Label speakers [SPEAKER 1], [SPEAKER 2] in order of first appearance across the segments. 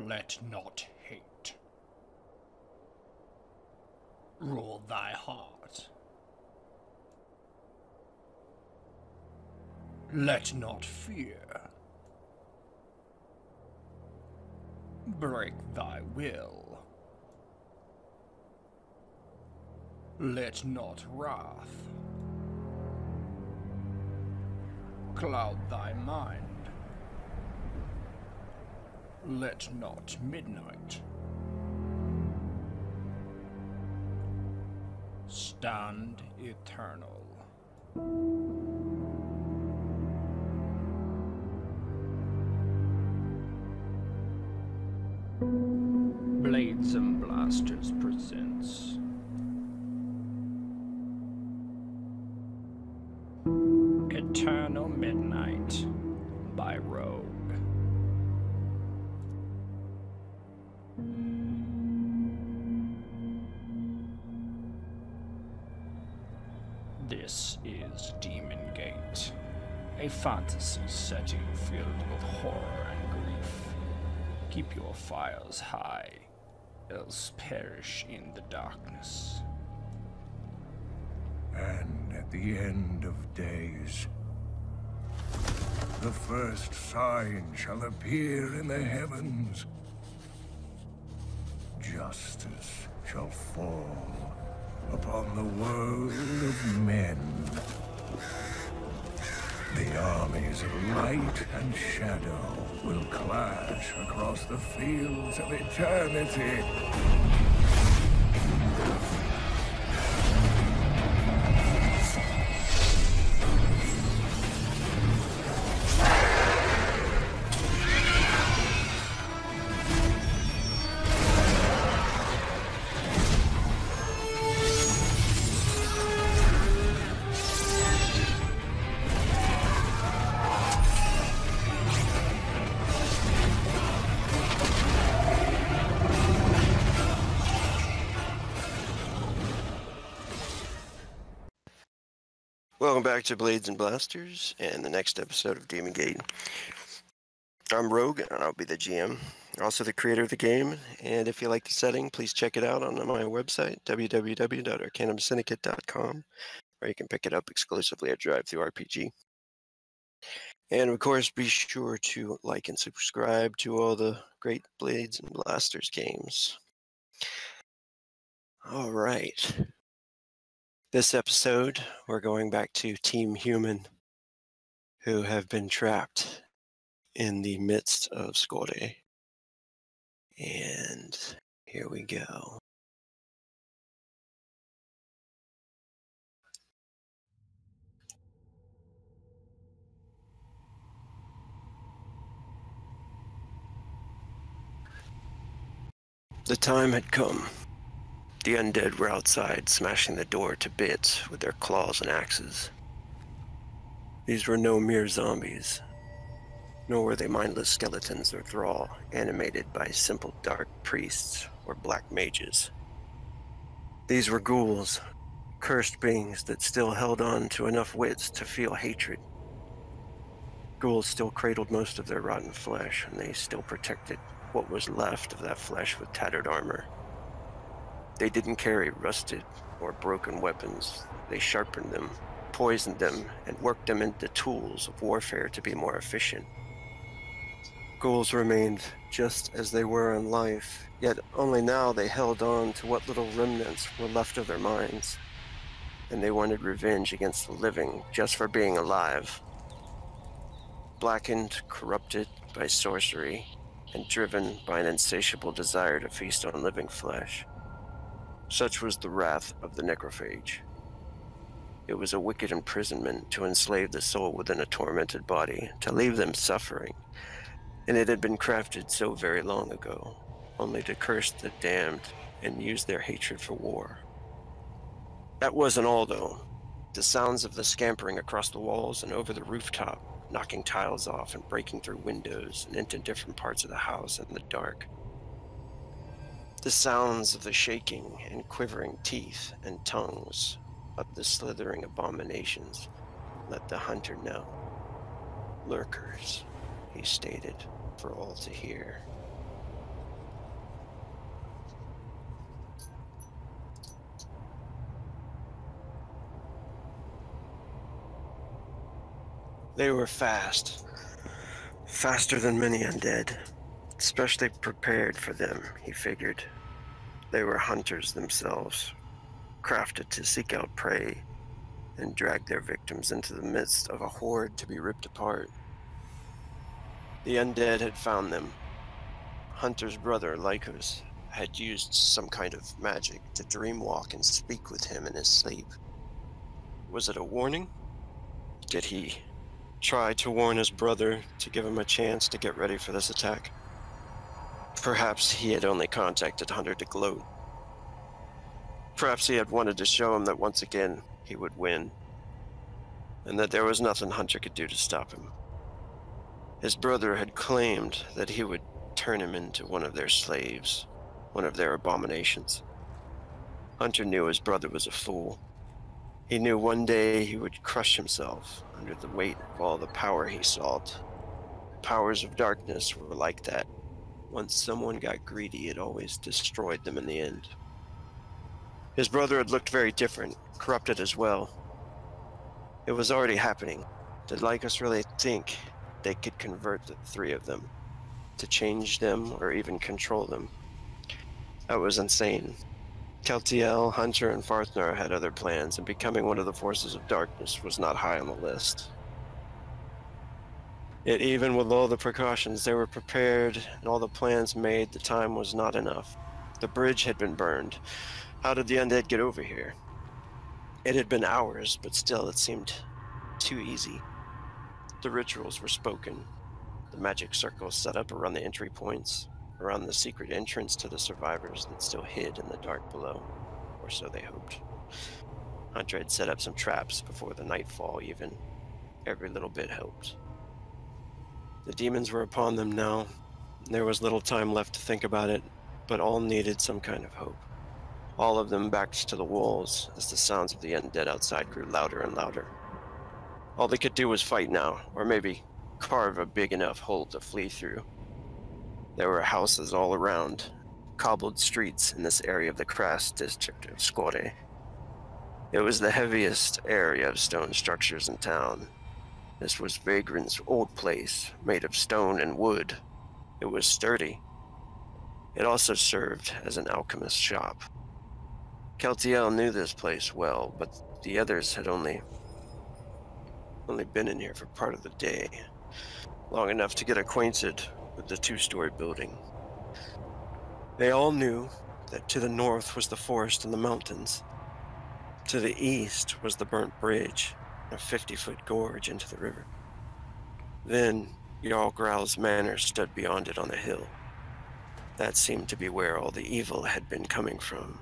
[SPEAKER 1] Let not hate rule thy heart. Let not fear break thy will. Let not wrath cloud thy mind. Let not midnight stand eternal. Blades and Blasters presents Eternal Midnight by Rogue. This is Demon Gate, a fantasy setting filled with horror and grief. Keep your fires high, else perish in the darkness.
[SPEAKER 2] And at the end of days, the first sign shall appear in the heavens. Justice shall fall upon the world of men. The armies of light and shadow will clash across the fields of eternity.
[SPEAKER 3] Welcome back to Blades and Blasters and the next episode of Demon Gate. I'm Rogue and I'll be the GM, also the creator of the game, and if you like the setting, please check it out on my website, www.arcanumsyndicate.com, where you can pick it up exclusively at Drive-Thru RPG. And of course, be sure to like and subscribe to all the great Blades and Blasters games. All right. This episode, we're going back to Team Human, who have been trapped in the midst of Skorde. And here we go. The time had come. The undead were outside, smashing the door to bits with their claws and axes. These were no mere zombies, nor were they mindless skeletons or thrall, animated by simple dark priests or black mages. These were ghouls, cursed beings that still held on to enough wits to feel hatred. Ghouls still cradled most of their rotten flesh, and they still protected what was left of that flesh with tattered armor. They didn't carry rusted or broken weapons. They sharpened them, poisoned them, and worked them into tools of warfare to be more efficient. Ghouls remained just as they were in life, yet only now they held on to what little remnants were left of their minds, and they wanted revenge against the living just for being alive. Blackened, corrupted by sorcery, and driven by an insatiable desire to feast on living flesh. Such was the wrath of the necrophage. It was a wicked imprisonment to enslave the soul within a tormented body, to leave them suffering, and it had been crafted so very long ago, only to curse the damned and use their hatred for war. That wasn't all, though. The sounds of the scampering across the walls and over the rooftop, knocking tiles off and breaking through windows and into different parts of the house in the dark. The sounds of the shaking and quivering teeth and tongues of the slithering abominations let the hunter know. Lurkers, he stated, for all to hear. They were fast. Faster than many undead. Especially prepared for them, he figured. They were hunters themselves, crafted to seek out prey and drag their victims into the midst of a horde to be ripped apart. The undead had found them. Hunter's brother, Lycos, had used some kind of magic to dreamwalk and speak with him in his sleep. Was it a warning? Did he try to warn his brother to give him a chance to get ready for this attack? Perhaps he had only contacted Hunter to gloat. Perhaps he had wanted to show him that once again he would win, and that there was nothing Hunter could do to stop him. His brother had claimed that he would turn him into one of their slaves, one of their abominations. Hunter knew his brother was a fool. He knew one day he would crush himself under the weight of all the power he sought. Powers of darkness were like that. Once someone got greedy, it always destroyed them in the end. His brother had looked very different, corrupted as well. It was already happening. Did Lycos really think they could convert the three of them, to change them or even control them? That was insane. Keltiel, Hunter, and Farthnar had other plans, and becoming one of the forces of darkness was not high on the list. Yet even with all the precautions they were prepared and all the plans made, the time was not enough. The bridge had been burned. How did the undead get over here? It had been hours, but still it seemed too easy. The rituals were spoken. The magic circles set up around the entry points, around the secret entrance to the survivors that still hid in the dark below, or so they hoped. Hunter had set up some traps before the nightfall even. Every little bit helped. The demons were upon them now. There was little time left to think about it, but all needed some kind of hope. All of them backed to the walls as the sounds of the undead outside grew louder and louder. All they could do was fight now, or maybe carve a big enough hole to flee through. There were houses all around, cobbled streets in this area of the Kras district of Skore. It was the heaviest area of stone structures in town. This was Vyrun's old place, made of stone and wood. It was sturdy. It also served as an alchemist's shop. Keltiel knew this place well, but the others had only been in here for part of the day, long enough to get acquainted with the two-story building. They all knew that to the north was the forest and the mountains. To the east was the burnt bridge, a 50-foot gorge into the river. Then Jarl Gral's manor stood beyond it on the hill. That seemed to be where all the evil had been coming from.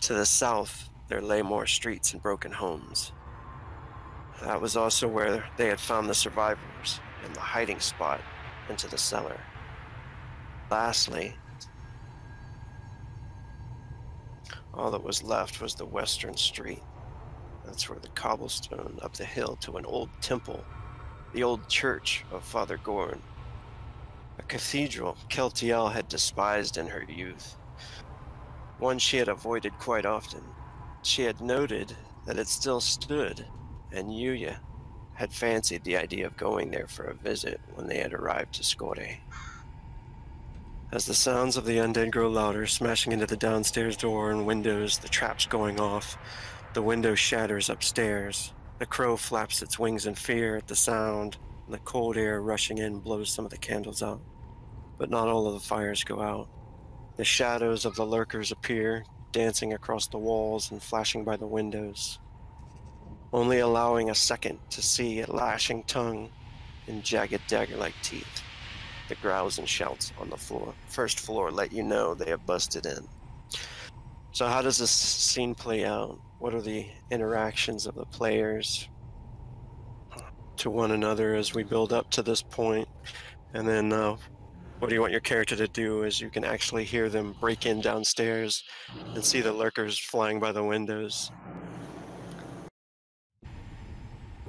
[SPEAKER 3] To the south, there lay more streets and broken homes. That was also where they had found the survivors, and the hiding spot into the cellar. Lastly, all that was left was the western street. That's where the cobblestone up the hill to an old temple, the old church of Father Gorn. A cathedral Keltiel had despised in her youth. One she had avoided quite often. She had noted that it still stood, and Yuya had fancied the idea of going there for a visit when they had arrived to Skore. As the sounds of the undead grow louder, smashing into the downstairs door and windows, the traps going off, the window shatters upstairs. The crow flaps its wings in fear at the sound, and the cold air rushing in blows some of the candles out. But not all of the fires go out. The shadows of the lurkers appear, dancing across the walls and flashing by the windows, only allowing a second to see a lashing tongue and jagged dagger-like teeth. The growls and shouts on the first floor let you know they have busted in. So how does this scene play out? What are the interactions of the players to one another as we build up to this point? And then what do you want your character to do as you can actually hear them break in downstairs and see the lurkers flying by the windows?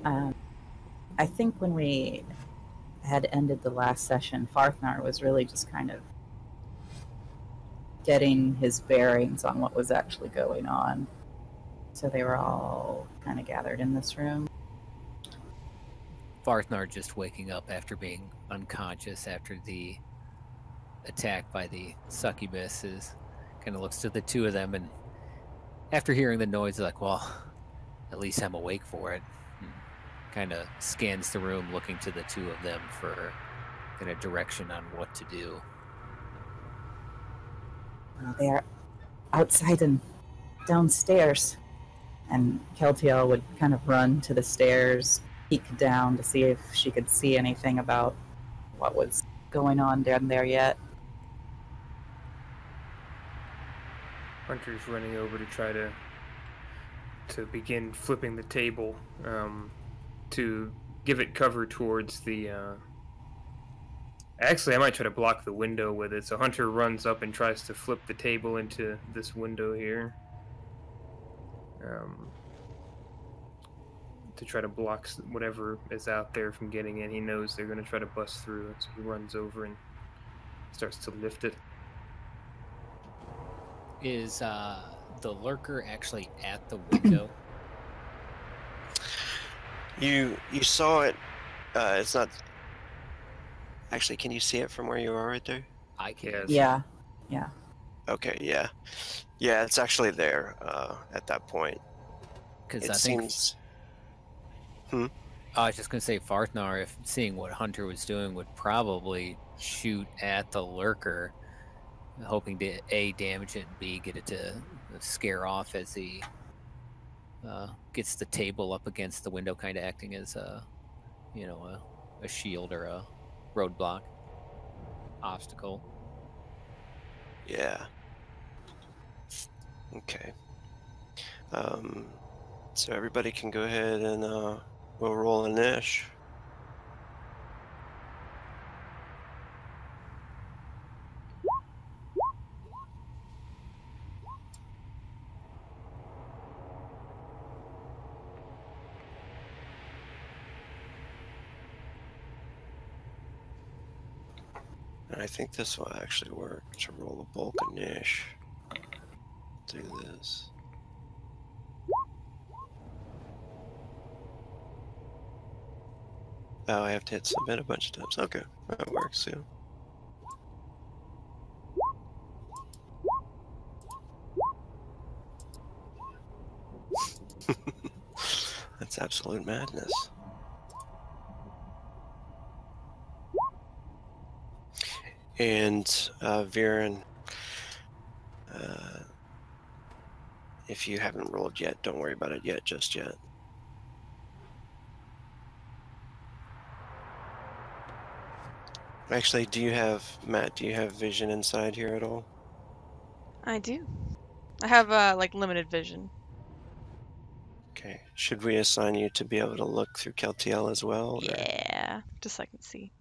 [SPEAKER 4] I think when we had ended the last session, Farthnar was really just kind of getting his bearings on what was actually going on. So they were all kind of gathered in this room.
[SPEAKER 5] Farthnar just waking up after being unconscious after the attack by the succubus kind of looks to the two of them, and after hearing the noise, like, well, at least I'm awake for it. Kind of scans the room, looking to the two of them for kind of direction on what to do.
[SPEAKER 4] Well, they're outside and downstairs. And Keltiel would kind of run to the stairs, peek down to see if she could see anything about what was going on down there yet.
[SPEAKER 6] Hunter's running over to try to begin flipping the table, to give it cover towards the... Actually, I might try to block the window with it. So Hunter runs up and tries to flip the table into this window here. To try to block whatever is out there from getting in. He knows they're going to try to bust through, so he runs over and starts to lift it.
[SPEAKER 5] Is the lurker actually at the window?
[SPEAKER 3] You saw it. It's not... Actually, can you see it from where you are right there?
[SPEAKER 5] I can.
[SPEAKER 4] Yeah.
[SPEAKER 3] Okay, yeah. Yeah, it's actually there at that point.
[SPEAKER 5] Because
[SPEAKER 3] It
[SPEAKER 5] I think...
[SPEAKER 3] seems...
[SPEAKER 5] I was just going to say, Farthnar, if seeing what Hunter was doing, would probably shoot at the lurker, hoping to A, damage it, and B, get it to scare off as he gets the table up against the window, kind of acting as a shield or a roadblock, obstacle.
[SPEAKER 3] Yeah. Okay. So everybody can go ahead and we'll roll an ish. And I think this will actually work to roll a bulk and niche. Do this. Oh, I have to hit submit a bunch of times. Okay, that works, yeah. That's absolute madness. And Vyrun, if you haven't rolled yet, don't worry about it yet, just yet. Actually, Matt, do you have vision inside here at all?
[SPEAKER 7] I do. I have like limited vision.
[SPEAKER 3] Okay. Should we assign you to be able to look through Keltiel as well? Or?
[SPEAKER 7] Yeah, just so I can see.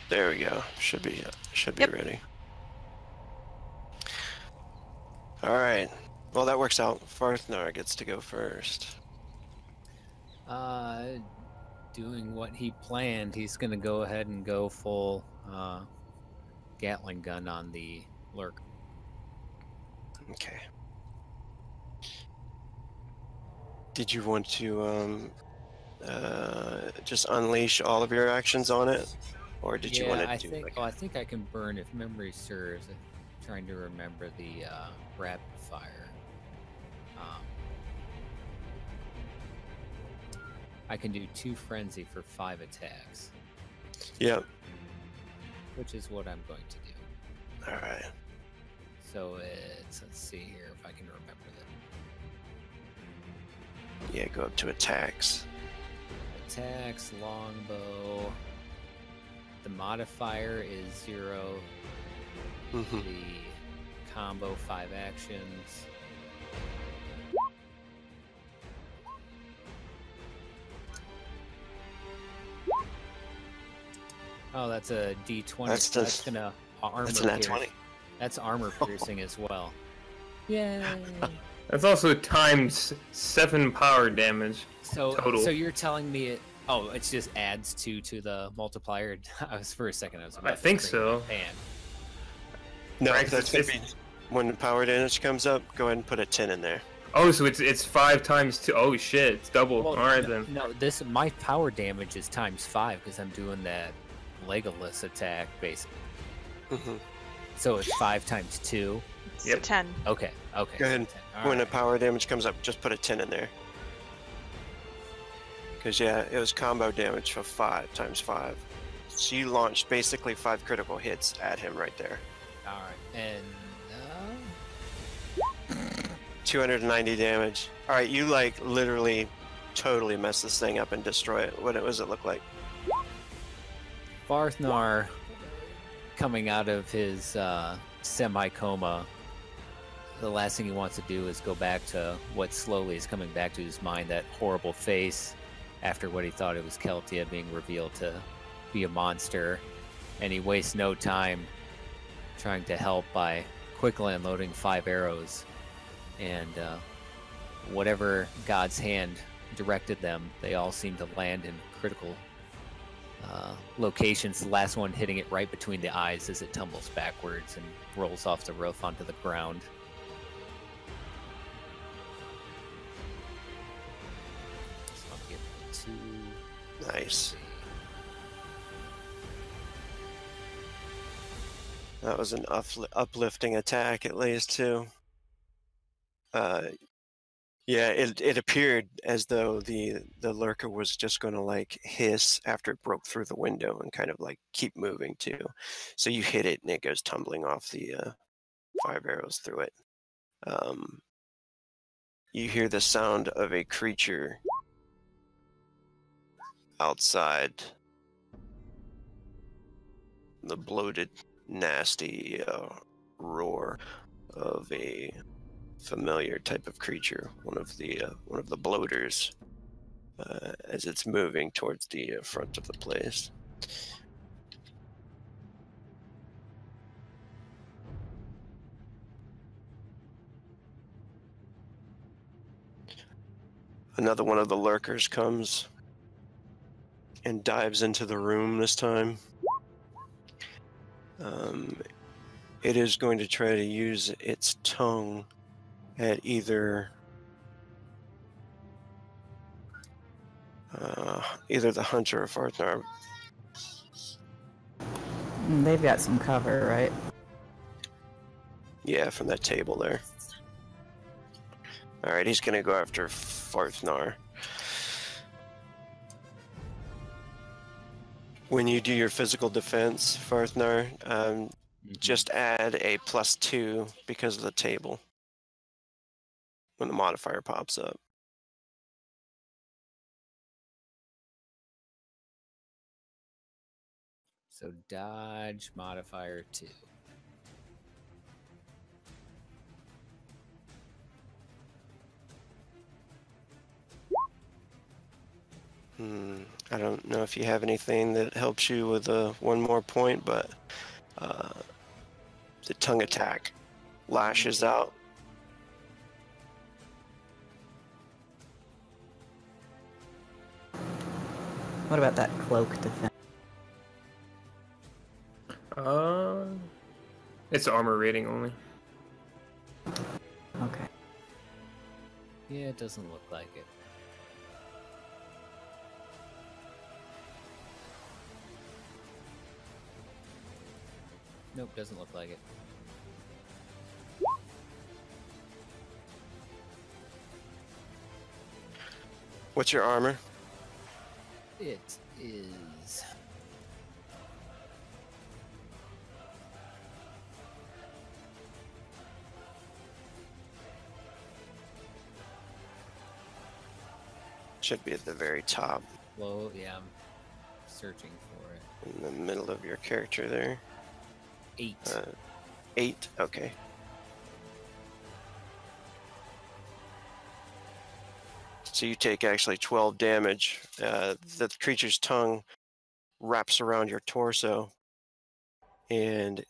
[SPEAKER 3] There we go. Should be
[SPEAKER 7] Yep.
[SPEAKER 3] ready. All right. Well, that works out. Farthnar gets to go first.
[SPEAKER 5] Doing what he planned, he's going to go ahead and go full Gatling gun on the lurk.
[SPEAKER 3] Okay. Did you want to just unleash all of your actions on it, or did you want to do?
[SPEAKER 5] I think I can burn, if memory serves. I'm trying to remember the rapid fire. I can do 2 frenzy for 5 attacks,
[SPEAKER 3] Yep.
[SPEAKER 5] which is what I'm going to do.
[SPEAKER 3] All right.
[SPEAKER 5] So it's, let's see here if I can remember that.
[SPEAKER 3] Yeah, go up to attacks.
[SPEAKER 5] Attacks, longbow. The modifier is 0.
[SPEAKER 3] Mm-hmm.
[SPEAKER 5] The combo 5 actions. Oh, that's a D20.
[SPEAKER 3] That's
[SPEAKER 5] so
[SPEAKER 3] the-
[SPEAKER 5] that's gonna armor.
[SPEAKER 3] That's a nat
[SPEAKER 5] pierce.
[SPEAKER 3] 20.
[SPEAKER 5] That's armor piercing as well. Yay!
[SPEAKER 6] That's also times 7 power damage.
[SPEAKER 5] So,
[SPEAKER 6] Total.
[SPEAKER 5] so you're telling me it? Oh, it just adds 2 to the multiplier. I was for a second. I was. About
[SPEAKER 6] I think
[SPEAKER 5] to
[SPEAKER 6] so.
[SPEAKER 5] And
[SPEAKER 3] No,
[SPEAKER 6] Right, 'cause
[SPEAKER 3] that's gonna
[SPEAKER 6] it's-
[SPEAKER 3] be when the power damage comes up. Go ahead and put a 10 in there.
[SPEAKER 6] Oh, so it's 5 times 2. Oh shit, it's double.
[SPEAKER 5] well,
[SPEAKER 6] Alright
[SPEAKER 5] no,
[SPEAKER 6] then.
[SPEAKER 5] no, this my power damage is times 5 because I'm doing that Legolas attack basically.
[SPEAKER 3] Mm-hmm.
[SPEAKER 5] So it's 5 times 2.
[SPEAKER 7] It's
[SPEAKER 6] Yep.
[SPEAKER 7] 10.
[SPEAKER 5] Okay. Okay.
[SPEAKER 3] Go ahead.
[SPEAKER 5] 10. All
[SPEAKER 3] When the
[SPEAKER 5] right.
[SPEAKER 3] power damage comes up, just put a 10 in there. Because, yeah, it was combo damage for 5 times 5. So you launched basically 5 critical hits at him right there.
[SPEAKER 5] All right. And
[SPEAKER 3] 290 damage. Alright, you, like, literally totally mess this thing up and destroy it. What does it look like?
[SPEAKER 5] Farthnar, coming out of his semi-coma, the last thing he wants to do is go back to what slowly is coming back to his mind, that horrible face after what he thought it was Keltiel being revealed to be a monster. And he wastes no time trying to help by quickly unloading 5 arrows. And whatever God's hand directed them, they all seem to land in critical locations. The last one hitting it right between the eyes as it tumbles backwards and rolls off the roof onto the ground. So I'll give it 2.
[SPEAKER 3] Nice. That was an uplifting attack, at least, too. Yeah, it appeared as though the lurker was just going to like hiss after it broke through the window and kind of like keep moving too. So you hit it and it goes tumbling off the 5 arrows through it. You hear the sound of a creature outside. The bloated, nasty roar of a familiar type of creature, one of the bloaters, as it's moving towards the front of the place. Another one of the lurkers comes and dives into the room this time. It is going to try to use its tongue at either the hunter or Farthnar.
[SPEAKER 4] They've got some cover, right?
[SPEAKER 3] Yeah, from that table there. Alright, he's gonna go after Farthnar. When you do your physical defense, Farthnar, just add a +2 because of the table when the modifier pops up.
[SPEAKER 5] So dodge modifier 2.
[SPEAKER 3] I don't know if you have anything that helps you with one more point, but the tongue attack lashes out.
[SPEAKER 4] What about that cloak defense?
[SPEAKER 6] It's armor rating only.
[SPEAKER 4] Okay.
[SPEAKER 5] Yeah, it doesn't look like it. Nope, doesn't look like it.
[SPEAKER 3] What's your armor?
[SPEAKER 5] It is.
[SPEAKER 3] Should be at the very top,
[SPEAKER 5] Well, yeah, I'm searching for it.
[SPEAKER 3] in the middle of your character there.
[SPEAKER 5] 8.
[SPEAKER 3] 8, okay. So you take actually 12 damage. The creature's tongue wraps around your torso, and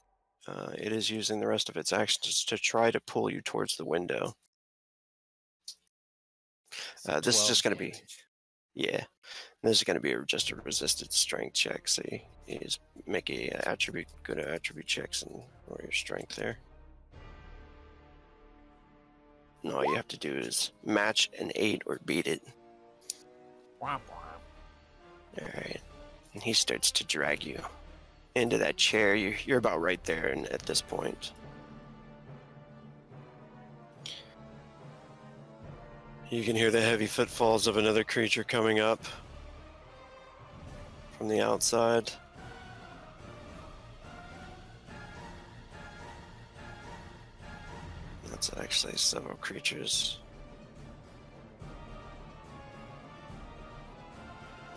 [SPEAKER 3] it is using the rest of its actions to try to pull you towards the window. This is just going to be, yeah, this is going to be just a resisted strength check. So you just make a attribute, go to attribute checks and or your strength there. And all you have to do is match an 8 or beat it. Alright. And he starts to drag you into that chair. You're about right there and at this point. You can hear the heavy footfalls of another creature coming up from the outside. That's actually several creatures.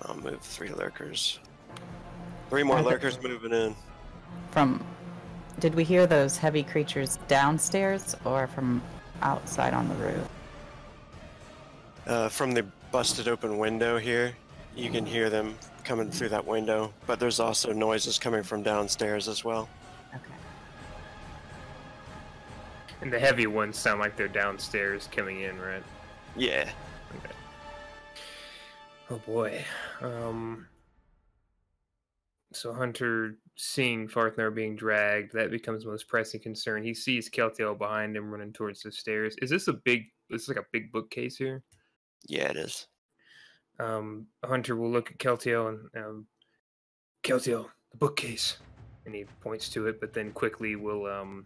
[SPEAKER 3] I'll move 3 lurkers. 3 more lurkers moving in.
[SPEAKER 4] Did we hear those heavy creatures downstairs or from outside on the roof?
[SPEAKER 3] From the busted open window here, you can hear them coming through that window, but there's also noises coming from downstairs as well.
[SPEAKER 4] Okay.
[SPEAKER 6] And the heavy ones sound like they're downstairs coming in, right?
[SPEAKER 3] Yeah.
[SPEAKER 6] Okay. Oh boy. So Hunter, seeing Farthnar being dragged, that becomes the most pressing concern. He sees Keltiel behind him running towards the stairs. Is this like a big bookcase here?
[SPEAKER 3] Yeah, it is.
[SPEAKER 6] Hunter will look at Keltiel and Keltiel, the bookcase, and he points to it, but then quickly will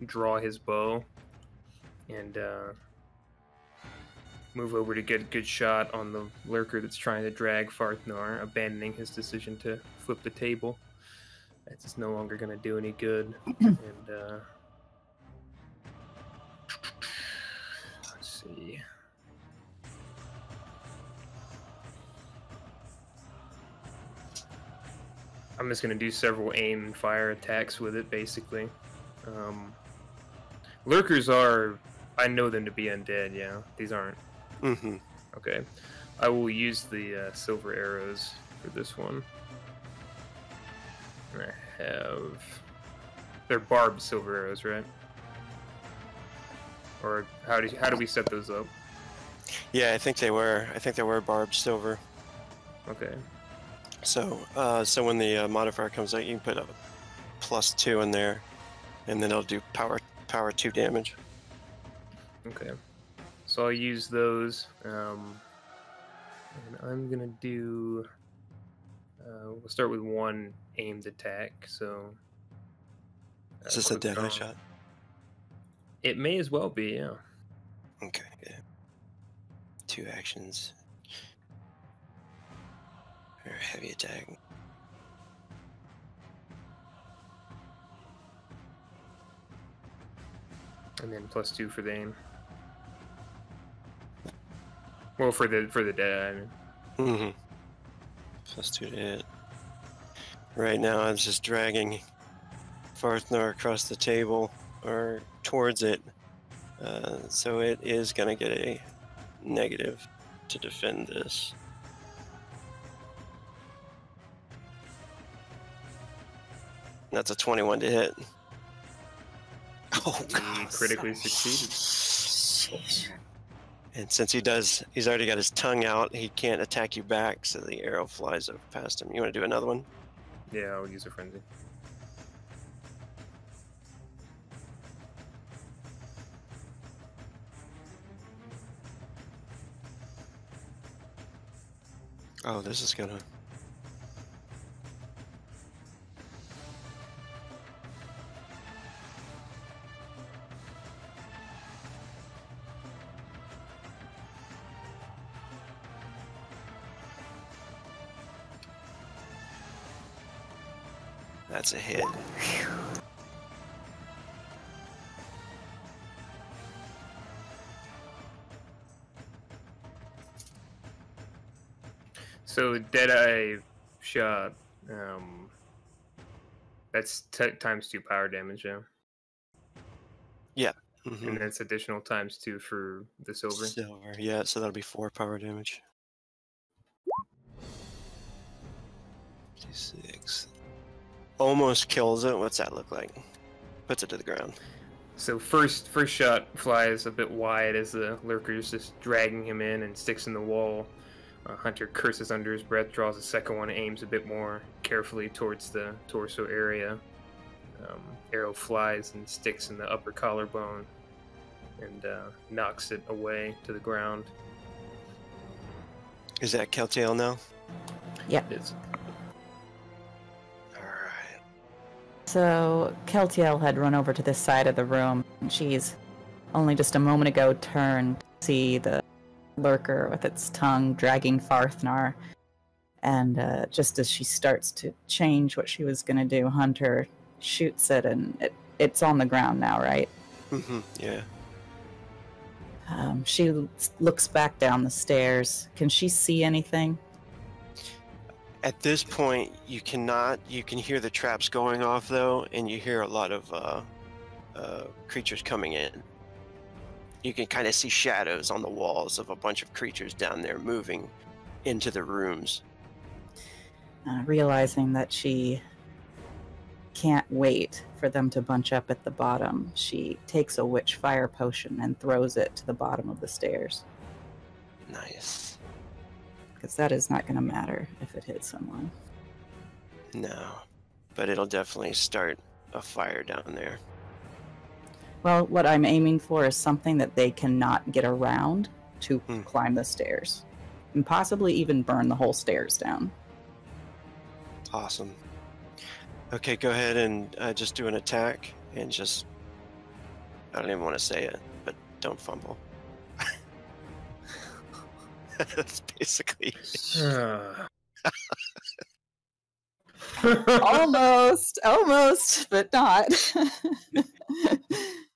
[SPEAKER 6] draw his bow and move over to get a good shot on the lurker that's trying to drag Farthnar, abandoning his decision to flip the table. That's just no longer going to do any good. And let's see. I'm just going to do several aim and fire attacks with it, basically. Lurkers are... I know them to be undead, yeah. These aren't.
[SPEAKER 3] Mm-hmm.
[SPEAKER 6] Okay. I will use the silver arrows for this one. I have... They're barbed silver arrows, right? Or how do we set those up?
[SPEAKER 3] Yeah, I think they were. I think they were barbed silver.
[SPEAKER 6] Okay.
[SPEAKER 3] So, so when the modifier comes out, you can put a +2 in there, and then it'll do power 2 damage.
[SPEAKER 6] Okay. So I'll use those, and I'm gonna do. We'll start with one aimed attack. So.
[SPEAKER 3] Is this a
[SPEAKER 6] quick
[SPEAKER 3] deadly
[SPEAKER 6] draw.
[SPEAKER 3] shot?
[SPEAKER 6] It may as well be, yeah.
[SPEAKER 3] Okay, yeah. 2 actions. Or heavy attack.
[SPEAKER 6] And then +2 for the aim. Well, for the dead, I mean.
[SPEAKER 3] Mm-hmm. +2 to hit. Right now, I'm just dragging Farthnar across the table, or towards it. So it is gonna get a negative to defend this. That's a 21 to hit. Oh,
[SPEAKER 6] He
[SPEAKER 3] God.
[SPEAKER 6] critically succeeded.
[SPEAKER 3] And since he's already got his tongue out, he can't attack you back, so the arrow flies over past him. You want to do another one?
[SPEAKER 6] Yeah, I'll use a frenzy.
[SPEAKER 3] Oh, this is gonna... That's a hit.
[SPEAKER 6] So Deadeye shot. That's times 2 power damage, yeah.
[SPEAKER 3] Yeah. Mm-hmm.
[SPEAKER 6] And that's additional times 2 for the silver.
[SPEAKER 3] Silver, yeah, so that'll be 4 power damage. 56. Almost kills it. What's that look like? Puts it to the ground.
[SPEAKER 6] So first shot flies a bit wide as the lurker is just dragging him in and sticks in the wall. Hunter curses under his breath, draws a second one, aims a bit more carefully towards the torso area. Arrow flies and sticks in the upper collarbone and knocks it away to the ground.
[SPEAKER 3] Is that Keltiel now?
[SPEAKER 4] Yep.
[SPEAKER 6] It is.
[SPEAKER 3] Alright.
[SPEAKER 4] So Keltiel had run over to this side of the room, and she's only just a moment ago turned to see the lurker with its tongue dragging Farthnar. And just as she starts to change what she was going to do, Hunter shoots it, and it's on the ground now, right?
[SPEAKER 3] Mm-hmm, yeah.
[SPEAKER 4] She looks back down the stairs. Can she see anything?
[SPEAKER 3] At this point, you cannot. You can hear the traps going off, though, and you hear a lot of creatures coming in. You can kind of see shadows on the walls of a bunch of creatures down there moving into the rooms.
[SPEAKER 4] Realizing that she can't wait for them to bunch up at the bottom, she takes a witch fire potion and throws it to the bottom of the stairs.
[SPEAKER 3] Nice.
[SPEAKER 4] Because that is not going to matter if it hits someone.
[SPEAKER 3] No, but it'll definitely start a fire down there.
[SPEAKER 4] Well, what I'm aiming for is something that they cannot get around to climb the stairs. And possibly even burn the whole stairs down.
[SPEAKER 3] Awesome. Okay, go ahead and just do an attack and just... I don't even want to say it, but don't fumble. That's basically...
[SPEAKER 4] Almost, but not.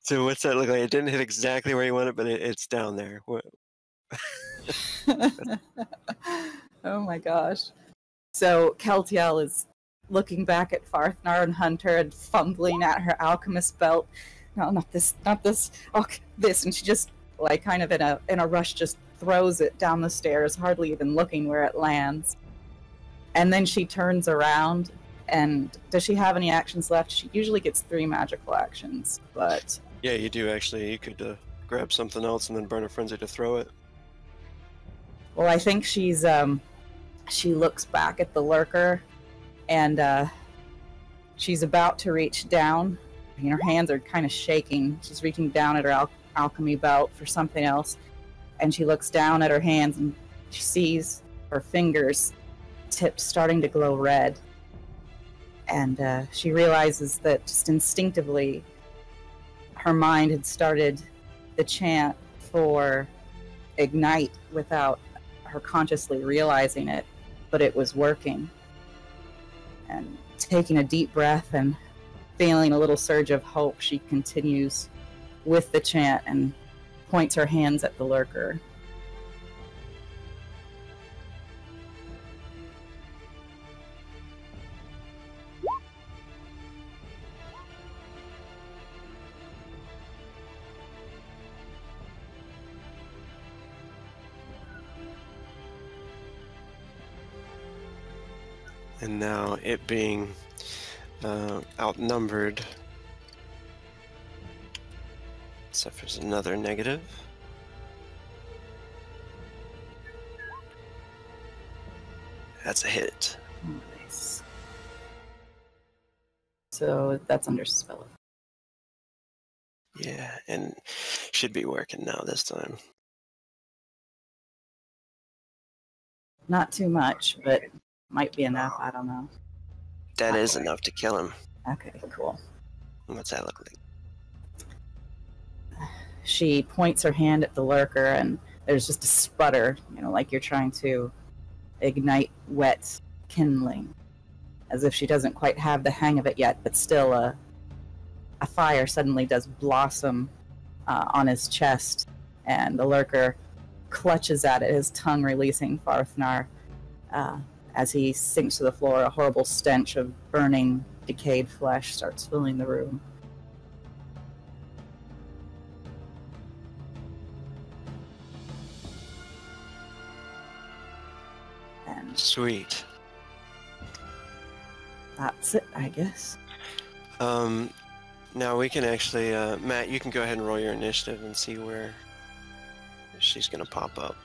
[SPEAKER 3] So what's that look like? It didn't hit exactly where you want it, but it's down there.
[SPEAKER 4] Oh my gosh. So Keltiel is looking back at Farthnar and Hunter and fumbling at her alchemist belt. No, not this. Oh, this. And she just, like, kind of in a rush, just throws it down the stairs, hardly even looking where it lands. And then she turns around, and does she have any actions left? She usually gets 3 magical actions, but...
[SPEAKER 3] Yeah, you do, actually. You could grab something else and then burn a frenzy to throw it.
[SPEAKER 4] Well, I think she's, she looks back at the lurker, and she's about to reach down. I mean, her hands are kind of shaking. She's reaching down at her alchemy belt for something else, and she looks down at her hands, and she sees her fingers tipped starting to glow red. And she realizes that just instinctively her mind had started the chant for Ignite without her consciously realizing it, but it was working. And taking a deep breath and feeling a little surge of hope, she continues with the chant and points her hands at the lurker.
[SPEAKER 3] And now it being outnumbered, suffers another negative. That's a hit.
[SPEAKER 4] Nice. So that's under spell.
[SPEAKER 3] Yeah, and should be working now this time.
[SPEAKER 4] Not too much, but might be enough. I don't know.
[SPEAKER 3] That is enough to kill him.
[SPEAKER 4] Okay, cool.
[SPEAKER 3] What's that look like?
[SPEAKER 4] She points her hand at the lurker, and there's just a sputter, like you're trying to ignite wet kindling. as if she doesn't quite have the hang of it yet, but still a fire suddenly does blossom on his chest, and the lurker clutches at it, his tongue releasing Farthnar. As he sinks to the floor, a horrible stench of burning, decayed flesh starts filling the room. And
[SPEAKER 3] Sweet.
[SPEAKER 4] that's it, I guess.
[SPEAKER 3] Now we can actually, Matt, you can go ahead and roll your initiative and see where she's gonna pop up.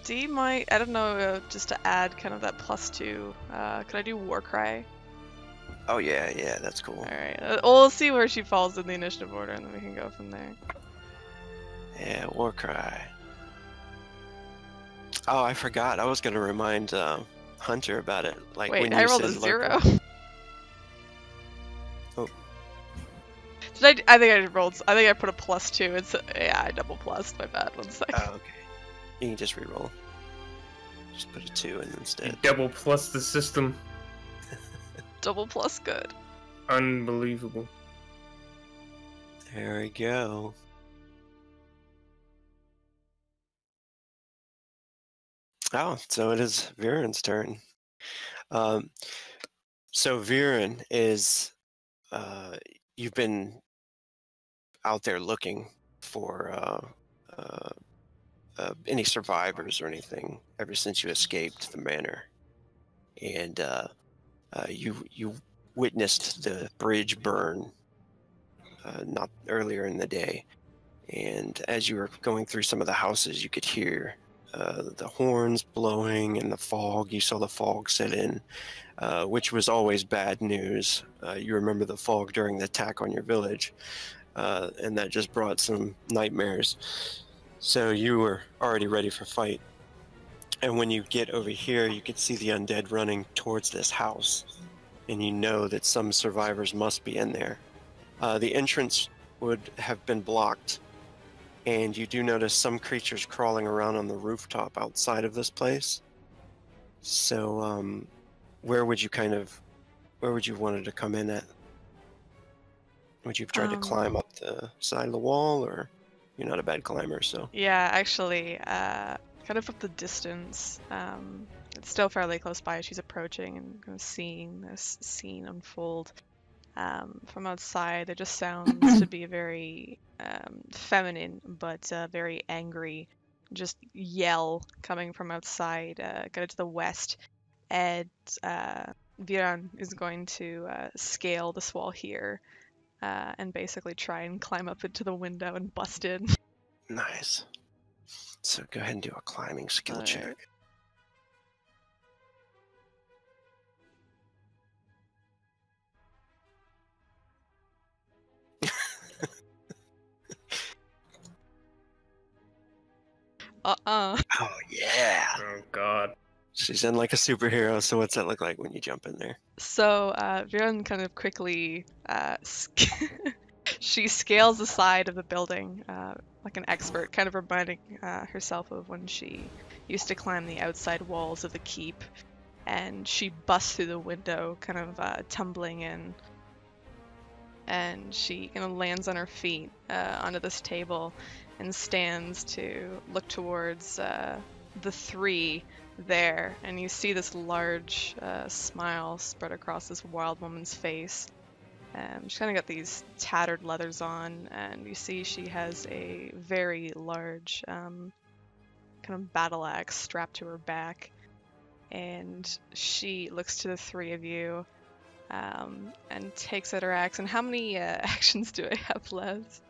[SPEAKER 7] D might, I don't know, just to add kind of that +2, could I do Warcry?
[SPEAKER 3] Oh yeah, that's cool.
[SPEAKER 7] Alright, we'll see where she falls in the initiative order, and then we can go from there.
[SPEAKER 3] Yeah, Warcry. Oh, I forgot. I was gonna remind Hunter about it. Like
[SPEAKER 7] Wait,
[SPEAKER 3] when
[SPEAKER 7] I
[SPEAKER 3] you
[SPEAKER 7] rolled a
[SPEAKER 3] said
[SPEAKER 7] 0.
[SPEAKER 3] local- Oh.
[SPEAKER 7] I think I put a +2. It's yeah, I double plussed. My bad. 1 sec.
[SPEAKER 3] Oh, okay. You can just reroll. Just put a 2 in instead.
[SPEAKER 6] Double plus the system.
[SPEAKER 7] Double plus good.
[SPEAKER 6] Unbelievable.
[SPEAKER 3] There we go. Oh, so it is Vyrun's turn. So Vyrun is, you've been out there looking for any survivors or anything ever since you escaped the manor, and you witnessed the bridge burn not earlier in the day, and as you were going through some of the houses, you could hear the horns blowing and the fog. You saw the fog set in, which was always bad news. You remember the fog during the attack on your village, and that just brought some nightmares. So you were already ready for fight. And when you get over here, you can see the undead running towards this house, and you know that some survivors must be in there. The entrance would have been blocked, and you do notice some creatures crawling around on the rooftop outside of this place. So, where would you wanted to come in at? Would you have tried to climb up the side of the wall, or you're not a bad climber, so?
[SPEAKER 7] Yeah, actually, kind of up the distance. It's still fairly close by. She's approaching and kind of seeing this scene unfold. From outside, there just sounds to be a very feminine but very angry just yell coming from outside, kind of to the west. And Vyrun is going to scale this wall here and basically try and climb up into the window and bust in.
[SPEAKER 3] Nice. So go ahead and do a climbing skill check.
[SPEAKER 7] Uh-uh.
[SPEAKER 3] Oh, yeah.
[SPEAKER 6] Oh, God.
[SPEAKER 3] She's in like a superhero, so what's that look like when you jump in there?
[SPEAKER 7] So, Vyrun kind of quickly, she scales the side of the building like an expert, kind of reminding herself of when she used to climb the outside walls of the keep, and she busts through the window, kind of tumbling in, and she kind of lands on her feet onto this table and stands to look towards the three there, and you see this large smile spread across this wild woman's face. She's kind of got these tattered leathers on, and you see she has a very large kind of battle axe strapped to her back, and she looks to the three of you and takes out her axe. And how many actions do I have left?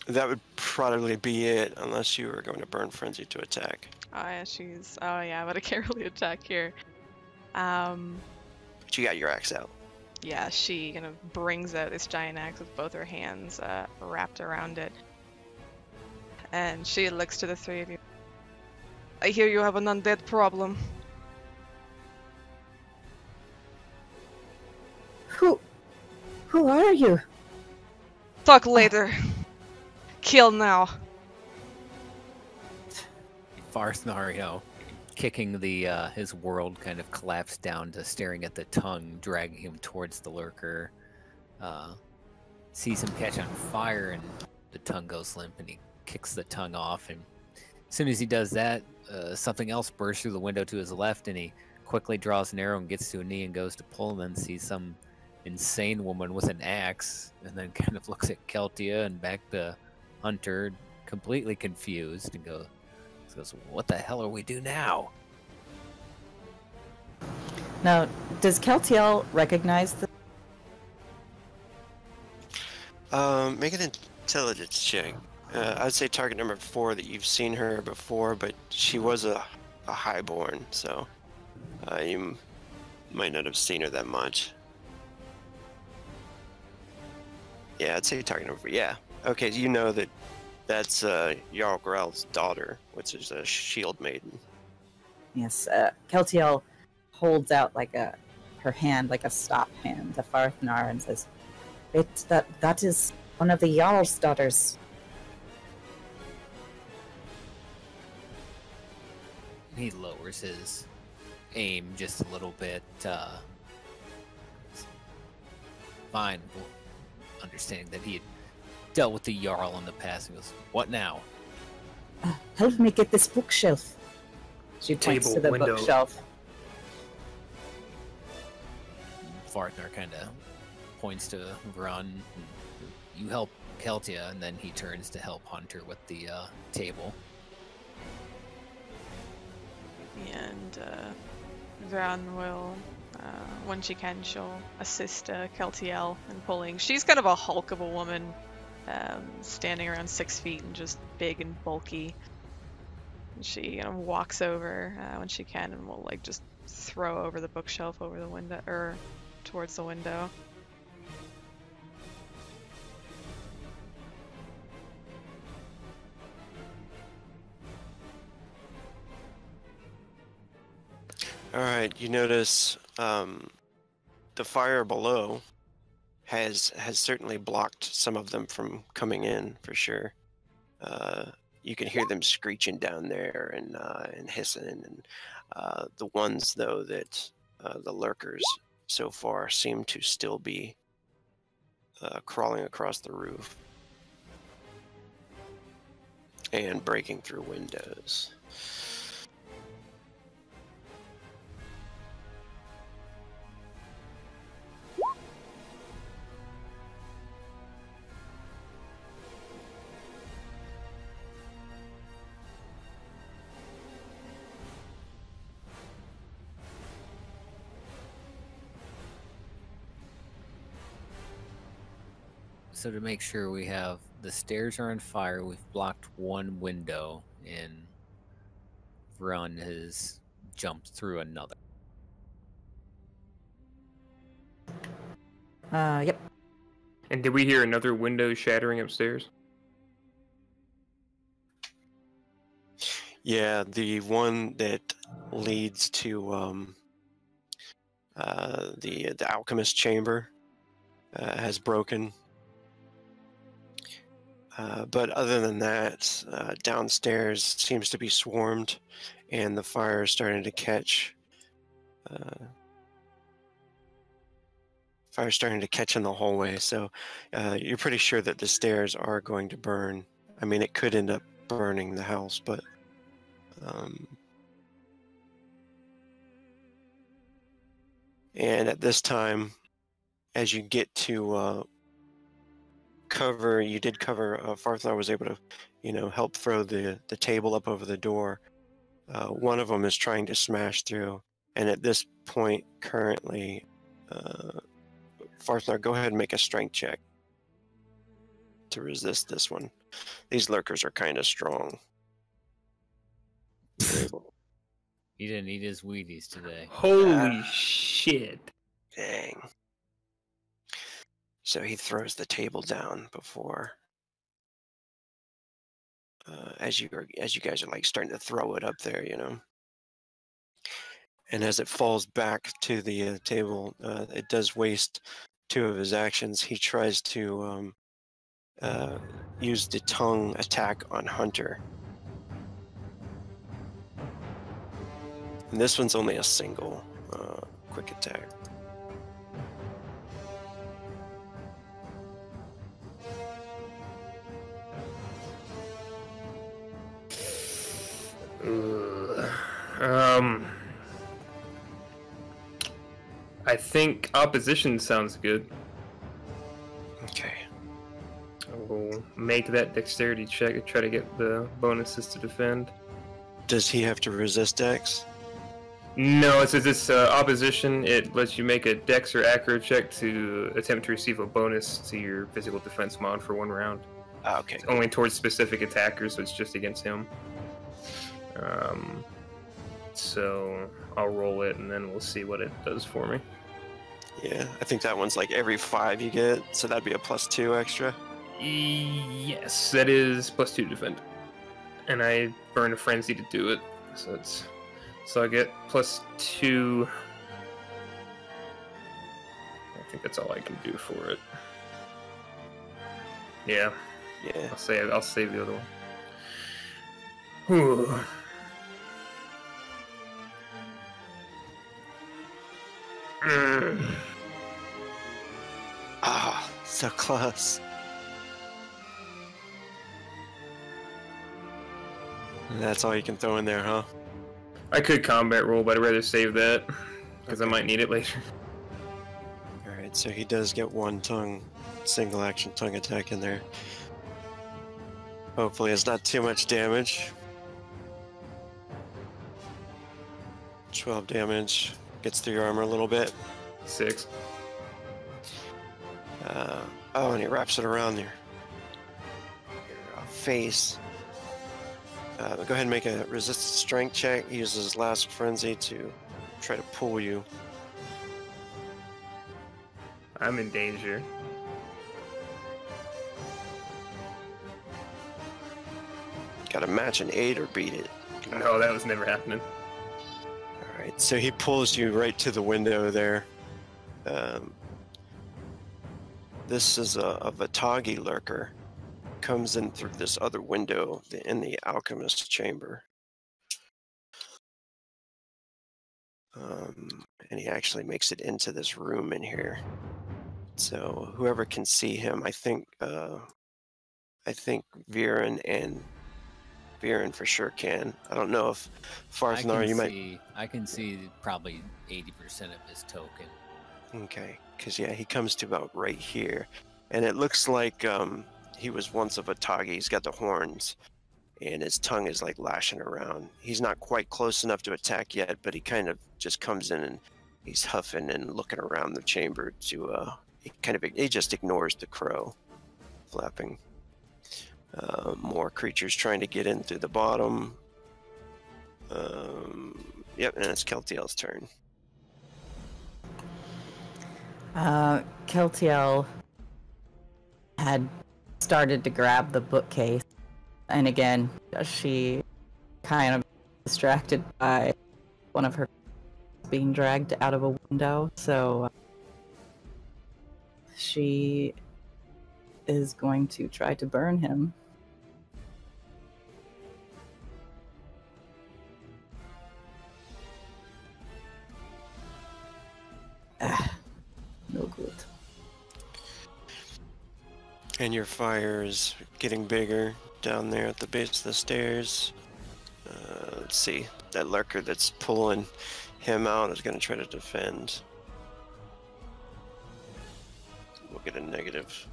[SPEAKER 3] That would probably be it, unless you were going to burn frenzy to attack.
[SPEAKER 7] Oh yeah, oh yeah, but I can't really attack here.
[SPEAKER 3] But you got your axe out.
[SPEAKER 7] Yeah, she kind of brings out this giant axe with both her hands wrapped around it. And she looks to the three of you. I hear you have an undead problem.
[SPEAKER 4] Who are you?
[SPEAKER 7] Talk later. Kill now.
[SPEAKER 5] Farthnar, you know, kicking the his world kind of collapsed down to staring at the tongue, dragging him towards the lurker. Sees him catch on fire, and the tongue goes limp, and he kicks the tongue off. And as soon as he does that, something else bursts through the window to his left, and he quickly draws an arrow and gets to a knee and goes to pull, and then sees some insane woman with an axe, and then kind of looks at Keltia and back to Hunter, completely confused, and goes, "What the hell are we do now?"
[SPEAKER 4] Now, does Keltiel recognize the?
[SPEAKER 3] Make an intelligence check. I'd say target number 4 that you've seen her before, but she was a highborn, so you might not have seen her that much. Yeah, I'd say target number 4. Yeah. Okay, you know that's Jarl Gral's daughter, which is a shield maiden.
[SPEAKER 4] Yes, Keltiel holds out her hand like a stop hand to Farthnar and says, that is one of the Jarl's daughters."
[SPEAKER 5] He lowers his aim just a little bit. Fine, well, understanding that he had dealt with the Jarl in the past. He goes, "What now?"
[SPEAKER 4] Help me get this bookshelf. She points
[SPEAKER 6] Table,
[SPEAKER 4] to the
[SPEAKER 6] window.
[SPEAKER 4] bookshelf.
[SPEAKER 5] Farthnar kind of points to Vyrun. "You help Keltia," and then he turns to help Hunter with the table.
[SPEAKER 7] And Vyrun will, when she can, she'll assist Keltiel in pulling. She's kind of a hulk of a woman, standing around 6 feet and just big and bulky. And she walks over when she can and will just throw over the bookshelf over the window, or towards the window.
[SPEAKER 3] All right, you notice the fire below has certainly blocked some of them from coming in for sure. You can hear them screeching down there and hissing, and the ones though that the lurkers so far seem to still be crawling across the roof and breaking through windows.
[SPEAKER 5] So to make sure, we have the stairs are on fire, we've blocked one window, and Vyrun has jumped through another.
[SPEAKER 4] Yep.
[SPEAKER 6] And did we hear another window shattering upstairs?
[SPEAKER 3] Yeah, the one that leads to the alchemist chamber has broken. But other than that, downstairs seems to be swarmed, and the fire is starting to catch. Fire's starting to catch in the hallway, so you're pretty sure that the stairs are going to burn. I mean, it could end up burning the house, but and at this time, as you get to cover, you did cover, Farthnar was able to, help throw the table up over the door. One of them is trying to smash through, and at this point, currently, Farthnar, go ahead and make a strength check to resist this one. These lurkers are kind of strong.
[SPEAKER 5] He didn't eat his Wheaties today.
[SPEAKER 6] Holy shit.
[SPEAKER 3] Dang. So he throws the table down before, as you guys are starting to throw it up there, And as it falls back to the table, it does waste 2 of his actions. He tries to use the tongue attack on Hunter. And this one's only a single quick attack.
[SPEAKER 6] I think opposition sounds good.
[SPEAKER 3] Okay.
[SPEAKER 6] We'll make that dexterity check and try to get the bonuses to defend.
[SPEAKER 3] Does he have to resist dex?
[SPEAKER 6] No, it says this opposition. It lets you make a dex or acro check to attempt to receive a bonus to your physical defense mod for 1 round.
[SPEAKER 3] Ah, okay.
[SPEAKER 6] It's only towards specific attackers, so it's just against him. So I'll roll it, and then we'll see what it does for me.
[SPEAKER 3] Yeah, I think that one's like every 5 you get, so that'd be a +2 extra.
[SPEAKER 6] Yes, that is +2 defend. And I burn a frenzy to do it, so I get +2. I think that's all I can do for it. Yeah.
[SPEAKER 3] Yeah.
[SPEAKER 6] I'll save the other one. Whew.
[SPEAKER 3] Ah, so close. That's all you can throw in there, huh?
[SPEAKER 6] I could combat roll, but I'd rather save that because I might need it later.
[SPEAKER 3] Alright, so he does get 1 single action tongue attack in there. Hopefully it's not too much damage. 12 damage. Gets through your armor a little bit.
[SPEAKER 6] 6.
[SPEAKER 3] Oh, and he wraps it around your face. Go ahead and make a resisted strength check. He uses his last frenzy to try to pull you.
[SPEAKER 6] I'm in danger.
[SPEAKER 3] Gotta match an 8 or beat it.
[SPEAKER 6] No, that was never happening.
[SPEAKER 3] Alright, so he pulls you right to the window there. This is a Vatagi lurker. Comes in through this other window in the alchemist chamber. And he actually makes it into this room in here. So whoever can see him, I think Vyrun and Vyrun for sure can. I don't know if Farthnar, you might.
[SPEAKER 5] I can see probably 80% of his token.
[SPEAKER 3] Okay, because yeah, he comes to about right here, and it looks like he was once a Vatagi. He's got the horns, and his tongue is like lashing around. He's not quite close enough to attack yet, but he kind of just comes in and he's huffing and looking around the chamber to he just ignores the crow flapping. More creatures trying to get in through the bottom. Yep, and it's Keltiel's turn.
[SPEAKER 4] Keltiel had started to grab the bookcase, and again, she kind of distracted by one of her being dragged out of a window, so she is going to try to burn him. No good.
[SPEAKER 3] And your fire is getting bigger down there at the base of the stairs. Let's see. That lurker that's pulling him out is going to try to defend. We'll get a negative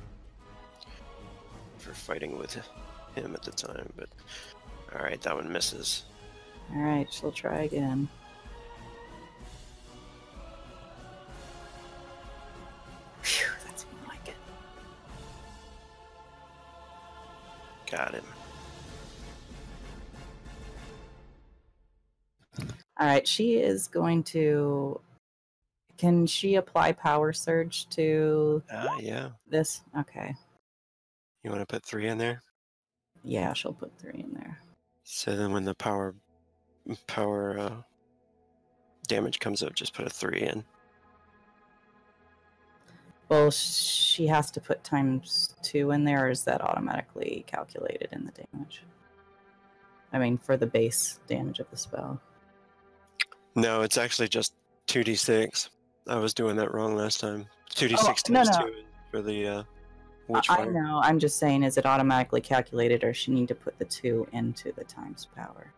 [SPEAKER 3] for fighting with him at the time, but alright, that one misses.
[SPEAKER 4] Alright, she'll try again. Phew, that's more like it.
[SPEAKER 3] Got him.
[SPEAKER 4] Alright, she is going to... Can she apply Power Surge to
[SPEAKER 3] Yeah.
[SPEAKER 4] this? Okay.
[SPEAKER 3] You want to put 3 in there?
[SPEAKER 4] Yeah, she'll put 3 in there.
[SPEAKER 3] So then when the power damage comes up, just put a 3 in.
[SPEAKER 4] Well, she has to put ×2 in there, or is that automatically calculated in the damage? I mean, for the base damage of the spell.
[SPEAKER 3] No, it's actually just 2d6. I was doing that wrong last time. 2d6
[SPEAKER 4] Oh,
[SPEAKER 3] times
[SPEAKER 4] no.
[SPEAKER 3] 2 for the witch
[SPEAKER 4] I
[SPEAKER 3] fire.
[SPEAKER 4] know. I'm just saying, is it automatically calculated, or she need to put the 2 into the times power?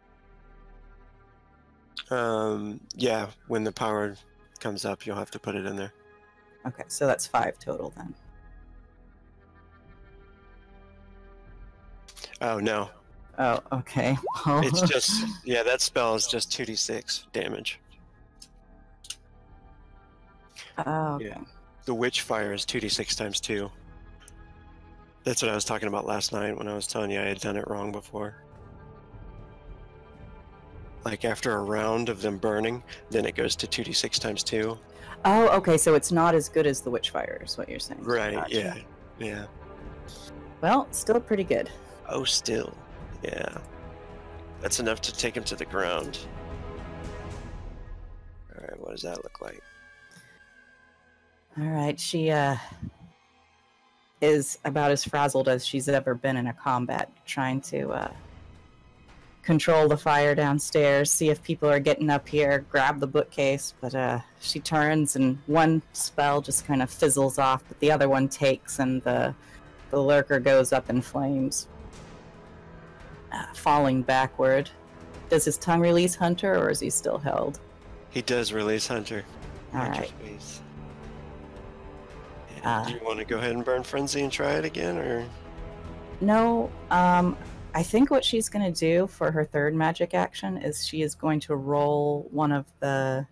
[SPEAKER 3] Yeah, when the power comes up, you'll have to put it in there.
[SPEAKER 4] Okay, so that's 5 total then.
[SPEAKER 3] Oh, no.
[SPEAKER 4] Oh, okay.
[SPEAKER 3] It's just, yeah, that spell is just 2d6 damage.
[SPEAKER 4] Oh, okay.
[SPEAKER 3] Yeah. The witch fire is 2d6 times 2. That's what I was talking about last night when I was telling you I had done it wrong before. Like after a round of them burning, then it goes to 2d6 times 2.
[SPEAKER 4] Oh, okay, so it's not as good as the witch fire, is what you're saying.
[SPEAKER 3] Right,
[SPEAKER 4] Gotcha.
[SPEAKER 3] yeah. Yeah.
[SPEAKER 4] Well, still pretty good.
[SPEAKER 3] Oh, still. Yeah. That's enough to take him to the ground. Alright, what does that look like?
[SPEAKER 4] All right, she is about as frazzled as she's ever been in a combat, trying to control the fire downstairs, see if people are getting up here, grab the bookcase, but she turns and one spell just kind of fizzles off, but the other one takes, and the lurker goes up in flames, falling backward. Does his tongue release Hunter, or is he still held?
[SPEAKER 3] He does release Hunter.
[SPEAKER 4] All
[SPEAKER 3] Hunter's
[SPEAKER 4] right.
[SPEAKER 3] face. Yeah. Do you want to go ahead and burn Frenzy and try it again, or?
[SPEAKER 4] No, I think what she's going to do for her third magic action is she is going to roll one of the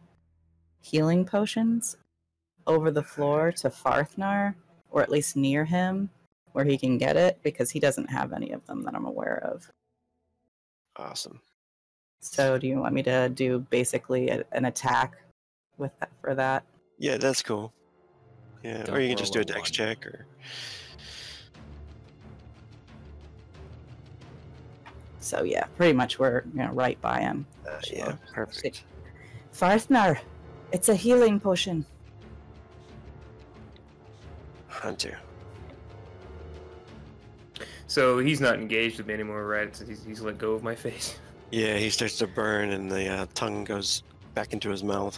[SPEAKER 4] healing potions over the floor to Farthnar, or at least near him, where he can get it, because he doesn't have any of them that I'm aware of.
[SPEAKER 3] Awesome.
[SPEAKER 4] So do you want me to do basically an attack with that, for that?
[SPEAKER 3] Yeah, that's cool. Yeah,
[SPEAKER 5] Don't
[SPEAKER 3] or you can just do
[SPEAKER 5] roll
[SPEAKER 3] a
[SPEAKER 5] a
[SPEAKER 3] dex
[SPEAKER 5] 1.
[SPEAKER 3] check, or...
[SPEAKER 4] So yeah, pretty much we're right by him.
[SPEAKER 3] Yeah, perfect.
[SPEAKER 4] Farthnar, it's a healing potion.
[SPEAKER 3] Hunter.
[SPEAKER 6] So he's not engaged with me anymore, right? So he's let go of my face.
[SPEAKER 3] Yeah, he starts to burn, and the tongue goes back into his mouth.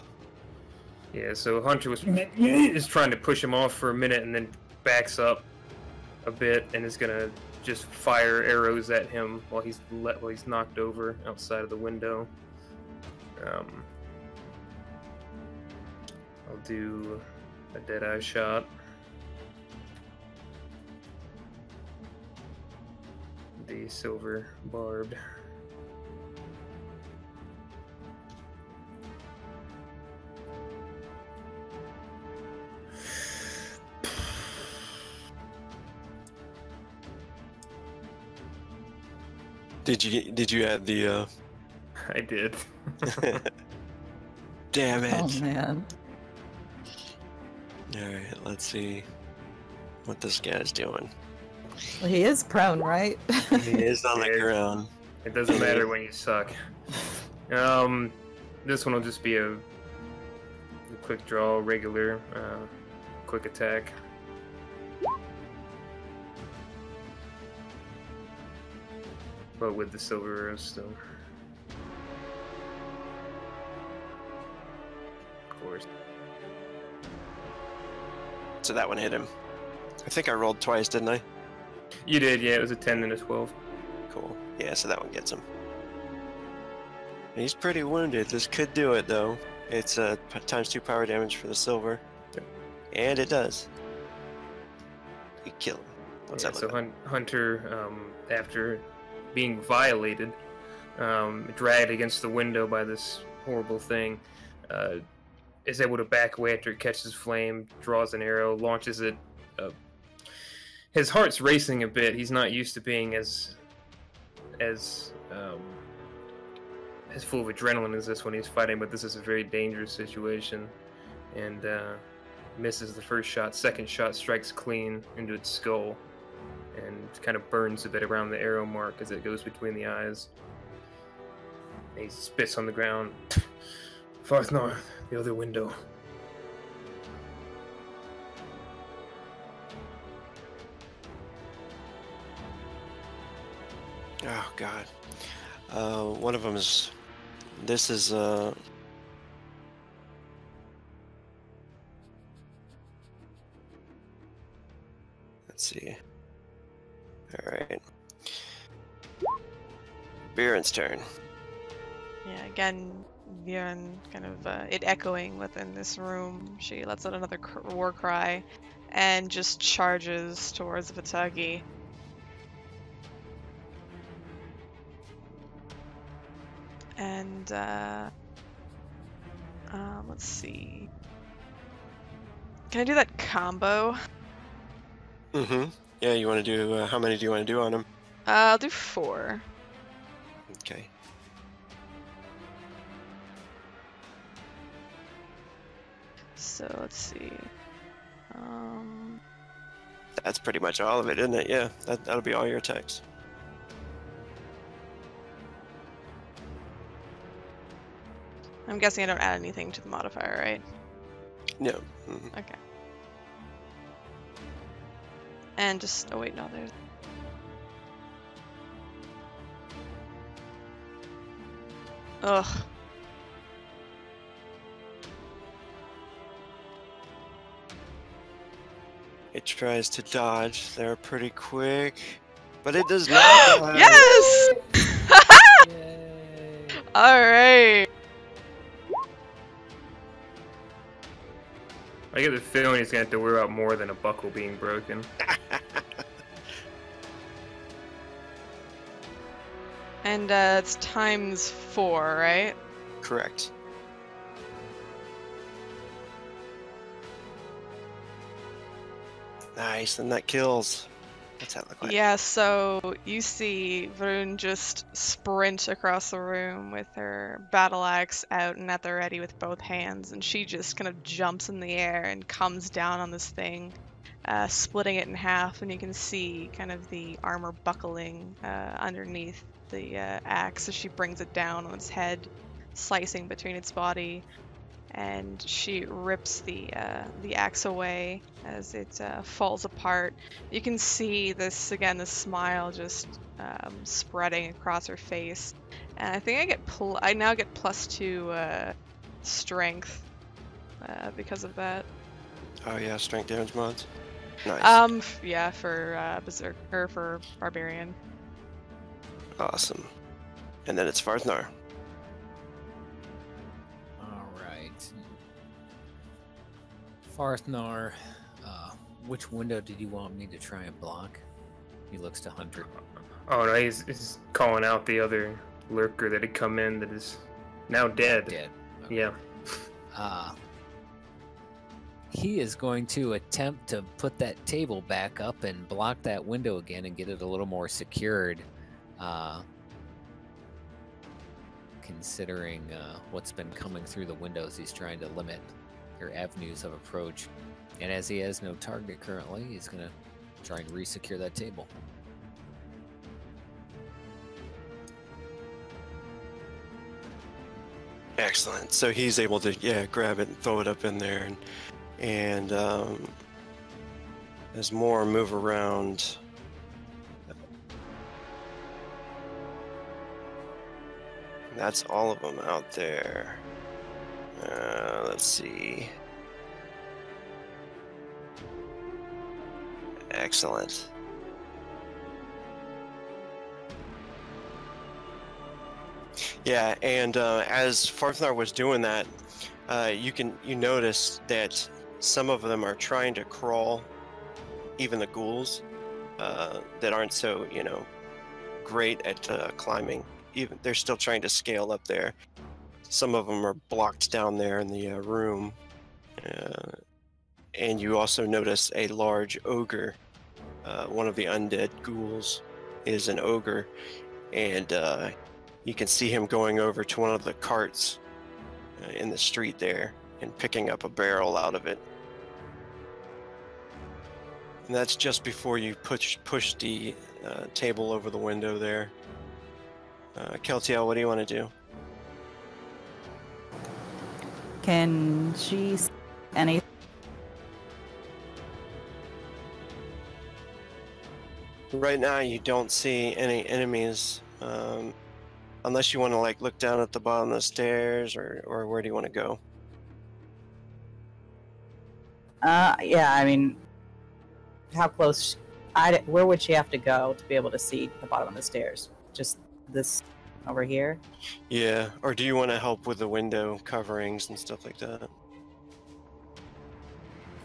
[SPEAKER 6] Yeah, so Hunter was is trying to push him off for a minute, and then backs up a bit, and is gonna just fire arrows at him while he's knocked over outside of the window. I'll do a deadeye shot. The silver barbed.
[SPEAKER 3] Did you add the
[SPEAKER 6] I did.
[SPEAKER 3] Damn it.
[SPEAKER 4] Oh man.
[SPEAKER 3] Alright, let's see what this guy's doing.
[SPEAKER 4] Well, he is prone, right?
[SPEAKER 3] He is on the
[SPEAKER 6] Yeah.
[SPEAKER 3] ground.
[SPEAKER 6] It doesn't matter when you suck. This one will just be a quick draw, regular, quick attack. But with the silver arrows still. Of course.
[SPEAKER 3] So that one hit him. I think I rolled twice, didn't I?
[SPEAKER 6] You did, yeah, it was a 10 and a 12.
[SPEAKER 3] Cool. Yeah, so that one gets him. He's pretty wounded. This could do it, though. It's times 2 power damage for the silver.
[SPEAKER 6] Yep.
[SPEAKER 3] And it does. You kill him. What's
[SPEAKER 6] Yeah,
[SPEAKER 3] that
[SPEAKER 6] so
[SPEAKER 3] look like?
[SPEAKER 6] Hunter, after being violated, dragged against the window by this horrible thing, is able to back away after it catches flame, draws an arrow, launches it. His heart's racing a bit. He's not used to being as full of adrenaline as this when he's fighting, but this is a very dangerous situation, and misses the first shot. Second shot strikes clean into its skull and kind of burns a bit around the arrow mark as it goes between the eyes. And he spits on the ground. Farthnar, the other window.
[SPEAKER 3] Oh, God. One of them is... This is see. Alright. Vyrun's turn.
[SPEAKER 7] Yeah, again, Vyrun kind of it echoing within this room. She lets out another war cry and just charges towards Vitagi. And let's see. Can I do that combo?
[SPEAKER 3] Mm-hmm. Yeah, you want to do, how many do you want to do on him?
[SPEAKER 7] I'll do 4.
[SPEAKER 3] Okay.
[SPEAKER 7] So let's see.
[SPEAKER 3] That's pretty much all of it, isn't it? Yeah, that'll be all your attacks.
[SPEAKER 7] I'm guessing I don't add anything to the modifier, right?
[SPEAKER 3] No. Mm-hmm.
[SPEAKER 7] Okay. And just, oh wait, no, there's... Ugh.
[SPEAKER 3] It tries to dodge. They're pretty quick, but it does not dodge.
[SPEAKER 7] Yes!
[SPEAKER 5] Yay.
[SPEAKER 7] Alright.
[SPEAKER 6] I get the feeling he's gonna have to worry about more than a buckle being broken.
[SPEAKER 7] And it's times 4, right?
[SPEAKER 3] Correct. Nice, and that kills. What's that look like?
[SPEAKER 7] Yeah, so you see Vyrun just sprint across the room with her battle axe out and at the ready with both hands, and she just kind of jumps in the air and comes down on this thing, splitting it in half, and you can see kind of the armor buckling underneath the axe as she brings it down on its head, slicing between its body. And she rips the axe away as it falls apart. You can see this again, the smile just spreading across her face. And I think I now get +2 strength because of that.
[SPEAKER 3] Oh yeah, strength damage mods. Nice.
[SPEAKER 7] Yeah, for berserk or for barbarian.
[SPEAKER 3] Awesome. And then it's Farthnar.
[SPEAKER 5] Farthnar, which window did you want me to try and block? He looks to Hunter.
[SPEAKER 6] Oh no, he's calling out the other lurker that had come in that is now dead.
[SPEAKER 5] Dead. Okay.
[SPEAKER 6] Yeah.
[SPEAKER 5] He is going to attempt to put that table back up and block that window again and get it a little more secured. Considering what's been coming through the windows, he's trying to limit their avenues of approach. And as he has no target currently, he's going to try and re-secure that table.
[SPEAKER 3] Excellent. So he's able to, yeah, grab it and throw it up in there, and as more move around. That's all of them out there. Let's see. Excellent. Yeah, and as Farthnar was doing that, you notice that some of them are trying to crawl, even the ghouls that aren't so, great at climbing. Even they're still trying to scale up there. Some of them are blocked down there in the room. And you also notice a large ogre. One of the undead ghouls is an ogre. And you can see him going over to one of the carts in the street there and picking up a barrel out of it. And that's just before you push the table over the window there. Keltiel, what do you want to do?
[SPEAKER 4] Can she see any?
[SPEAKER 3] Right now, you don't see any enemies, unless you want to look down at the bottom of the stairs, or where do you want to go?
[SPEAKER 4] Yeah, I mean, how close Where would she have to go to be able to see the bottom of the stairs? Just this over here?
[SPEAKER 3] Yeah, or do you want to help with the window coverings and stuff like that?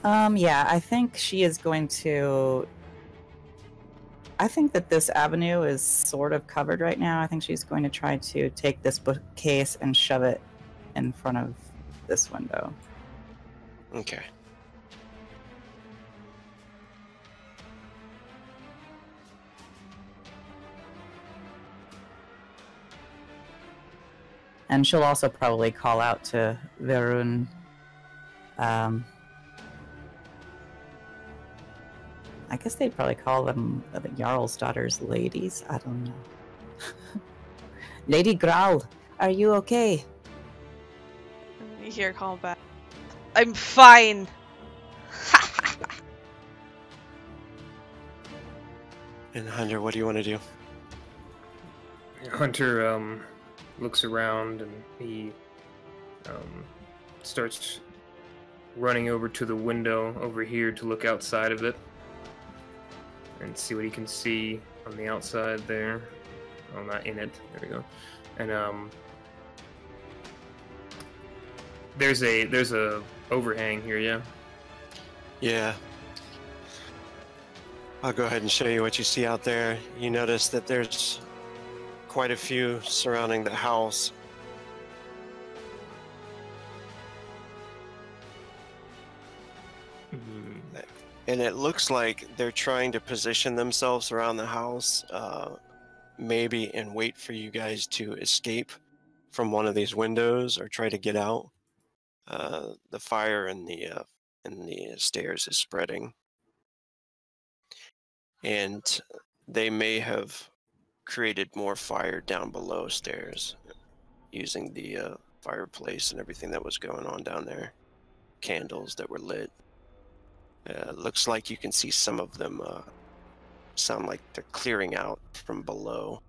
[SPEAKER 4] Yeah, I think she is going to... I think that this avenue is sort of covered right now. I think she's going to try to take this bookcase and shove it in front of this window.
[SPEAKER 3] Okay.
[SPEAKER 4] And she'll also probably call out to Vyrun. I guess they'd probably call them the Jarl's daughters ladies. I don't know. Lady Gral, are you okay?
[SPEAKER 7] You hear a call back. I'm fine.
[SPEAKER 3] And Hunter, what do you want to do?
[SPEAKER 6] Hunter looks around and he starts running over to the window over here to look outside of it and see what he can see on the outside there. Oh, not in it. There we go. And there's a overhang here, yeah.
[SPEAKER 3] Yeah. I'll go ahead and show you what you see out there. You notice that there's quite a few surrounding the house. And it looks like they're trying to position themselves around the house, maybe and wait for you guys to escape from one of these windows or try to get out. The fire in the stairs is spreading, and they may have created more fire down below stairs using the fireplace and everything that was going on down there. Candles that were lit. Looks like you can see some of them sound like they're clearing out from below,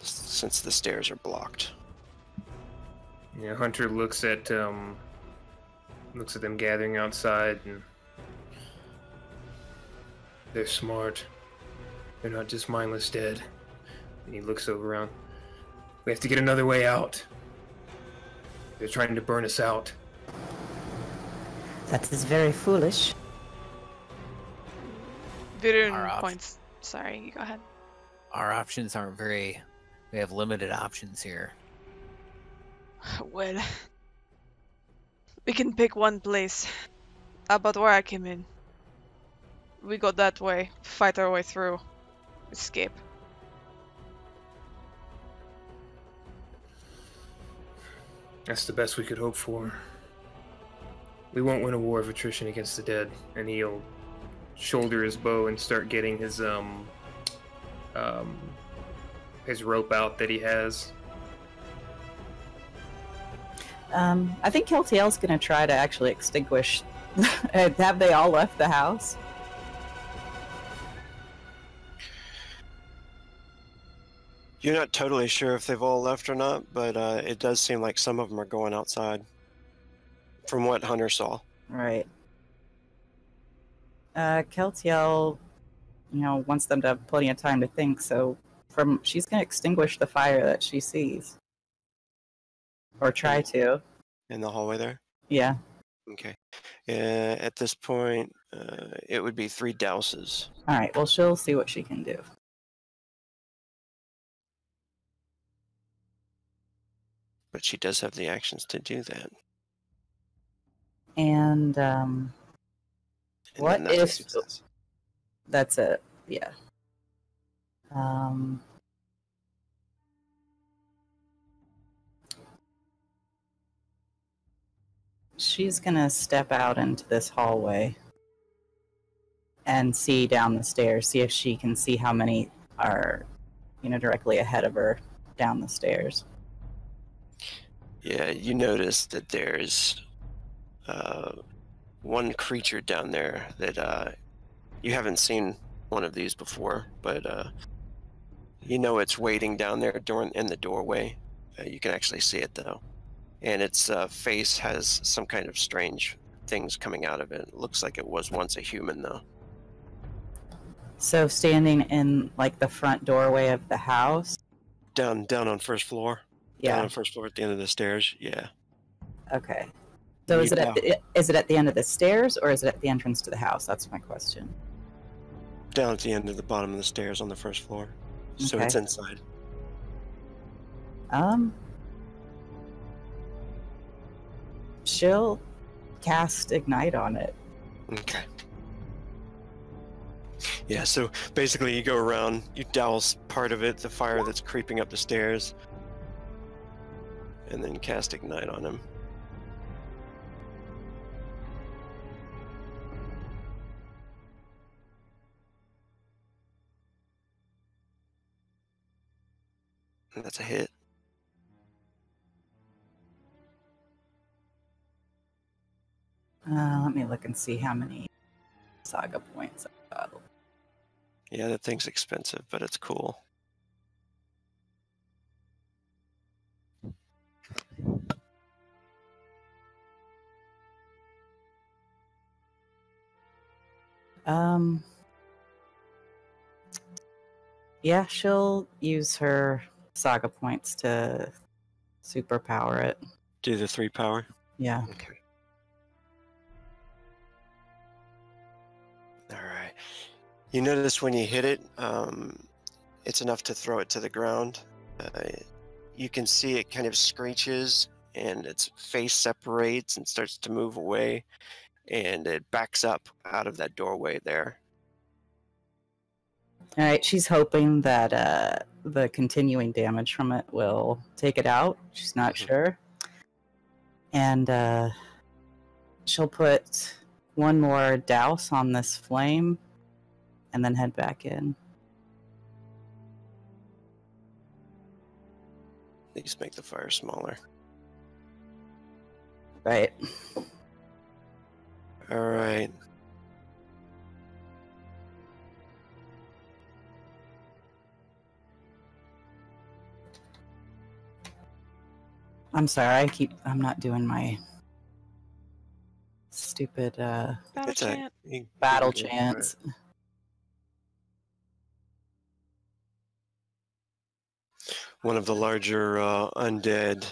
[SPEAKER 3] since the stairs are blocked.
[SPEAKER 6] Yeah, Hunter looks at them gathering outside, and they're smart. They're not just mindless dead. And he looks over around. We have to get another way out. They're trying to burn us out.
[SPEAKER 4] That is very foolish.
[SPEAKER 7] Vyrun points. Sorry, you go ahead.
[SPEAKER 5] Our options aren't very... We have limited options here.
[SPEAKER 7] Well, we can pick one place. About where I came in. We go that way, fight our way through, escape.
[SPEAKER 6] That's the best we could hope for. We won't win a war of attrition against the dead. And he'll shoulder his bow and start getting his rope out that he has.
[SPEAKER 4] I think Keltiel's gonna try to actually extinguish. Have they all left the house?
[SPEAKER 3] You're not totally sure if they've all left or not, but it does seem like some of them are going outside, from what Hunter saw.
[SPEAKER 4] Right. Keltiel, wants them to have plenty of time to think, so she's gonna extinguish the fire that she sees. Or try to.
[SPEAKER 3] In the hallway there?
[SPEAKER 4] Yeah.
[SPEAKER 3] Okay. At this point, it would be 3 douses.
[SPEAKER 4] Alright, well, she'll see what she can do.
[SPEAKER 3] But she does have the actions to do that.
[SPEAKER 4] And, what
[SPEAKER 3] then that's a
[SPEAKER 4] if...
[SPEAKER 3] success.
[SPEAKER 4] That's it, yeah. She's gonna step out into this hallway and see down the stairs, see if she can see how many are, directly ahead of her down the stairs.
[SPEAKER 3] Yeah, you notice that there's one creature down there that you haven't seen one of these before, but it's waiting down there in the doorway. You can actually see it though, and its face has some kind of strange things coming out of it. It looks like it was once a human, though.
[SPEAKER 4] So standing in like the front doorway of the house.
[SPEAKER 3] Down on first floor.
[SPEAKER 4] Yeah.
[SPEAKER 3] Down on first floor at the end of the stairs. Yeah.
[SPEAKER 4] Okay. So is it at the end of the stairs or is it at the entrance to the house? That's my question.
[SPEAKER 3] Down at the end of the bottom of the stairs on the first floor. So
[SPEAKER 4] Okay.
[SPEAKER 3] it's inside.
[SPEAKER 4] She'll cast Ignite on it.
[SPEAKER 3] Okay. Yeah, so basically you go around, you douse part of it, the fire that's creeping up the stairs, and then cast Ignite on him. And that's a hit.
[SPEAKER 4] Let me look and see how many saga points I've got.
[SPEAKER 3] Yeah, that thing's expensive, but it's cool.
[SPEAKER 4] Yeah, she'll use her saga points to superpower it.
[SPEAKER 3] Do the 3 power?
[SPEAKER 4] Yeah.
[SPEAKER 3] Okay. Alright. You notice when you hit it, it's enough to throw it to the ground. You can see it kind of screeches and its face separates and starts to move away, and it backs up out of that doorway there.
[SPEAKER 4] All right, she's hoping that the continuing damage from it will take it out. She's not sure. And she'll put one more douse on this flame and then head back in.
[SPEAKER 3] These make the fire smaller.
[SPEAKER 4] Right.
[SPEAKER 3] Alright.
[SPEAKER 4] I'm sorry, I'm not doing my stupid
[SPEAKER 7] Battle chant.
[SPEAKER 4] battle chants.
[SPEAKER 3] One of the larger undead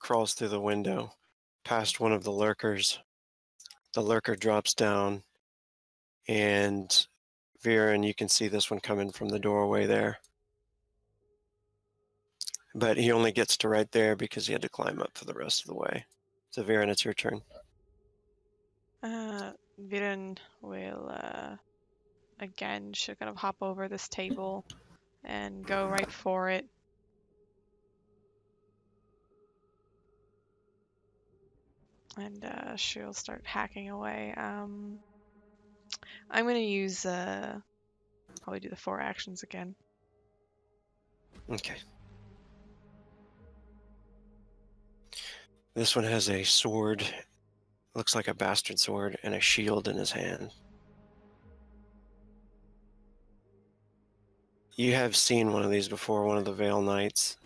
[SPEAKER 3] crawls through the window past one of the lurkers. The lurker drops down, and Vyrun, you can see this one coming from the doorway there. But he only gets to right there because he had to climb up for the rest of the way. So Vyrun, it's your turn.
[SPEAKER 7] Vyrun will, again, she'll kind of hop over this table and go right for it. And she'll start hacking away. I'm going to use, probably do the 4 actions again.
[SPEAKER 3] Okay. This one has a sword, looks like a bastard sword, and a shield in his hand. You have seen one of these before, one of the Veil Knights,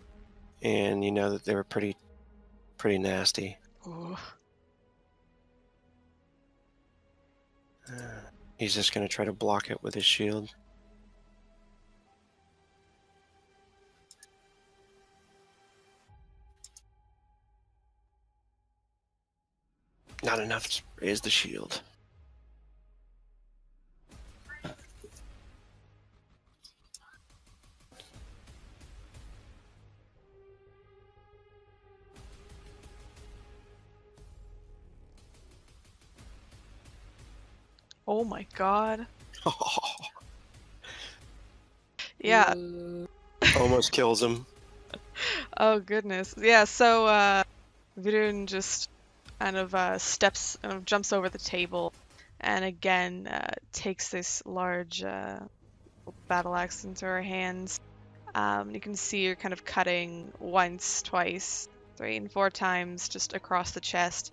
[SPEAKER 3] and you know that they were pretty nasty.
[SPEAKER 7] Ooh.
[SPEAKER 3] He's just going to try to block it with his shield. Not enough to raise the shield.
[SPEAKER 7] Oh my god. Yeah.
[SPEAKER 3] Almost kills him.
[SPEAKER 7] Oh goodness. Yeah, so Vyrun just kind of jumps over the table and again takes this large battle axe into her hands. You can see her kind of cutting once, twice, 3 and 4 times just across the chest,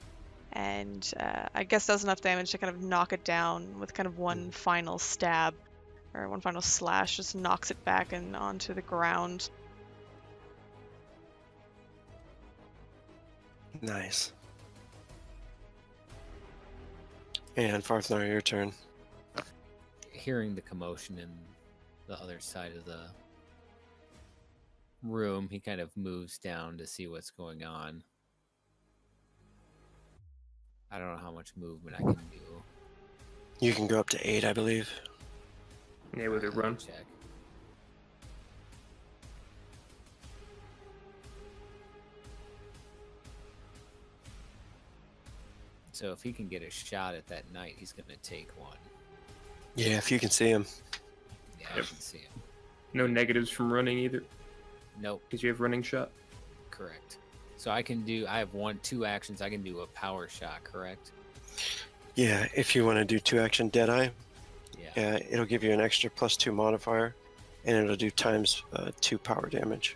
[SPEAKER 7] and I guess does enough damage to kind of knock it down with kind of one final stab, or one final slash, just knocks it back and onto the ground.
[SPEAKER 3] Nice. And Farthnar, your turn.
[SPEAKER 5] Hearing the commotion in the other side of the room, he kind of moves down to see what's going on. I don't know how much movement I can do.
[SPEAKER 3] You can go up to 8, I believe.
[SPEAKER 6] Yeah, with a run.
[SPEAKER 5] Check. So if he can get a shot at that knight, he's going to take one.
[SPEAKER 3] Yeah, if you can see him.
[SPEAKER 5] Yeah, I
[SPEAKER 6] Yep.
[SPEAKER 5] can see him.
[SPEAKER 6] No negatives from running either,
[SPEAKER 5] Nope,
[SPEAKER 6] because you have running shot.
[SPEAKER 5] correct. So I have 2 actions. I can do a power shot, correct?
[SPEAKER 3] Yeah, if you want to do 2 action Deadeye,
[SPEAKER 5] Yeah.
[SPEAKER 3] it'll give you an extra +2 modifier, and it'll do times 2 power damage.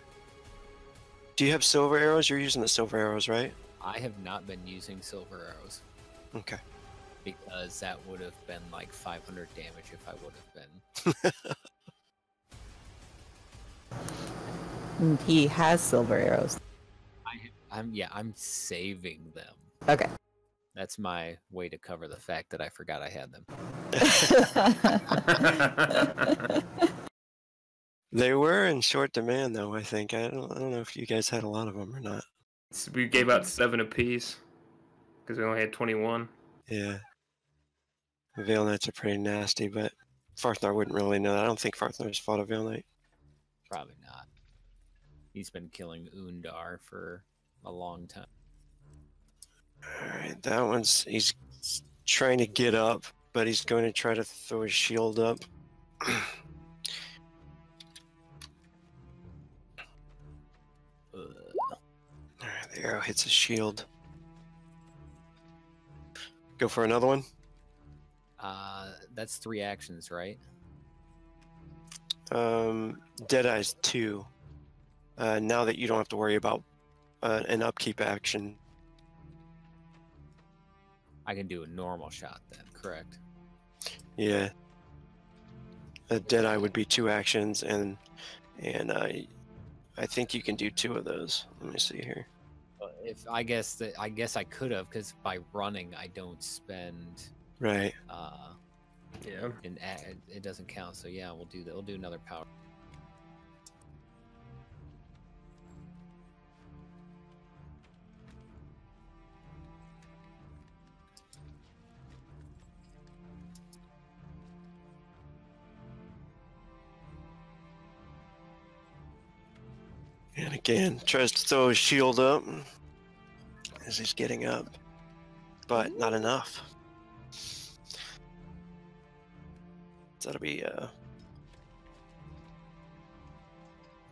[SPEAKER 3] Do you have silver arrows? You're using the silver arrows, right?
[SPEAKER 5] I have not been using silver arrows
[SPEAKER 3] Okay.
[SPEAKER 5] because that would have been like 500 damage if I would have been.
[SPEAKER 4] He has silver arrows.
[SPEAKER 5] I'm saving them.
[SPEAKER 4] Okay.
[SPEAKER 5] That's my way to cover the fact that I forgot I had them.
[SPEAKER 3] They were in short demand, though, I think. I don't know if you guys had a lot of them or not.
[SPEAKER 6] So we gave out 7 apiece, because we only had 21.
[SPEAKER 3] Yeah. The Veil Knights are pretty nasty, but Farthnar wouldn't really know that. I don't think Farthnar's fought a Veil Knight.
[SPEAKER 5] Probably not. He's been killing Undar for a long time.
[SPEAKER 3] Alright, that one's... He's trying to get up, but he's going to try to throw his shield up. Alright, the arrow hits his shield. Go for another one.
[SPEAKER 5] That's 3 actions, right?
[SPEAKER 3] Deadeye's 2. Now that you don't have to worry about an upkeep action.
[SPEAKER 5] I can do a normal shot then, correct?
[SPEAKER 3] Yeah. A Deadeye would be 2 actions, and I think you can do 2 of those. Let me see here.
[SPEAKER 5] If I guess I could have, because by running I don't spend.
[SPEAKER 3] Right.
[SPEAKER 6] Yeah.
[SPEAKER 5] And it doesn't count. So yeah, we'll do that. We'll do another power.
[SPEAKER 3] And again, tries to throw his shield up as he's getting up, but not enough. So that'll be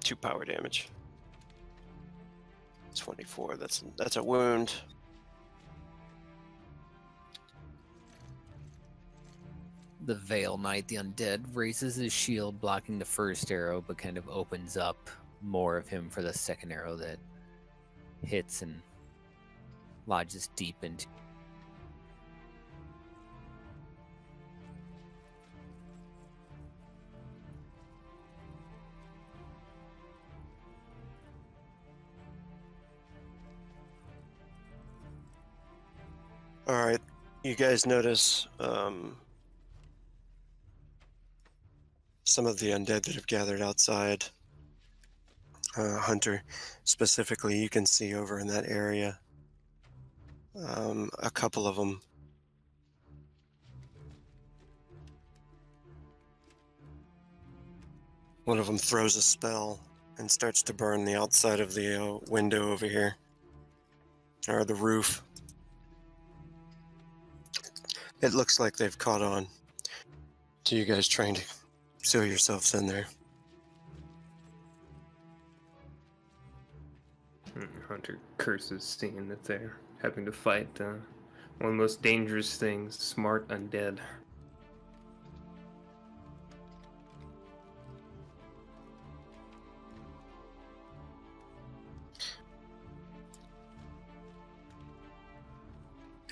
[SPEAKER 3] 2 power damage. 24. That's a wound.
[SPEAKER 5] The Veil Knight, the undead, raises his shield, blocking the first arrow, but kind of opens up more of him for the second arrow that hits and lodges deep into.
[SPEAKER 3] All right, you guys notice some of the undead that have gathered outside. Hunter, specifically, you can see over in that area a couple of them. One of them throws a spell and starts to burn the outside of the window over here, or the roof. It looks like they've caught on to you guys trying to seal yourselves in there.
[SPEAKER 6] Hunter curses seeing that they're having to fight one of the most dangerous things, smart undead.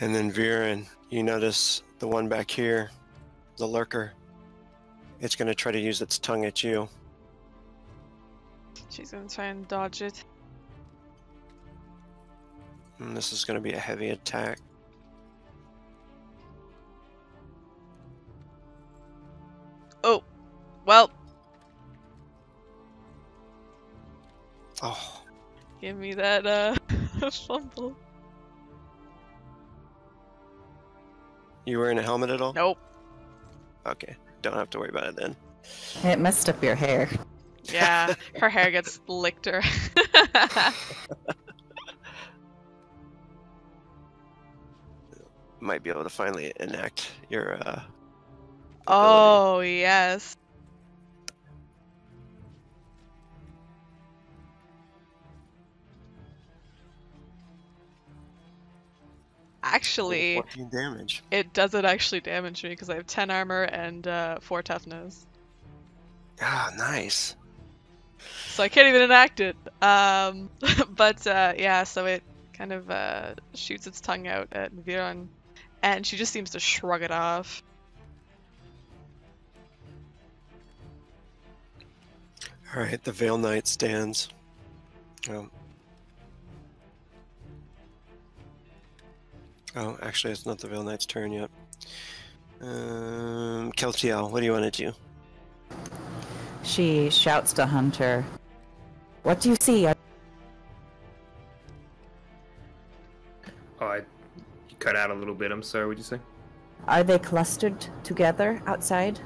[SPEAKER 3] And then Vyrun, you notice the one back here, the lurker. It's going to try to use its tongue at you.
[SPEAKER 7] She's gonna try and dodge it.
[SPEAKER 3] And this is going to be a heavy attack.
[SPEAKER 7] Well,
[SPEAKER 3] Oh,
[SPEAKER 7] give me that fumble.
[SPEAKER 3] you wearing a helmet at all?
[SPEAKER 7] Nope.
[SPEAKER 3] Okay, don't have to worry about it then.
[SPEAKER 4] It messed up your hair.
[SPEAKER 7] Yeah, her hair gets licked her.
[SPEAKER 3] Might be able to finally enact your ability.
[SPEAKER 7] Oh, yes. Actually,
[SPEAKER 3] 14 damage.
[SPEAKER 7] it doesn't actually damage me because I have 10 armor and 4 toughness.
[SPEAKER 3] Ah, nice.
[SPEAKER 7] So I can't even enact it. But yeah, so it kind of shoots its tongue out at Vyrun, and she just seems to shrug it off.
[SPEAKER 3] Alright, the Veil Knight stands. Oh, actually, it's not the Veil Knight's turn yet. Keltiel, what do you want to do?
[SPEAKER 4] She shouts to Hunter, "What do you see?"
[SPEAKER 6] Oh, you cut out a little bit. I'm sorry. What'd you say?
[SPEAKER 4] Are they clustered together outside?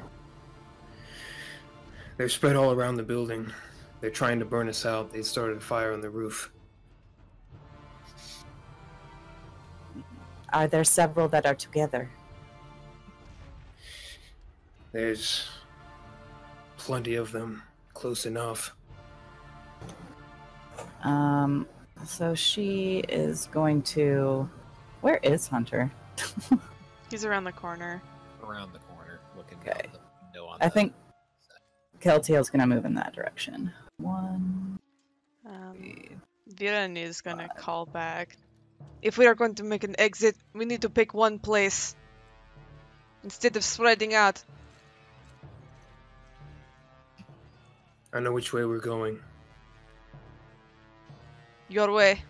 [SPEAKER 6] They're spread all around the building. They're trying to burn us out. They started a fire on the roof.
[SPEAKER 4] Are there several that are together?
[SPEAKER 6] There's plenty of them. Close enough.
[SPEAKER 4] So she is going to... Where is Hunter?
[SPEAKER 7] He's around the corner.
[SPEAKER 5] Around the corner, looking
[SPEAKER 4] Okay.
[SPEAKER 5] out the window on
[SPEAKER 4] I
[SPEAKER 5] the
[SPEAKER 4] think Keltiel's gonna move in that direction. 1,
[SPEAKER 7] Vyrun is gonna call back. If we are going to make an exit, we need to pick one place instead of spreading out.
[SPEAKER 6] I know which way we're going.
[SPEAKER 7] Your way.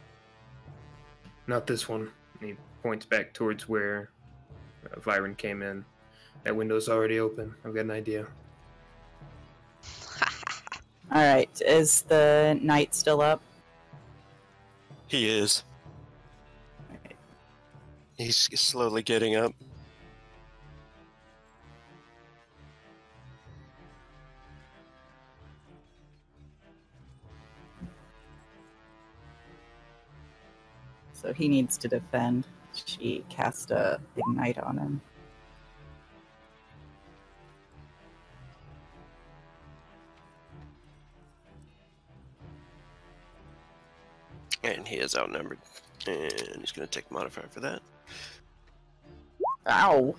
[SPEAKER 6] Not this one. And he points back towards where Vyrun came in. That window's already open. I've got an idea.
[SPEAKER 4] Alright, is the knight still up?
[SPEAKER 3] He is. He's slowly getting up.
[SPEAKER 4] So he needs to defend. She cast a ignite on him.
[SPEAKER 3] And he is outnumbered. And he's going to take modifier for that.
[SPEAKER 4] Ow!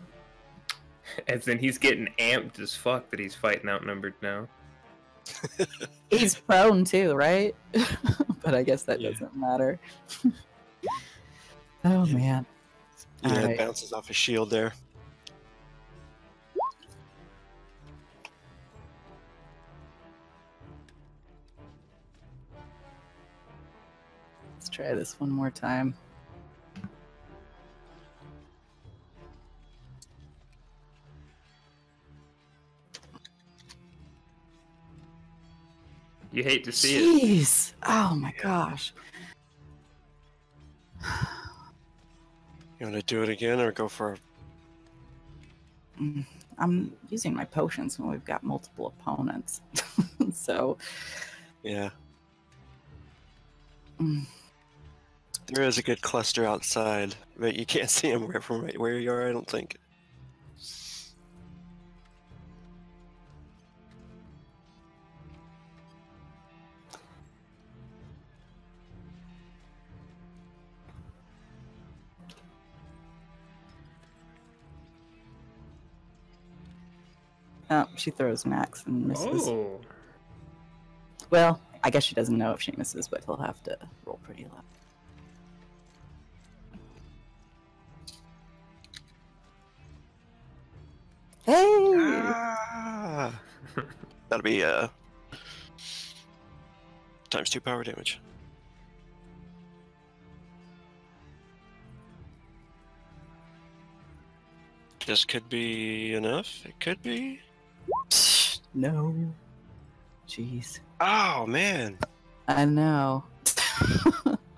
[SPEAKER 6] And then he's getting amped as fuck that he's fighting outnumbered now.
[SPEAKER 4] He's prone too, right? But I guess that
[SPEAKER 3] Yeah.
[SPEAKER 4] doesn't matter. Oh man.
[SPEAKER 3] Yeah,
[SPEAKER 4] Alright.
[SPEAKER 3] it bounces off his shield there.
[SPEAKER 4] Let's try this one more time.
[SPEAKER 6] You hate to see it.
[SPEAKER 4] Jeez! Oh my gosh.
[SPEAKER 3] You want to do it again or go for...
[SPEAKER 4] I'm using my potions when we've got multiple opponents. So,
[SPEAKER 3] Yeah.
[SPEAKER 4] mm,
[SPEAKER 3] There is a good cluster outside, but you can't see him from right where you are, I don't think.
[SPEAKER 4] oh, she throws an axe and misses.
[SPEAKER 6] Oh.
[SPEAKER 4] Well, I guess she doesn't know if she misses, but he'll have to roll pretty low. Hey!
[SPEAKER 3] Ah! That'll be times 2 power damage. This could be enough. It could be.
[SPEAKER 4] No. Jeez.
[SPEAKER 3] Oh man,
[SPEAKER 4] I know.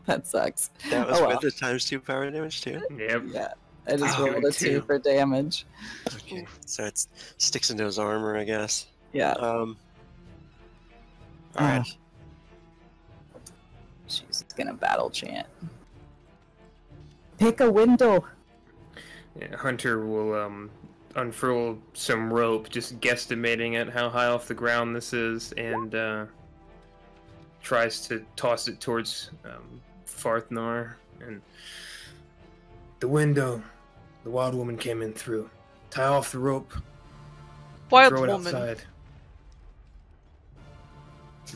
[SPEAKER 4] That sucks.
[SPEAKER 3] that was
[SPEAKER 4] Oh,
[SPEAKER 3] with
[SPEAKER 4] well.
[SPEAKER 3] the ×2 power damage too.
[SPEAKER 6] Yep.
[SPEAKER 4] Yeah. I just
[SPEAKER 3] Oh,
[SPEAKER 4] rolled a 2
[SPEAKER 6] 2.
[SPEAKER 4] for damage.
[SPEAKER 3] Okay, so it sticks into his armor, I guess.
[SPEAKER 4] Yeah.
[SPEAKER 3] All right.
[SPEAKER 4] She's gonna battle chant. Pick a window.
[SPEAKER 6] Yeah, Hunter will unfurl some rope, just guesstimating at how high off the ground this is, and tries to toss it towards Farthnar. And the window, the wild woman came in through. Tie off the rope.
[SPEAKER 7] Wild
[SPEAKER 6] Throw it
[SPEAKER 7] woman.
[SPEAKER 6] outside.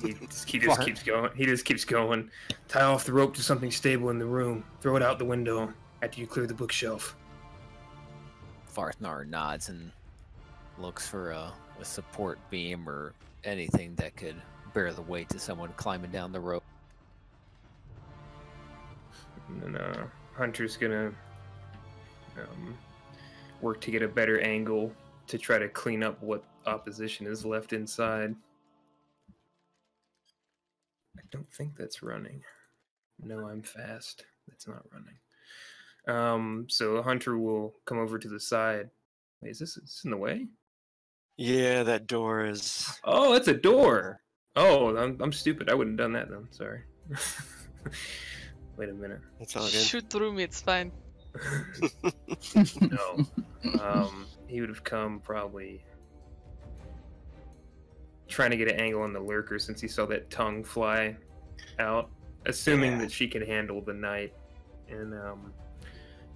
[SPEAKER 6] He just keeps going. He just keeps going. Tie off the rope to something stable in the room. Throw it out the window after you clear the bookshelf.
[SPEAKER 5] Farthnar nods and looks for a support beam or anything that could bear the weight to someone climbing down the rope.
[SPEAKER 6] And then Hunter's gonna work to get a better angle to try to clean up what opposition is left inside. I don't think that's running. No, I'm fast. That's not running. So Hunter will come over to the side. Wait, is this in the way?
[SPEAKER 3] Yeah, that door is.
[SPEAKER 6] Oh, it's a door. Oh, I'm stupid. I wouldn't have done that then. Sorry. Wait a minute.
[SPEAKER 3] It's all good.
[SPEAKER 7] Shoot through me, it's fine.
[SPEAKER 6] No. He would have come probably trying to get an angle on the lurker since he saw that tongue fly out, assuming that she can handle the night, and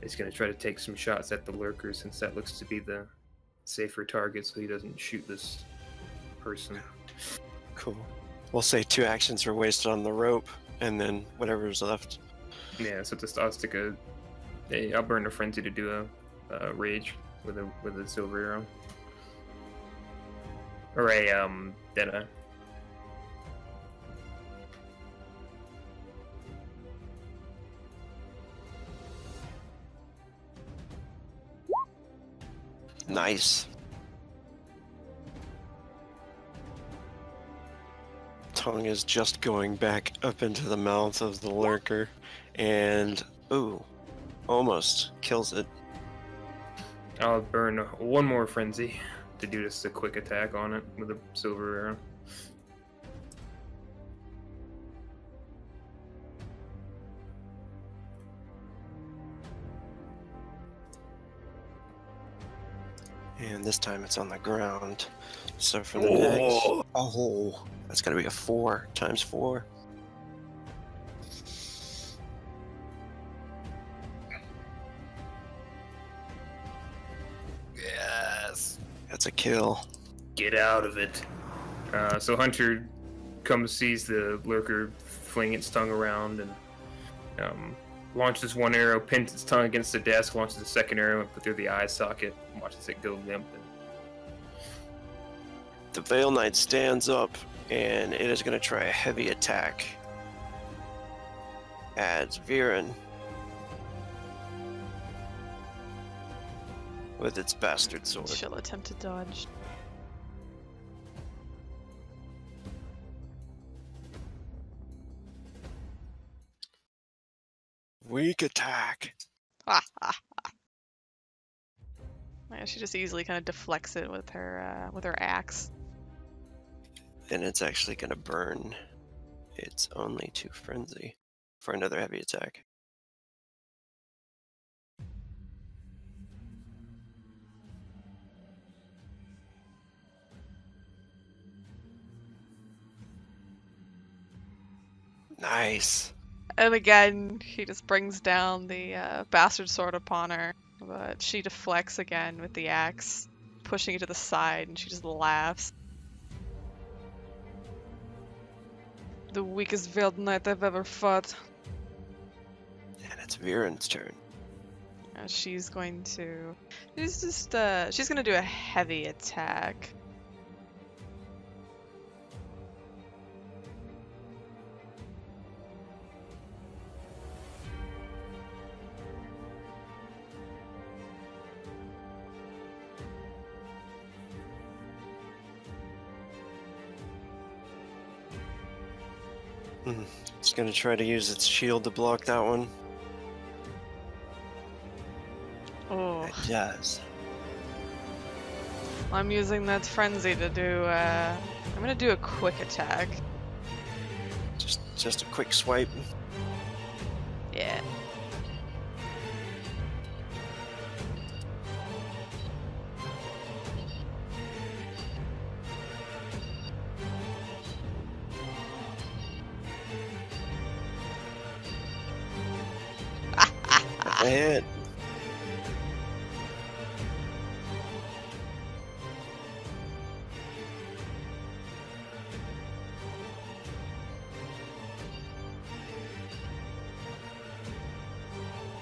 [SPEAKER 6] is going to try to take some shots at the lurker since that looks to be the safer target, so he doesn't shoot this person.
[SPEAKER 3] Cool. We'll say 2 actions were wasted on the rope, and then whatever's left.
[SPEAKER 6] Yeah, so I'll stick I'll burn a frenzy to do a rage with a silver arrow. Or a Deadeye.
[SPEAKER 3] Nice. Tongue is just going back up into the mouth of the lurker, and ooh, almost kills it.
[SPEAKER 6] I'll burn one more frenzy to do just a quick attack on it with a silver arrow.
[SPEAKER 3] And this time it's on the ground. So for the next... Oh, that's gotta be a 4 times 4.
[SPEAKER 5] Yes.
[SPEAKER 3] That's a kill.
[SPEAKER 6] Get out of it. So Hunter sees the lurker fling its tongue around and launches one arrow, pins its tongue against the desk, launches a second arrow and put through the eye socket, and watches it go limp.
[SPEAKER 3] The Veil Knight stands up, and it is going to try a heavy attack at Vyrun with its bastard sword.
[SPEAKER 7] She'll attempt to dodge.
[SPEAKER 3] Weak attack.
[SPEAKER 7] Ha ha ha. Yeah, she just easily kind of deflects it with her axe.
[SPEAKER 3] And it's actually going to burn. It's only 2 frenzy for another heavy attack. Nice.
[SPEAKER 7] And again, he just brings down the bastard sword upon her, but she deflects again with the axe, pushing it to the side, and she just laughs. The weakest veiled knight I've ever fought.
[SPEAKER 3] And it's Vyrun's turn.
[SPEAKER 7] She's going to... she's gonna do a heavy attack.
[SPEAKER 3] It's gonna try to use its shield to block that one.
[SPEAKER 7] Oh,
[SPEAKER 3] It does.
[SPEAKER 7] I'm using that frenzy to do. I'm gonna do a quick attack.
[SPEAKER 3] Just a quick swipe.
[SPEAKER 7] Yeah.
[SPEAKER 3] A hit.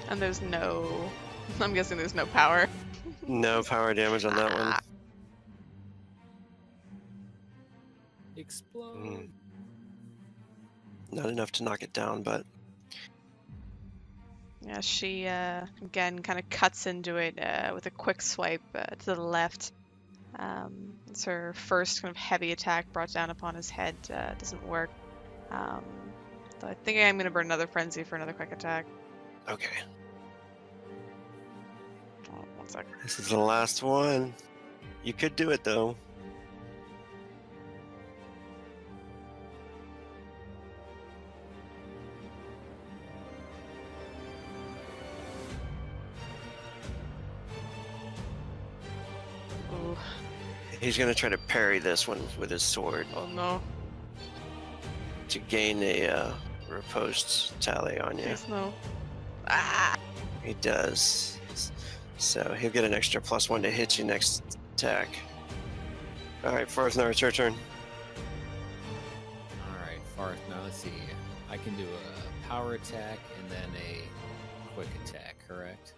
[SPEAKER 7] And there's no. I'm guessing there's no power.
[SPEAKER 3] No power damage on that one.
[SPEAKER 5] Explode.
[SPEAKER 3] Not enough to knock it down, but
[SPEAKER 7] Yeah, she again kind of cuts into it with a quick swipe to the left. It's her first kind of heavy attack brought down upon his head. Doesn't work. So I think I'm gonna burn another frenzy for another quick attack.
[SPEAKER 3] okay.
[SPEAKER 7] Oh, 1 second.
[SPEAKER 3] This is the last one. You could do it though.
[SPEAKER 7] Ooh.
[SPEAKER 3] He's gonna try to parry this one with his sword
[SPEAKER 7] Oh no.
[SPEAKER 3] to gain a riposte tally on you.
[SPEAKER 7] Please no. Ah!
[SPEAKER 3] He does. So he'll get an extra +1 to hit you next attack. Alright, Farthnar, it's your turn.
[SPEAKER 5] Alright, Farthnar, let's see. I can do a power attack and then a quick attack, correct?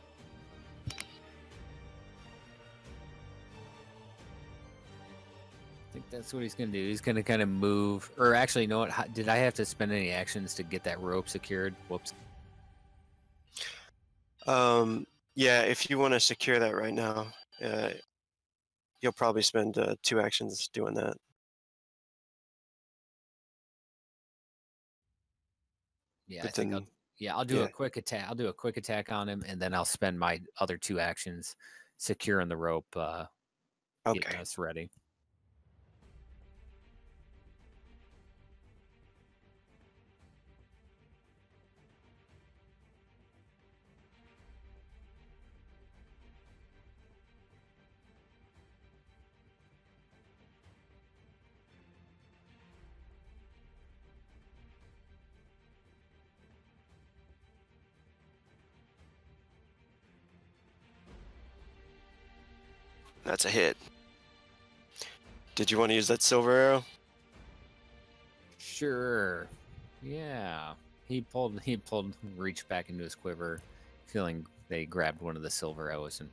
[SPEAKER 5] I think that's what he's going to do. He's going to kind of move. Or actually, you know what? Did I have to spend any actions to get that rope secured? Whoops.
[SPEAKER 3] Yeah, if you want to secure that right now, you'll probably spend 2 actions doing that.
[SPEAKER 5] Yeah,
[SPEAKER 3] But
[SPEAKER 5] I think
[SPEAKER 3] then-
[SPEAKER 5] I'll do
[SPEAKER 3] yeah.
[SPEAKER 5] a quick attack. I'll do a quick attack on him, and then I'll spend my other 2 actions securing the rope, getting
[SPEAKER 3] Okay.
[SPEAKER 5] us ready.
[SPEAKER 3] That's a hit. Did you want to use that silver arrow?
[SPEAKER 5] Sure. Yeah. He reached back into his quiver, feeling they grabbed one of the silver arrows and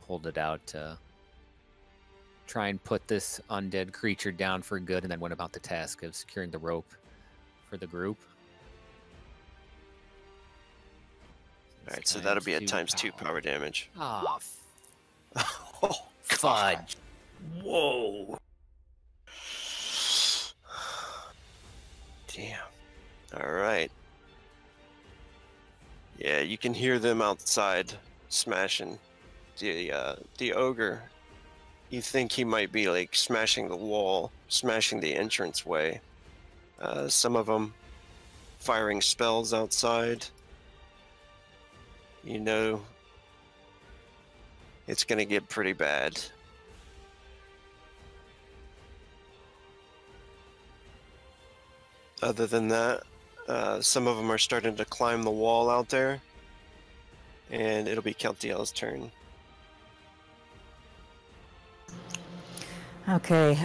[SPEAKER 5] pulled it out to try and put this undead creature down for good, and then went about the task of securing the rope for the group.
[SPEAKER 3] Alright, so that'll be a ×2 power damage.
[SPEAKER 5] Ah,
[SPEAKER 3] Oh,
[SPEAKER 5] fudge.
[SPEAKER 3] Whoa. Damn. Alright. Yeah, you can hear them outside smashing. The ogre, you think he might be like smashing the wall, smashing the entranceway. Some of them firing spells outside. You know, it's gonna get pretty bad. Other than that, some of them are starting to climb the wall out there, and it'll be Keltiel's turn.
[SPEAKER 4] Okay.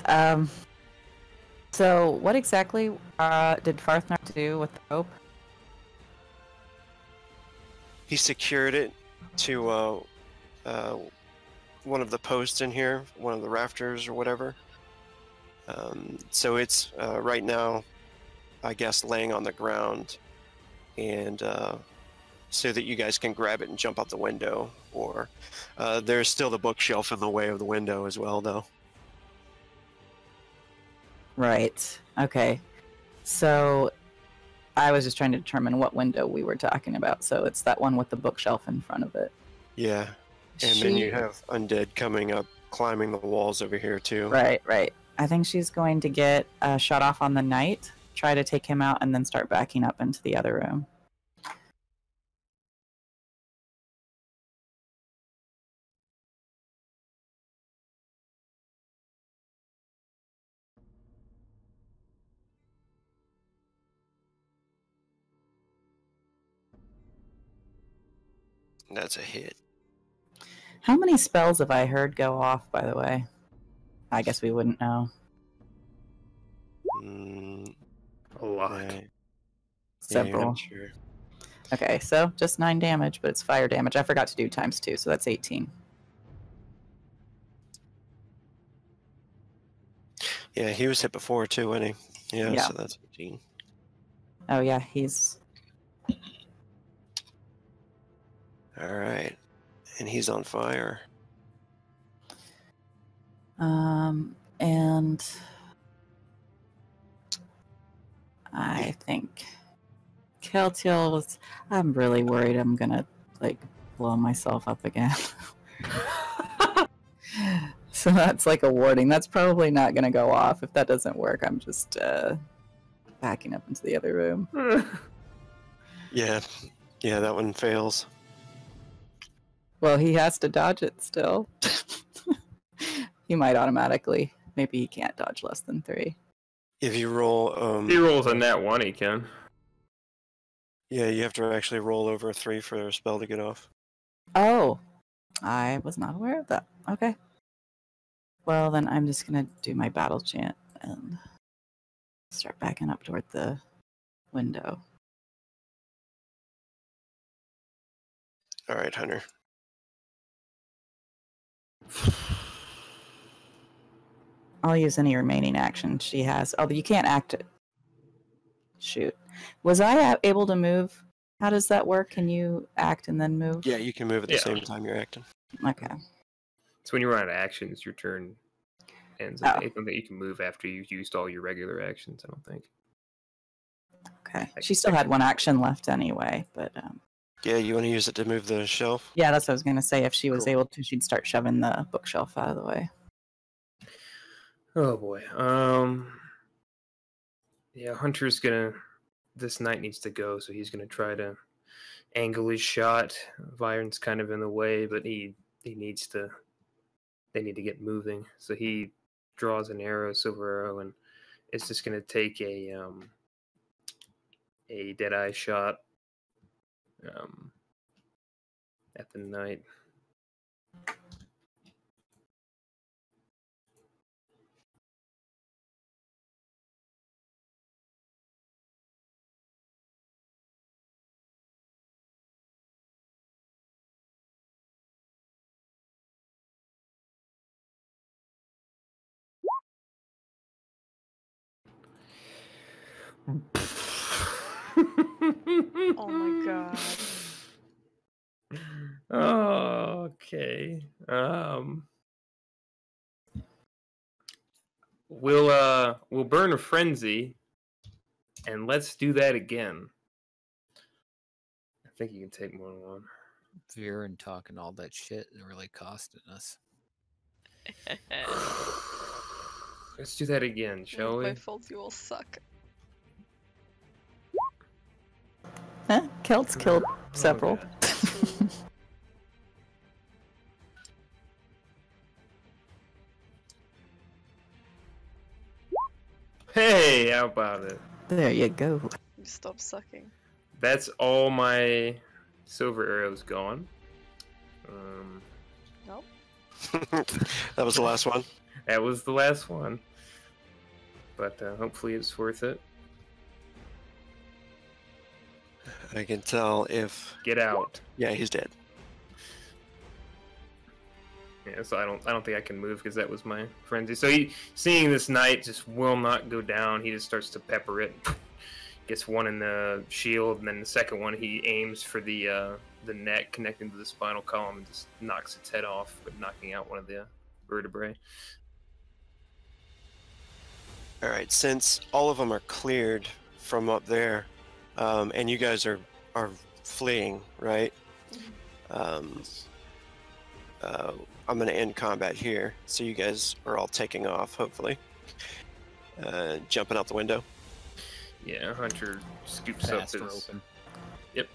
[SPEAKER 4] So what exactly did Farthnar do with the rope?
[SPEAKER 3] He secured it to one of the posts in here, one of the rafters or whatever. So it's right now, I guess, laying on the ground, and so that you guys can grab it and jump out the window. Or there's still the bookshelf in the way of the window as well, though.
[SPEAKER 4] Right. Okay. So I was just trying to determine what window we were talking about. So it's that one with the bookshelf in front of it.
[SPEAKER 3] Yeah. And then you have undead coming up, climbing the walls over here too.
[SPEAKER 4] Right. I think she's going to get shut off on the knight, try to take him out, and then start backing up into the other room.
[SPEAKER 3] That's a hit.
[SPEAKER 4] How many spells have I heard go off, by the way? I guess we wouldn't know.
[SPEAKER 6] A lot.
[SPEAKER 3] Right.
[SPEAKER 4] Several.
[SPEAKER 3] Yeah, I'm sure.
[SPEAKER 4] Okay, so just 9 damage, but it's fire damage. I forgot to do ×2, so that's 18.
[SPEAKER 3] Yeah, he was hit before too, wasn't he? Yeah. So that's 18.
[SPEAKER 4] Oh yeah, he's...
[SPEAKER 3] Alright. And he's on fire.
[SPEAKER 4] And I think Keltiel was... I'm really worried I'm gonna, like, blow myself up again. So that's like a warning. That's probably not gonna go off. If that doesn't work, I'm just backing up into the other room.
[SPEAKER 3] Yeah, that one fails.
[SPEAKER 4] Well, he has to dodge it still. He might automatically. Maybe he can't dodge less than 3.
[SPEAKER 3] If you roll...
[SPEAKER 6] he rolls a nat 1, he can.
[SPEAKER 3] Yeah, you have to actually roll over a 3 for a spell to get off.
[SPEAKER 4] Oh, I was not aware of that. Okay. Well, then I'm just going to do my battle chant and start backing up toward the window.
[SPEAKER 3] Alright, Hunter.
[SPEAKER 4] I'll use any remaining action she has. Although you can't act it. Shoot. Was I able to move? How does that work? Can you act and then move?
[SPEAKER 3] Yeah, you can move at the same time you're acting.
[SPEAKER 4] Okay.
[SPEAKER 6] So when you run out of actions, your turn ends. I don't think you can move after you've used all your regular actions, I don't think.
[SPEAKER 4] Okay. She still had 1 action left anyway, but...
[SPEAKER 3] Yeah, you want to use it to move the shelf?
[SPEAKER 4] Yeah, that's what I was going to say. If she was able to, she'd start shoving the bookshelf out of the way.
[SPEAKER 6] Oh boy. Yeah, Hunter's gonna... This knight needs to go, so he's gonna try to angle his shot. Vyrun's kind of in the way, but he needs to... They need to get moving. So he draws an arrow, silver arrow, and it's just gonna take a dead-eye shot at the knight.
[SPEAKER 7] Oh my god.
[SPEAKER 6] Okay. We'll burn a frenzy, and let's do that again. I think you can take more than one.
[SPEAKER 5] Vyrun talking all that shit and really costing us.
[SPEAKER 6] Let's do that again, shall we?
[SPEAKER 7] My fault, you all suck.
[SPEAKER 4] Kelt's killed several.
[SPEAKER 6] Hey, how about it?
[SPEAKER 4] There you go.
[SPEAKER 7] You stop sucking.
[SPEAKER 6] That's all my silver arrows gone.
[SPEAKER 7] Nope.
[SPEAKER 3] That was the last one?
[SPEAKER 6] That was the last one. But hopefully it's worth it.
[SPEAKER 3] I can tell if...
[SPEAKER 6] Get out.
[SPEAKER 3] Yeah, he's dead.
[SPEAKER 6] Yeah, so I don't think I can move because that was my frenzy. So he, seeing this knight just will not go down, he just starts to pepper it. Gets one in the shield, and then the second one he aims for the neck connecting to the spinal column and just knocks its head off, but knocking out one of the vertebrae.
[SPEAKER 3] Alright, since all of them are cleared from up there, And you guys are fleeing, right? I'm going to end combat here, so you guys are all taking off, hopefully. Jumping out the window.
[SPEAKER 6] Yeah, Hunter scoops up
[SPEAKER 5] Faster
[SPEAKER 6] his...
[SPEAKER 5] open.
[SPEAKER 6] Yep.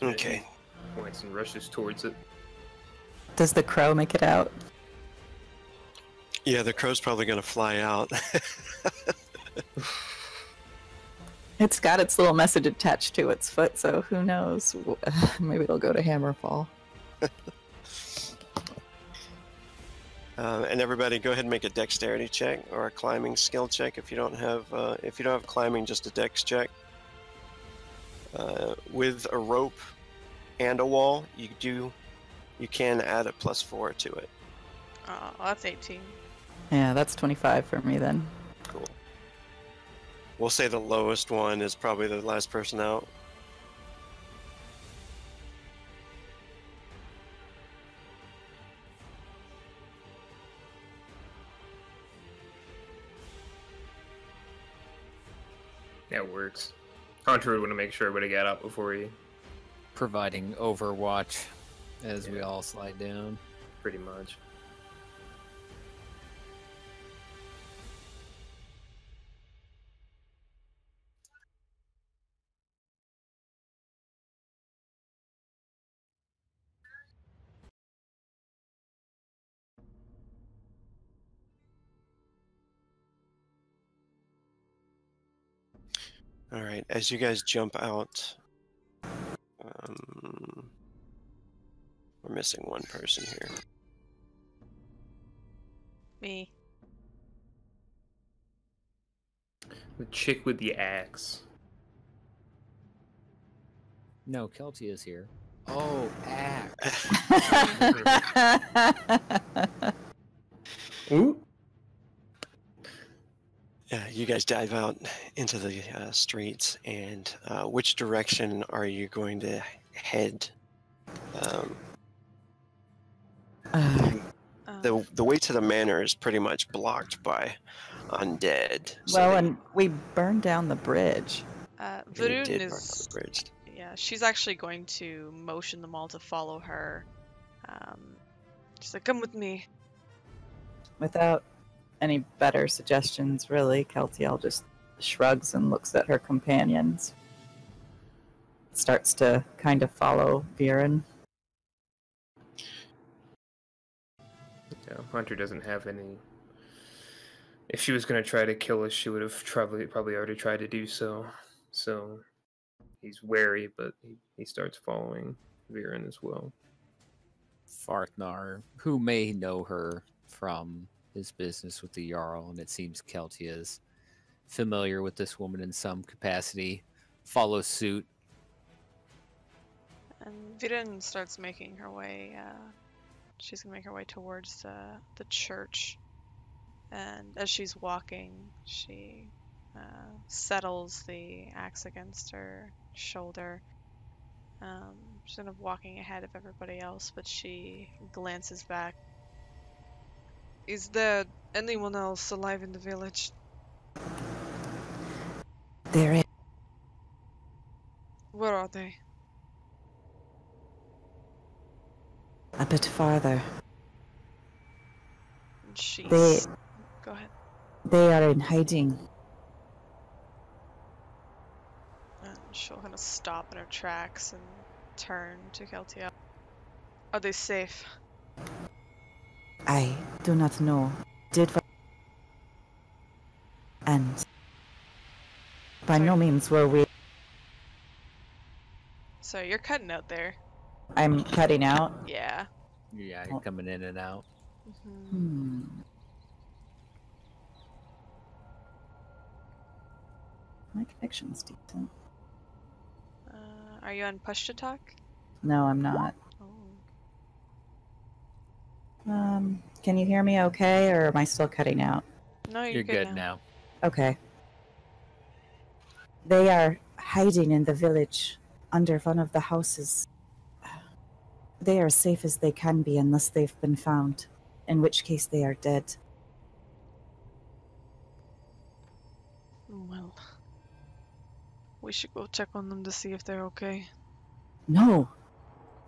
[SPEAKER 3] Okay.
[SPEAKER 6] Points and rushes towards it.
[SPEAKER 4] Does the crow make it out?
[SPEAKER 3] Yeah, the crow's probably going to fly out.
[SPEAKER 4] It's got its little message attached to its foot, so who knows? Maybe it'll go to Hammerfall.
[SPEAKER 3] And everybody, go ahead and make a dexterity check or a climbing skill check if you don't have climbing, just a dex check. With a rope and a wall, you can add a +4 to it.
[SPEAKER 7] Oh, that's 18.
[SPEAKER 4] Yeah, that's 25 for me then.
[SPEAKER 3] Cool. We'll say the lowest one is probably the last person out.
[SPEAKER 6] That works. Hunter would want to make sure everybody got out before he...
[SPEAKER 5] Providing overwatch as we all slide down.
[SPEAKER 6] Pretty much.
[SPEAKER 3] All right, as you guys jump out, we're missing one person here.
[SPEAKER 7] Me.
[SPEAKER 6] The chick with the axe.
[SPEAKER 5] No, Keltiel is here. Oh, axe.
[SPEAKER 6] Ooh.
[SPEAKER 3] Yeah, you guys dive out into the streets, and which direction are you going to head? The way to the manor is pretty much blocked by undead.
[SPEAKER 4] Well, and we burned down the bridge.
[SPEAKER 7] Vyrun
[SPEAKER 3] did burn down
[SPEAKER 7] is...
[SPEAKER 3] the bridge.
[SPEAKER 7] Yeah, she's actually going to motion them all to follow her. She's like, come with me.
[SPEAKER 4] Without any better suggestions, really, Keltiel just shrugs and looks at her companions. Starts to kind of follow Vyrun.
[SPEAKER 6] Yeah, Hunter doesn't have any... If she was going to try to kill us, she would have probably already tried to do so. So he's wary, but he starts following Vyrun as well.
[SPEAKER 5] Farthnar, who may know her from his business with the Jarl, and it seems Keltiel is familiar with this woman in some capacity, follows suit.
[SPEAKER 7] And Vyrun starts making her way, she's gonna make her way towards the church. And as she's walking, she settles the axe against her shoulder. She's kind of walking ahead of everybody else, but she glances back. Is there anyone else alive in the village?
[SPEAKER 4] There is.
[SPEAKER 7] Where are they?
[SPEAKER 4] A bit farther.
[SPEAKER 7] She's... Go ahead.
[SPEAKER 4] They are in hiding.
[SPEAKER 7] And she'll kind of stop in her tracks and turn to Keltiel. Are they safe?
[SPEAKER 4] I do not know. And by no means were we.
[SPEAKER 7] Sorry, you're cutting out there.
[SPEAKER 4] I'm cutting out.
[SPEAKER 7] Yeah.
[SPEAKER 5] Yeah, you're coming in and out.
[SPEAKER 7] Mm-hmm.
[SPEAKER 4] My connection's decent.
[SPEAKER 7] Are you on push to talk?
[SPEAKER 4] No, I'm not.
[SPEAKER 7] Oh.
[SPEAKER 4] Can you hear me okay, or am I still cutting out?
[SPEAKER 7] No,
[SPEAKER 5] You're good now.
[SPEAKER 4] Okay. They are hiding in the village, under one of the houses. They are as safe as they can be unless they've been found, in which case they are dead.
[SPEAKER 7] Well, We should go check on them to see if they're okay.
[SPEAKER 4] No.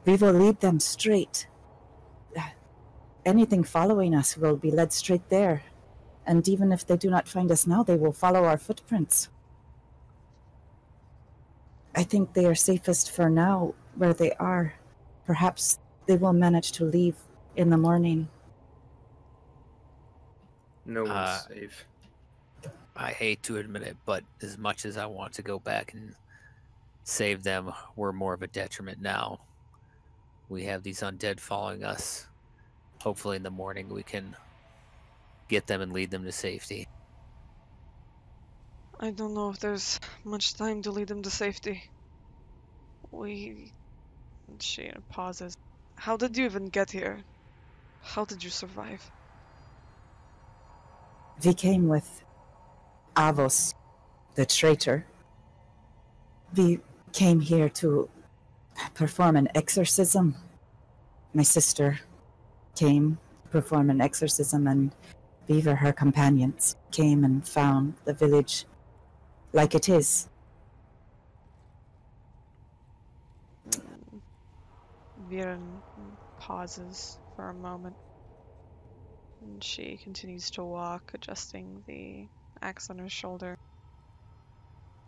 [SPEAKER 4] We will lead them straight. Anything following us will be led straight there. And even if they do not find us now, they will follow our footprints. I think they are safest for now where they are. Perhaps they will manage to leave in the morning.
[SPEAKER 6] No one's safe.
[SPEAKER 5] I hate to admit it, but as much as I want to go back and save them, we're more of a detriment now. We have these undead following us. Hopefully in the morning we can get them and lead them to safety.
[SPEAKER 7] I don't know if there's much time to lead them to safety. She pauses. How did you even get here? How did you survive?
[SPEAKER 4] We came with Avos, the traitor. We came here to perform an exorcism. My sister came to perform an exorcism, and we were her companions. Came and found the village like it is.
[SPEAKER 7] Vyrun pauses for a moment. And she continues to walk, adjusting the axe on her shoulder.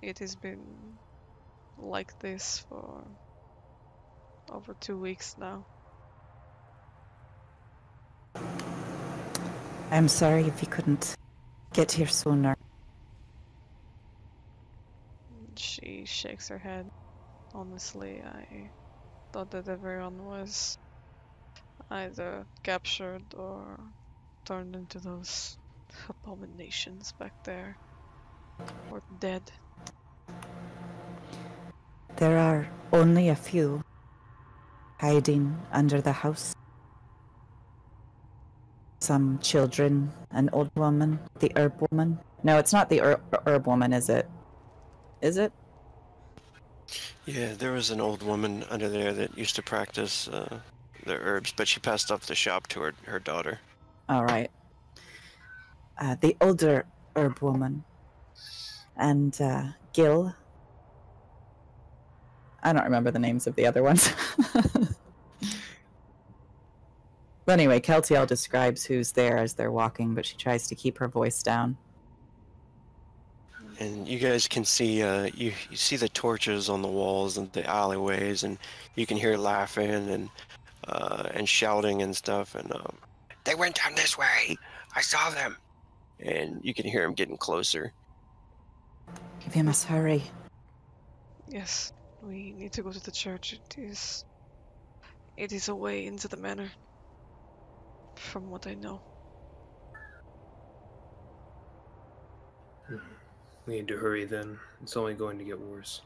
[SPEAKER 7] It has been like this for over 2 weeks now.
[SPEAKER 4] I'm sorry if we couldn't get here sooner.
[SPEAKER 7] She shakes her head. Honestly, I thought that everyone was either captured or turned into those abominations back there, or dead.
[SPEAKER 4] There are only a few hiding under the house. Some children, an old woman, the herb woman. No, it's not the herb woman, is it? Is it?
[SPEAKER 3] Yeah, there was an old woman under there that used to practice the herbs, but she passed off the shop to her daughter.
[SPEAKER 4] All right. The older herb woman. And Gil. I don't remember the names of the other ones. But anyway, Keltiel describes who's there as they're walking, but she tries to keep her voice down.
[SPEAKER 3] And you guys can see, you see the torches on the walls and the alleyways, and you can hear laughing and shouting and stuff. And they went down this way. I saw them. And you can hear them getting closer.
[SPEAKER 4] We must hurry.
[SPEAKER 7] Yes, we need to go to the church. It is a way into the manor, from what I know.
[SPEAKER 6] We need to hurry then. It's only going to get worse.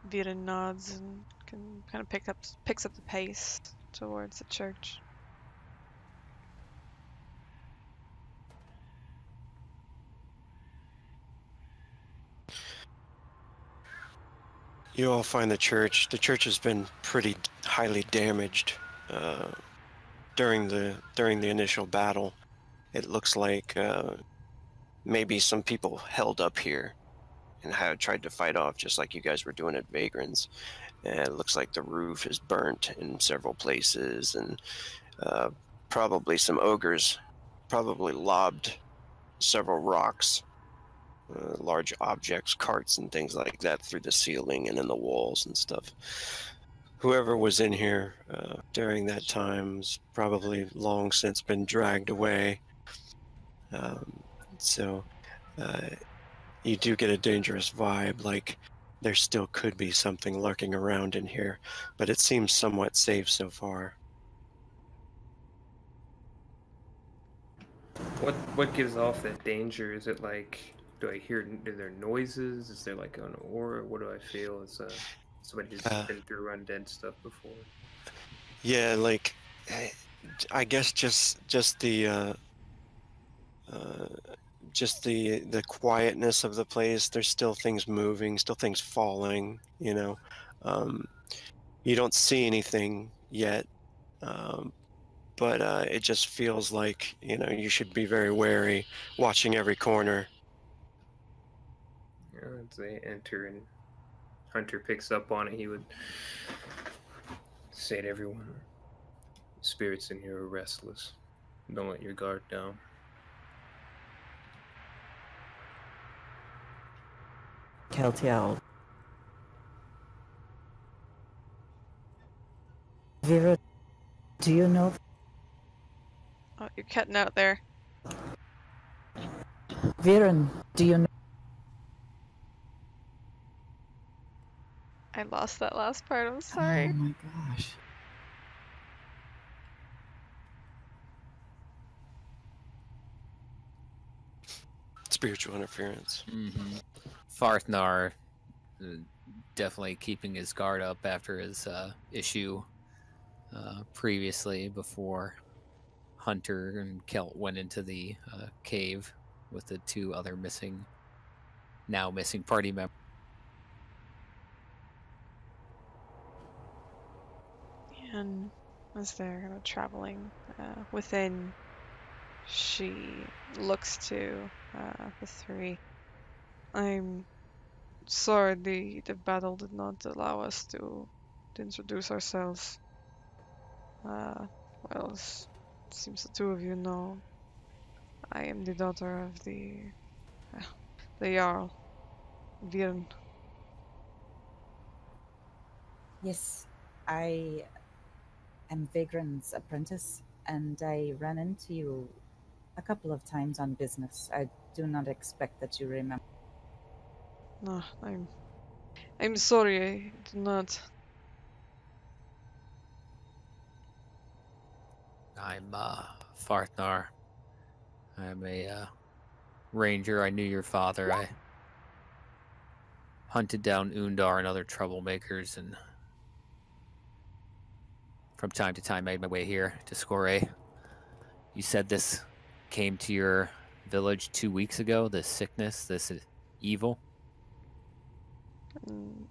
[SPEAKER 7] Vyrun nods and kind of picks up the pace towards the church.
[SPEAKER 3] You all find the church. The church has been pretty highly damaged during the initial battle. It looks like maybe some people held up here and had tried to fight off, just like you guys were doing at Vagrant's. And it looks like the roof is burnt in several places, and probably some ogres probably lobbed several rocks, large objects, carts and things like that through the ceiling and in the walls and stuff. Whoever was in here during that time's probably long since been dragged away. So you do get a dangerous vibe, like there still could be something lurking around in here, but it seems somewhat safe so far.
[SPEAKER 6] What gives off that danger? Is it like, are there noises? Is there like an aura? What do I feel? It's somebody who's been through undead stuff before.
[SPEAKER 3] Yeah, like I guess just the quietness of the place. There's still things moving, still things falling, you know. You don't see anything yet, but it just feels like, you know, you should be very wary, watching every corner,
[SPEAKER 6] As they enter and Hunter picks up on it, he would say to everyone, spirits in here are restless. Don't let your guard down.
[SPEAKER 4] Keltiel. Vyrun, do you know?
[SPEAKER 7] Oh, you're cutting out there.
[SPEAKER 4] Vyrun, do you know?
[SPEAKER 7] I lost that last part. I'm
[SPEAKER 4] Oh
[SPEAKER 7] sorry.
[SPEAKER 4] my gosh.
[SPEAKER 3] Spiritual interference.
[SPEAKER 5] Farthnar, definitely keeping his guard up after his issue previously, before Hunter and Kelt went into the cave with the two other now missing party members.
[SPEAKER 7] And as they're kind of traveling within, she looks to the three. I'm sorry the battle did not allow us to introduce ourselves. Well, seems the two of you know. I am the daughter of the Jarl, Vyrun.
[SPEAKER 4] Yes, I am Vagrant's apprentice, and I ran into you a couple of times on business. I do not expect that you remember.
[SPEAKER 7] No, I'm sorry, I do not.
[SPEAKER 5] I'm Farthnar. I'm a ranger. I knew your father. I hunted down Undar and other troublemakers, and from time to time made my way here to Skore. You said this came to your village 2 weeks ago, this sickness, this evil?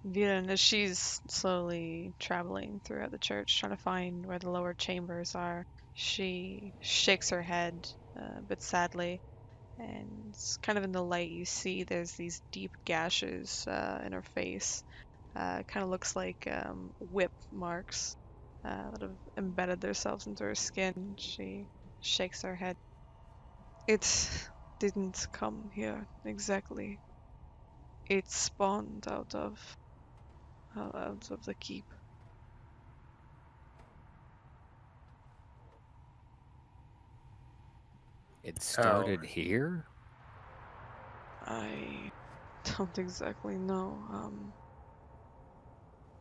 [SPEAKER 7] Vyrun, as she's slowly traveling throughout the church, trying to find where the lower chambers are, she shakes her head a bit sadly, and kind of in the light you see there's these deep gashes in her face. Kind of looks like whip marks that have embedded themselves into her skin. She shakes her head. It didn't come here exactly. It spawned out of the keep.
[SPEAKER 5] It started here?
[SPEAKER 7] I don't exactly know.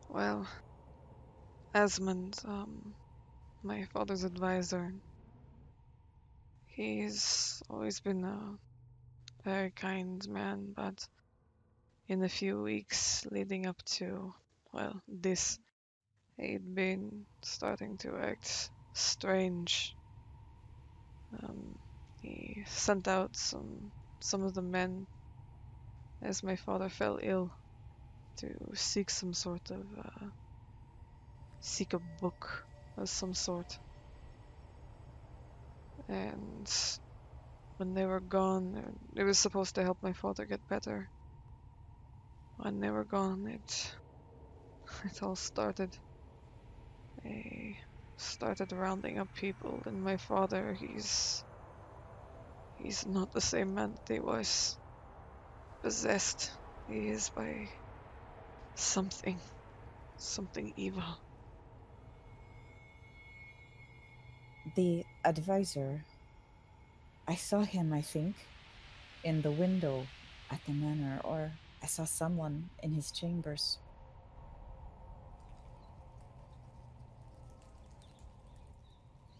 [SPEAKER 7] Well, Esmond, my father's advisor, he's always been a very kind man, but in the few weeks leading up to, well, this, he'd been starting to act strange. He sent out some of the men as my father fell ill to seek some sort of seek a book of some sort. And when they were gone, it was supposed to help my father get better. When they were gone, it all started. They started rounding up people, and my father, he's not the same man that he was. Possessed. He is by something evil.
[SPEAKER 4] The advisor, I saw him, I think, in the window at the manor, or I saw someone in his chambers.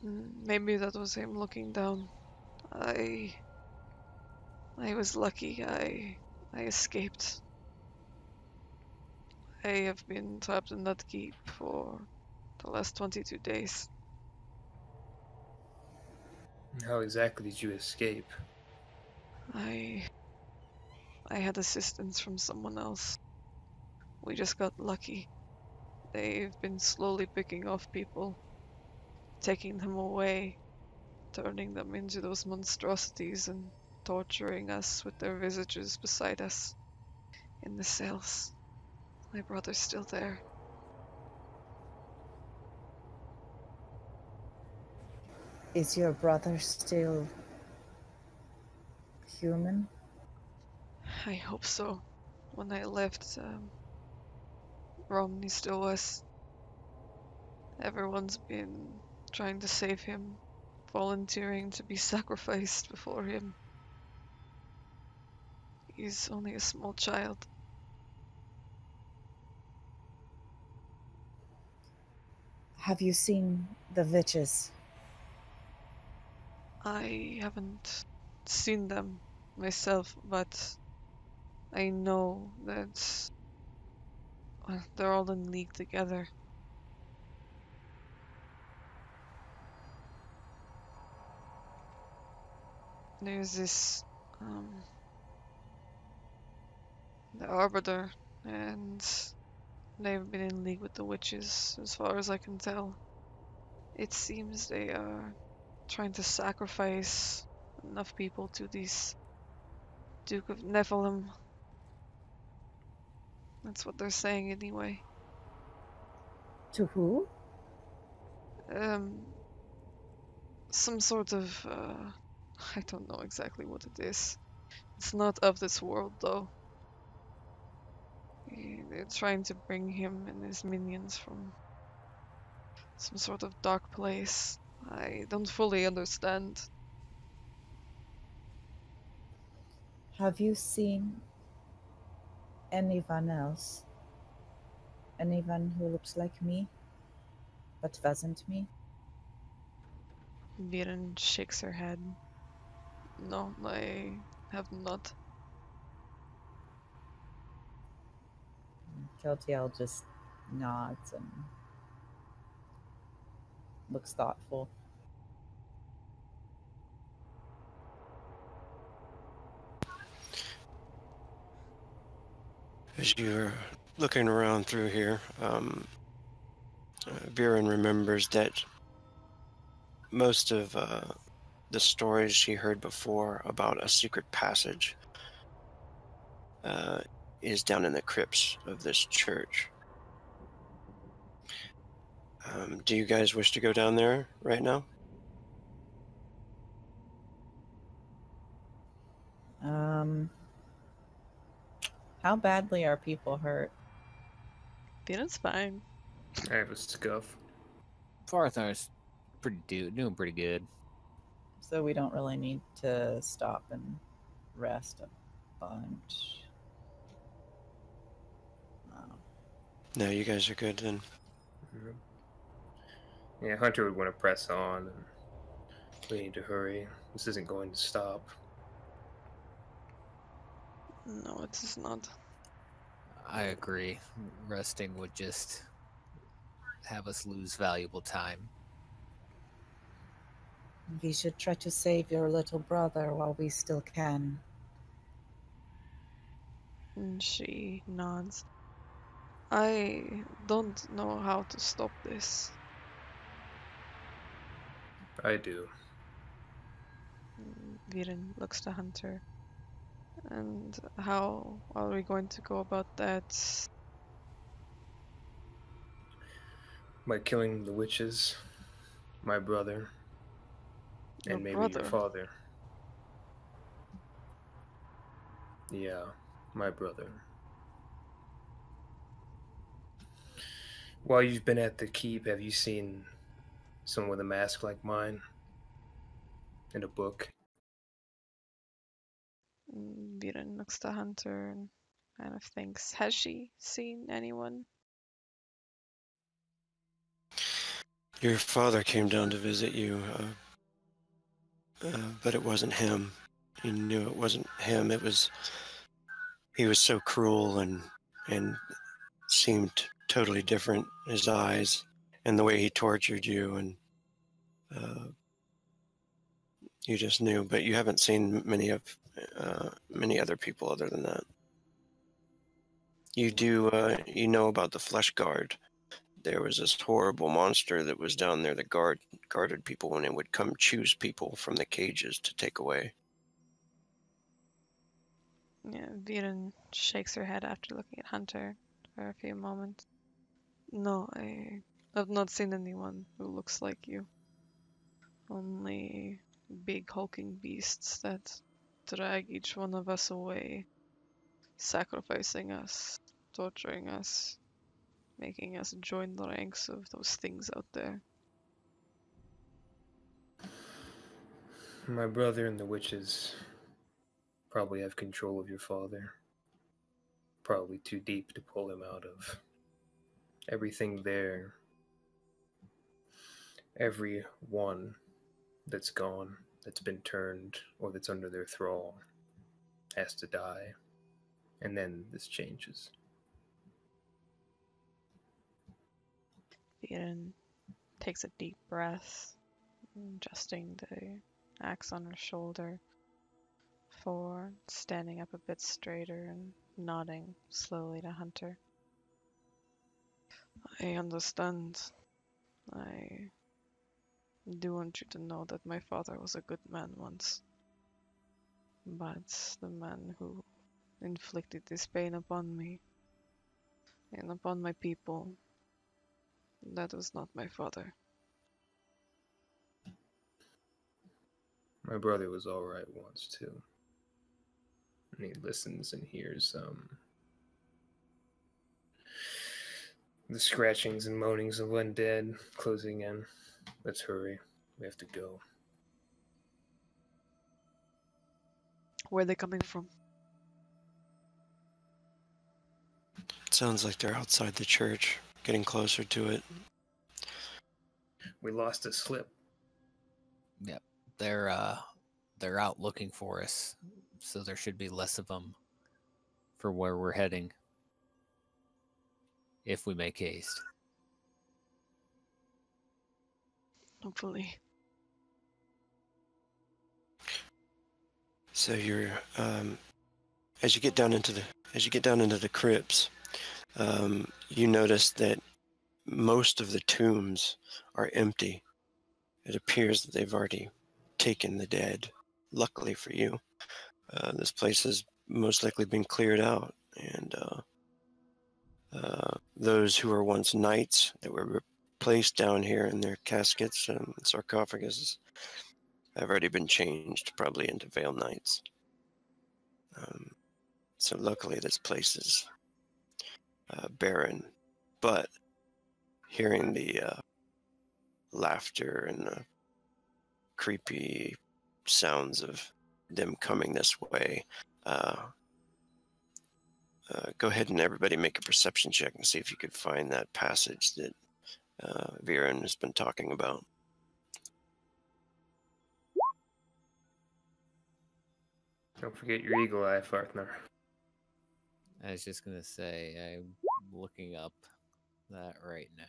[SPEAKER 7] Maybe that was him looking down. I was lucky. I escaped. I have been trapped in that keep for the last 22 days.
[SPEAKER 6] How exactly did you escape?
[SPEAKER 7] I had assistance from someone else. We just got lucky. They've been slowly picking off people, taking them away, turning them into those monstrosities and torturing us with their visages beside us.
[SPEAKER 8] in the cells. My brother's still there.
[SPEAKER 4] Is your brother still human?
[SPEAKER 8] I hope so. When I left, Romney still was. Everyone's been trying to save him, volunteering to be sacrificed before him. He's only a small child.
[SPEAKER 4] Have you seen the witches?
[SPEAKER 8] I haven't seen them myself, but I know that they're all in league together. There's this, the Arbiter, and they've been in league with the witches, as far as I can tell. It seems they are trying to sacrifice enough people to these Duke of Nephilim. That's what they're saying anyway.
[SPEAKER 4] To who?
[SPEAKER 8] Some sort of, I don't know exactly what it is. It's not of this world, though. They're trying to bring him and his minions from some sort of dark place. I don't fully understand.
[SPEAKER 4] Have you seen anyone else? Anyone who looks like me, but wasn't me?
[SPEAKER 8] Vyrun shakes her head. No, I have not.
[SPEAKER 4] Keltiel just nods and looks thoughtful.
[SPEAKER 3] As you're looking around through here, Vyrun remembers that most of the stories she heard before about a secret passage is down in the crypts of this church. Do you guys wish to go down there right now?
[SPEAKER 4] How badly are people hurt?
[SPEAKER 8] Vyrun's fine.
[SPEAKER 6] I have a scuff.
[SPEAKER 5] Farthnar's doing pretty good.
[SPEAKER 4] So we don't really need to stop and rest a bunch. Oh.
[SPEAKER 3] No, you guys are good then.
[SPEAKER 6] Yeah, Hunter would want to press on. And we need to hurry. This isn't going to stop.
[SPEAKER 8] No, it is not.
[SPEAKER 5] I agree. Resting would just have us lose valuable time.
[SPEAKER 4] We should try to save your little brother while we still can.
[SPEAKER 8] And she nods. I don't know how to stop this.
[SPEAKER 6] I do.
[SPEAKER 8] Vyrun looks to Hunter. And how are we going to go about that?
[SPEAKER 6] By killing the witches, my brother,
[SPEAKER 8] Your
[SPEAKER 6] and maybe
[SPEAKER 8] brother?
[SPEAKER 6] your father. Yeah, my brother. While you've been at the keep, have you seen someone with a mask like mine in a book?
[SPEAKER 8] Vyrun looks to Hunter and kind of thinks, has she seen anyone?
[SPEAKER 3] Your father came down to visit you, but it wasn't him. You knew it wasn't him. He was so cruel and seemed totally different. His eyes and the way he tortured you, and you just knew. But you haven't seen many other people other than that. You do, you know about the Flesh Guard. There was this horrible monster that was down there that guarded people, and it would come choose people from the cages to take away.
[SPEAKER 8] Yeah, Vyrun shakes her head after looking at Hunter for a few moments. No, I have not seen anyone who looks like you. Only big hulking beasts that drag each one of us away, sacrificing us, torturing us, making us join the ranks of those things out there.
[SPEAKER 6] My brother and the witches probably have control of your father. Probably too deep to pull him out of. Everything there, every one that's gone, that's been turned, or that's under their thrall, has to die. And then this changes.
[SPEAKER 8] Vyrun takes a deep breath, adjusting the axe on her shoulder, forward, standing up a bit straighter and nodding slowly to Hunter. I understand. I do want you to know that my father was a good man once. But the man who inflicted this pain upon me and upon my people, that was not my father.
[SPEAKER 6] My brother was alright once, too. And he listens and hears the scratchings and moanings of undead closing in. Let's hurry. We have to go.
[SPEAKER 8] Where are they coming from?
[SPEAKER 3] It sounds like they're outside the church, getting closer to it.
[SPEAKER 6] We lost a slip.
[SPEAKER 5] Yep. They're out looking for us, so there should be less of them for where we're heading if we make haste.
[SPEAKER 8] Hopefully.
[SPEAKER 3] So you're as you get down into the crypts, you notice that most of the tombs are empty. It appears that they've already taken the dead. Luckily for you, this place has most likely been cleared out, and those who were once knights that were placed down here in their caskets and sarcophaguses have already been changed, probably into veiled knights. So luckily this place is barren, but hearing the laughter and the creepy sounds of them coming this way, go ahead and everybody make a perception check and see if you could find that passage that Vyrun has been talking about.
[SPEAKER 6] Don't forget your eagle eye, Farthnar.
[SPEAKER 5] I was just gonna say, I'm looking up that right now.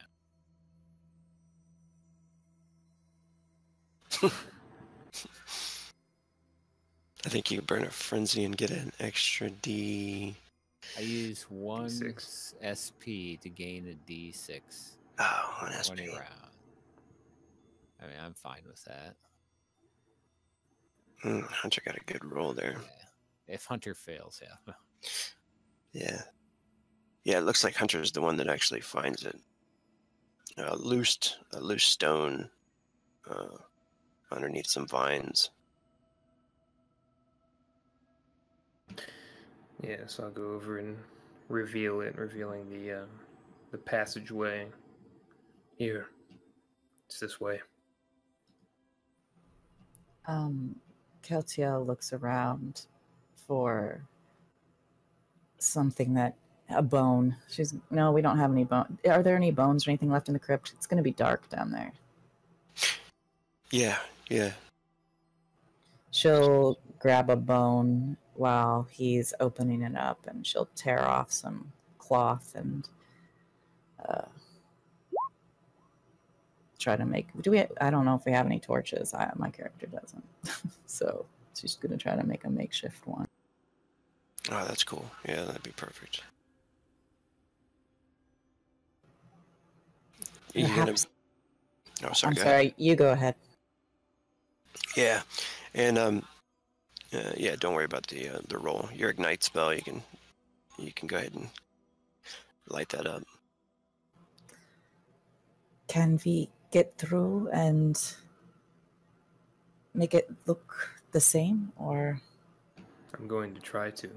[SPEAKER 3] I think you can burn a frenzy and get an extra D.
[SPEAKER 5] I use one
[SPEAKER 6] D6.
[SPEAKER 5] SP to gain a D6.
[SPEAKER 3] Oh, one SP.
[SPEAKER 5] 20 round. I mean, I'm fine with that.
[SPEAKER 3] Hunter got a good roll there.
[SPEAKER 5] Yeah. If Hunter fails, yeah.
[SPEAKER 3] Yeah. Yeah, it looks like Hunter is the one that actually finds it. A loose stone underneath some vines.
[SPEAKER 6] Yeah, so I'll go over and reveal it, revealing the passageway. Here. It's this way.
[SPEAKER 4] Keltiel looks around for something a bone. No, we don't have any bone. Are there any bones or anything left in the crypt? It's going to be dark down there.
[SPEAKER 3] Yeah.
[SPEAKER 4] She'll grab a bone while he's opening it up, and she'll tear off some cloth and try to make. I don't know if we have any torches. My character doesn't, so she's gonna try to make a makeshift one.
[SPEAKER 3] Oh, that's cool. Yeah, that'd be perfect.
[SPEAKER 4] Perhaps,
[SPEAKER 3] Oh, sorry.
[SPEAKER 4] I'm sorry. You go ahead.
[SPEAKER 3] Yeah, and Yeah, don't worry about the roll. Your ignite spell, you can go ahead and light that up.
[SPEAKER 4] Can we get through and make it look the same, or?
[SPEAKER 6] I'm going to try to.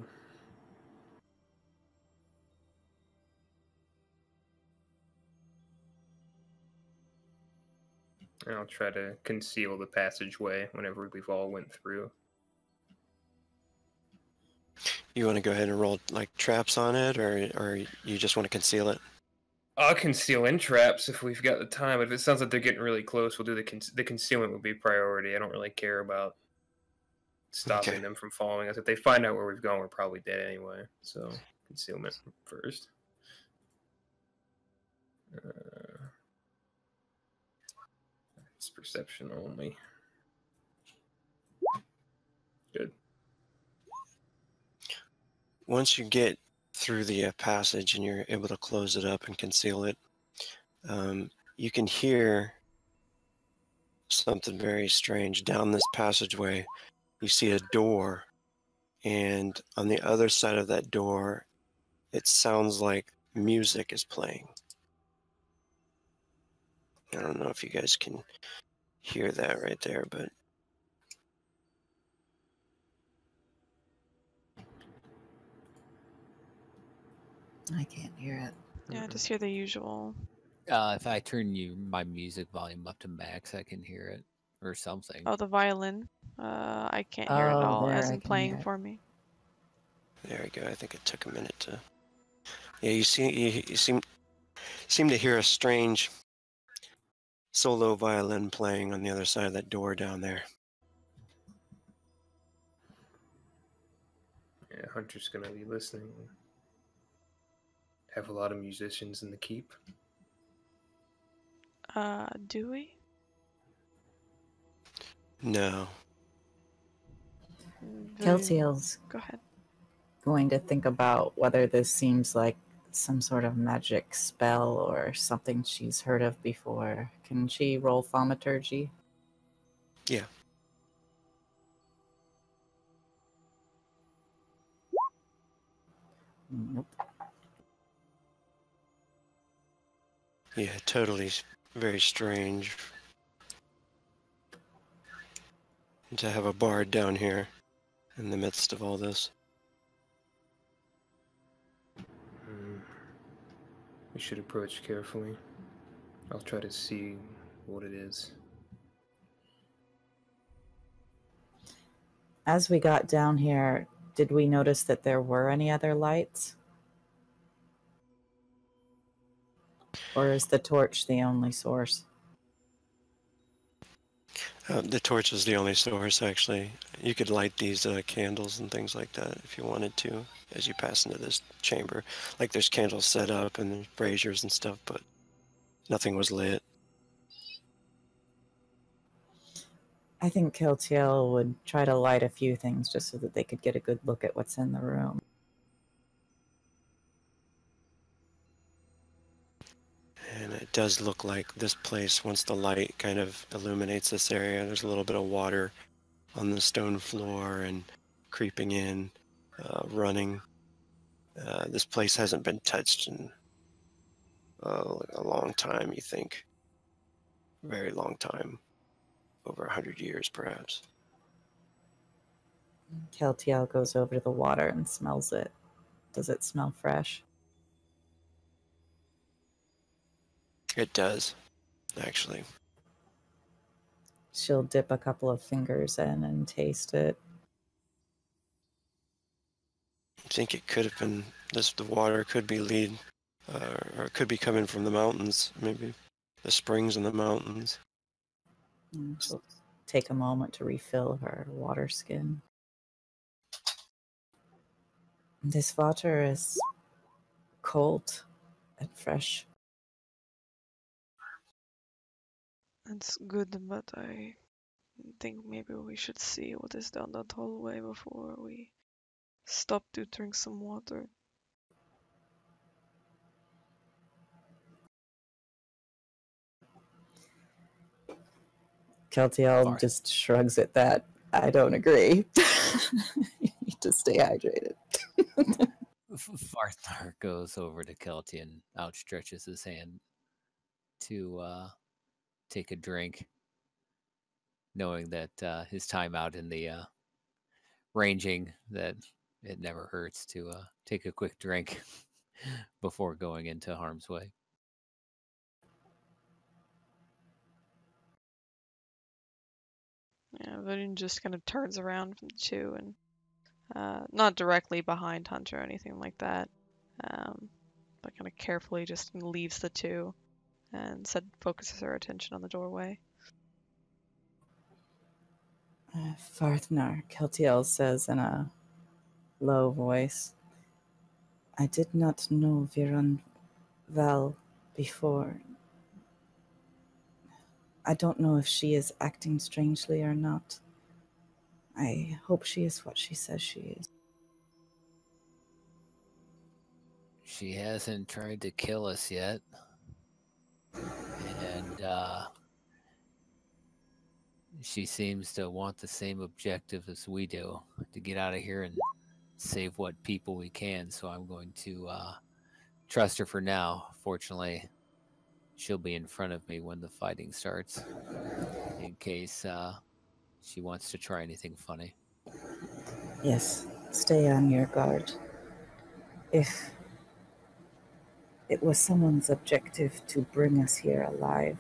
[SPEAKER 6] And I'll try to conceal the passageway whenever we've all went through.
[SPEAKER 3] You want to go ahead and roll like traps on it, or you just want to conceal it?
[SPEAKER 6] I'll conceal in traps if we've got the time. But if it sounds like they're getting really close, we'll do the concealment would be priority. I don't really care about stopping them from following us. If they find out where we've gone, we're probably dead anyway. So concealment first. It's perception only. Good.
[SPEAKER 3] Once you get through the passage and you're able to close it up and conceal it, you can hear something very strange. Down this passageway, you see a door, and on the other side of that door, it sounds like music is playing. I don't know if you guys can hear that right there, but...
[SPEAKER 4] I can't hear it.
[SPEAKER 8] Yeah, just hear the usual.
[SPEAKER 5] If I turn my music volume up to max, I can hear it or something.
[SPEAKER 8] Oh, the violin. I can't hear it at
[SPEAKER 4] Oh,
[SPEAKER 8] all,
[SPEAKER 4] there,
[SPEAKER 8] as
[SPEAKER 4] I
[SPEAKER 8] in
[SPEAKER 4] can
[SPEAKER 8] playing
[SPEAKER 4] hear it.
[SPEAKER 8] for me.
[SPEAKER 3] There we go. I think it took a minute to... Yeah, you seem to hear a strange solo violin playing on the other side of that door down there.
[SPEAKER 6] Yeah, Hunter's gonna be listening. Have a lot of musicians in the keep.
[SPEAKER 8] Do we?
[SPEAKER 3] No.
[SPEAKER 4] Keltiel's
[SPEAKER 8] Go ahead.
[SPEAKER 4] going to think about whether this seems like some sort of magic spell or something she's heard of before. Can she roll thaumaturgy?
[SPEAKER 3] Yeah.
[SPEAKER 4] Nope.
[SPEAKER 3] Yeah, totally very strange to have a bard down here in the midst of all this.
[SPEAKER 6] We should approach carefully. I'll try to see what it is.
[SPEAKER 4] As we got down here, did we notice that there were any other lights? Or is the torch the only source?
[SPEAKER 3] The torch is the only source, actually. You could light these candles and things like that if you wanted to as you pass into this chamber. Like there's candles set up and there's braziers and stuff, but nothing was lit.
[SPEAKER 4] I think Keltiel would try to light a few things just so that they could get a good look at what's in the room.
[SPEAKER 3] And it does look like this place, once the light kind of illuminates this area, there's a little bit of water on the stone floor and creeping in, running. This place hasn't been touched in a long time, you think. Very long time. Over 100 years, perhaps.
[SPEAKER 4] Keltiel goes over to the water and smells it. Does it smell fresh?
[SPEAKER 3] It does, actually.
[SPEAKER 4] She'll dip a couple of fingers in and taste it.
[SPEAKER 3] I think it could have been, the water could be or it could be coming from the mountains, maybe the springs in the mountains.
[SPEAKER 4] And she'll take a moment to refill her water skin. This water is cold and fresh.
[SPEAKER 8] That's good, but I think maybe we should see what is down that hallway before we stop to drink some water.
[SPEAKER 4] Keltiel just shrugs at that. I don't agree. You need to stay hydrated.
[SPEAKER 5] Farthnar goes over to Kelty and outstretches his hand to take a drink, knowing that his time out in the ranging, that it never hurts to take a quick drink before going into harm's way.
[SPEAKER 8] Yeah, Vyrun just kind of turns around from the two and not directly behind Hunter or anything like that, but kind of carefully just leaves the two and focuses her attention on the doorway.
[SPEAKER 4] Farthnar, Keltiel says in a low voice, I did not know Vyrun well before. I don't know if she is acting strangely or not. I hope she is what she says she is.
[SPEAKER 5] She hasn't tried to kill us yet. And she seems to want the same objective as we do, to get out of here and save what people we can. So I'm going to trust her for now. Fortunately, she'll be in front of me when the fighting starts, in case she wants to try anything funny.
[SPEAKER 4] Yes, stay on your guard. If it was someone's objective to bring us here alive,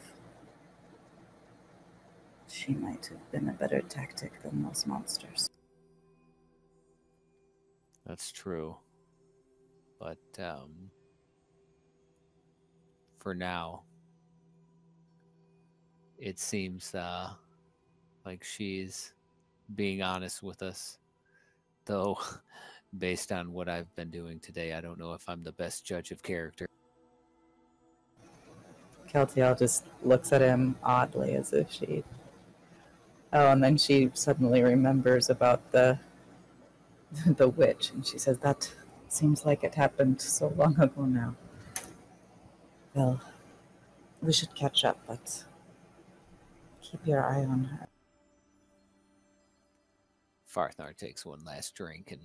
[SPEAKER 4] she might have been a better tactic than those monsters.
[SPEAKER 5] That's true. But for now, it seems like she's being honest with us. Though, based on what I've been doing today, I don't know if I'm the best judge of character.
[SPEAKER 4] Keltiel just looks at him oddly as if she... Oh, and then she suddenly remembers about the witch, and she says, that seems like it happened so long ago now. Well, we should catch up, but keep your eye on her.
[SPEAKER 5] Farthnar takes one last drink and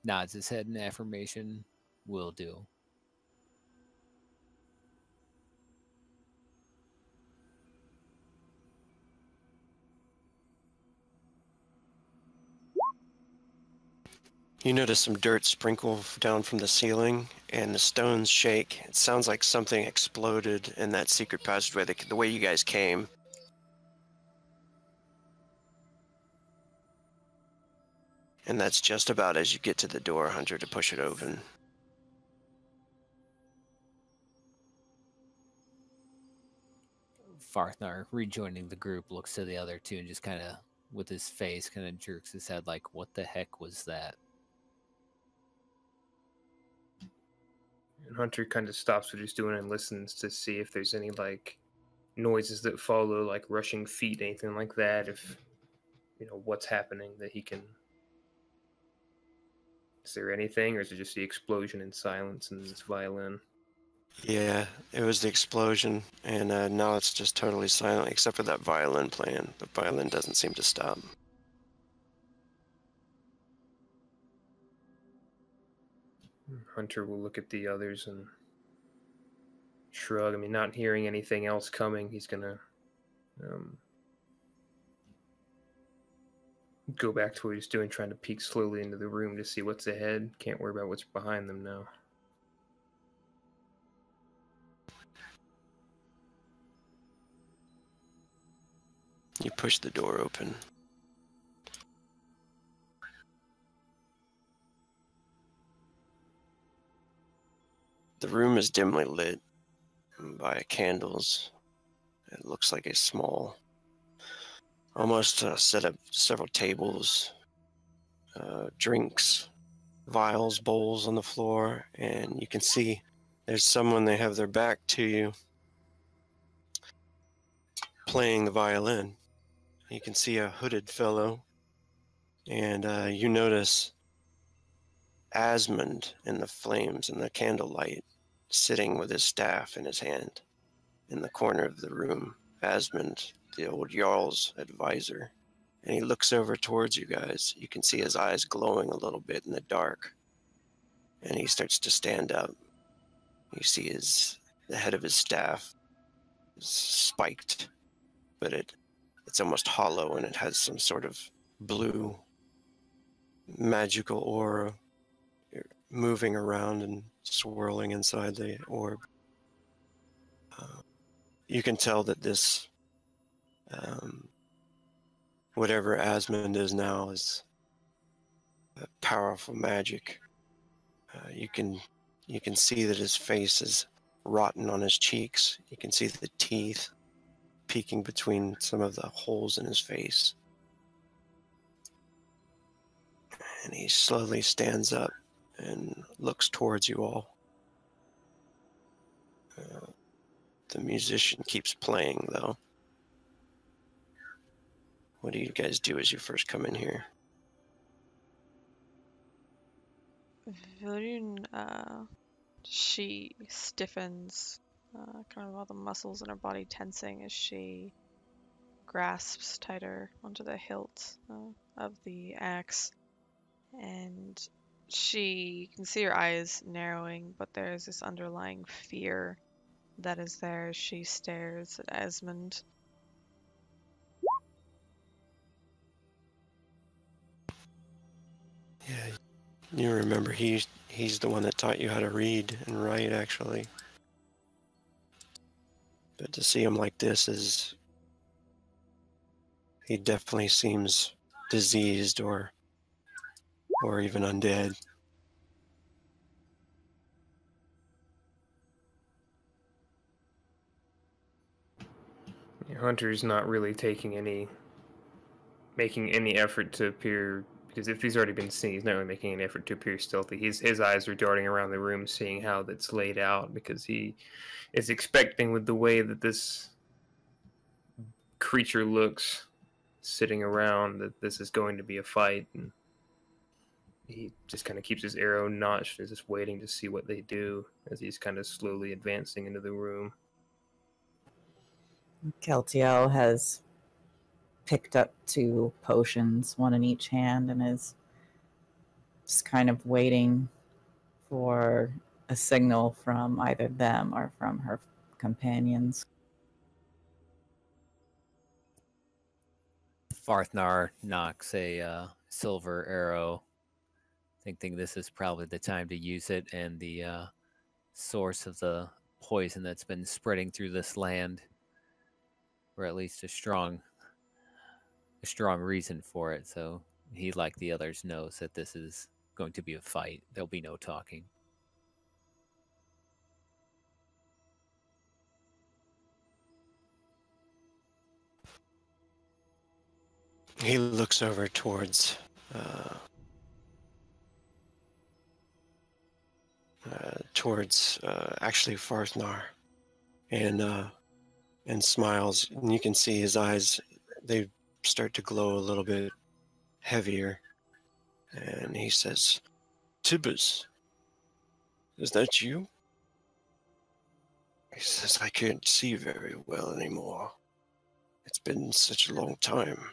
[SPEAKER 5] nods his head in affirmation. Will do.
[SPEAKER 3] You notice some dirt sprinkle down from the ceiling, and the stones shake. It sounds like something exploded in that secret passageway, the way you guys came. And that's just about as you get to the door, Hunter, to push it open.
[SPEAKER 5] Farthnar, rejoining the group, looks to the other two and just kind of, with his face, kind of jerks his head like, what the heck was that?
[SPEAKER 6] And Hunter kind of stops what he's doing and listens to see if there's any, like, noises that follow, like rushing feet, anything like that, if, you know, what's happening that he can... Is there anything, or is it just the explosion and silence and this violin?
[SPEAKER 3] Yeah, it was the explosion, and now it's just totally silent, except for that violin playing. The violin doesn't seem to stop.
[SPEAKER 6] Hunter will look at the others and shrug. I mean, not hearing anything else coming, he's gonna go back to what he's doing, trying to peek slowly into the room to see what's ahead. Can't worry about what's behind them now.
[SPEAKER 3] You push the door open. The room is dimly lit by candles. It looks like a small, almost set up several tables, drinks, vials, bowls on the floor, and you can see there's someone, they have their back to you, playing the violin. You can see a hooded fellow, and you notice Asmund in the flames and the candlelight, sitting with his staff in his hand in the corner of the room. Asmund, the old Jarl's advisor, and he looks over towards you guys. You can see his eyes glowing a little bit in the dark, and he starts to stand up. You see the head of his staff is spiked, but it's almost hollow, and it has some sort of blue magical aura moving around and swirling inside the orb. You can tell that this, whatever Asmund is now, is powerful magic. You can see that his face is rotten on his cheeks. You can see the teeth peeking between some of the holes in his face. And he slowly stands up and looks towards you all. The musician keeps playing, though. What do you guys do as you first come in here?
[SPEAKER 8] Vyrun, she stiffens, kind of all the muscles in her body tensing as she grasps tighter onto the hilt of the axe. And she can see her eyes narrowing, but there's this underlying fear that is there as she stares at Asmund.
[SPEAKER 3] Yeah, you remember he's the one that taught you how to read and write, actually. But to see him like this he definitely seems diseased or even undead.
[SPEAKER 6] Hunter's not really making any effort to appear, because if he's already been seen, he's not really making an effort to appear stealthy. His eyes are darting around the room, seeing how that's laid out, because he is expecting, with the way that this creature looks sitting around, that this is going to be a fight, and he just kind of keeps his arrow notched, is just waiting to see what they do as he's kind of slowly advancing into the room.
[SPEAKER 4] Keltiel has picked up 2 potions, one in each hand, and is just kind of waiting for a signal from either them or from her companions.
[SPEAKER 5] Farthnar knocks a silver arrow, thinking this is probably the time to use it, and the source of the poison that's been spreading through this land, or at least a strong reason for it. So he, like the others, knows that this is going to be a fight. There'll be no talking.
[SPEAKER 3] He looks over towards actually Farthnar, and smiles, and you can see his eyes, they start to glow a little bit heavier, and he says, "Tibbers, is that you?" He says, "I can't see very well anymore. It's been such a long time."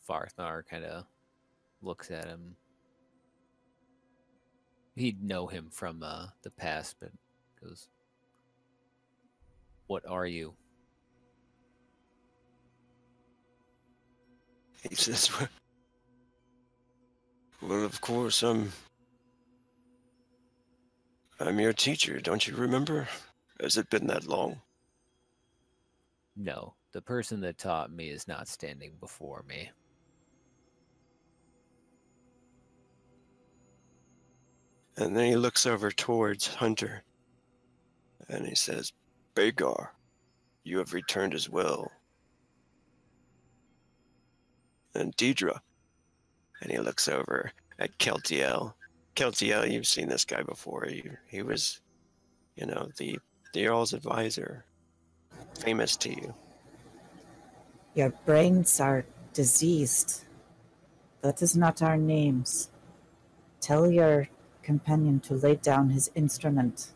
[SPEAKER 5] Farthnar kind of looks at him. He'd know him from the past, but goes, "What are you?"
[SPEAKER 3] He says, "Well, of course, I'm your teacher, don't you remember? Has it been that long?"
[SPEAKER 5] No, the person that taught me is not standing before me.
[SPEAKER 3] And then he looks over towards Hunter, and he says, "Bagar, you have returned as well. And Deidre," and he looks over at Keltiel. "Keltiel, you've seen this guy before. He was, the Jarl's advisor, famous to you."
[SPEAKER 4] Your brains are diseased. That is not our names. Tell your companion to lay down his instrument.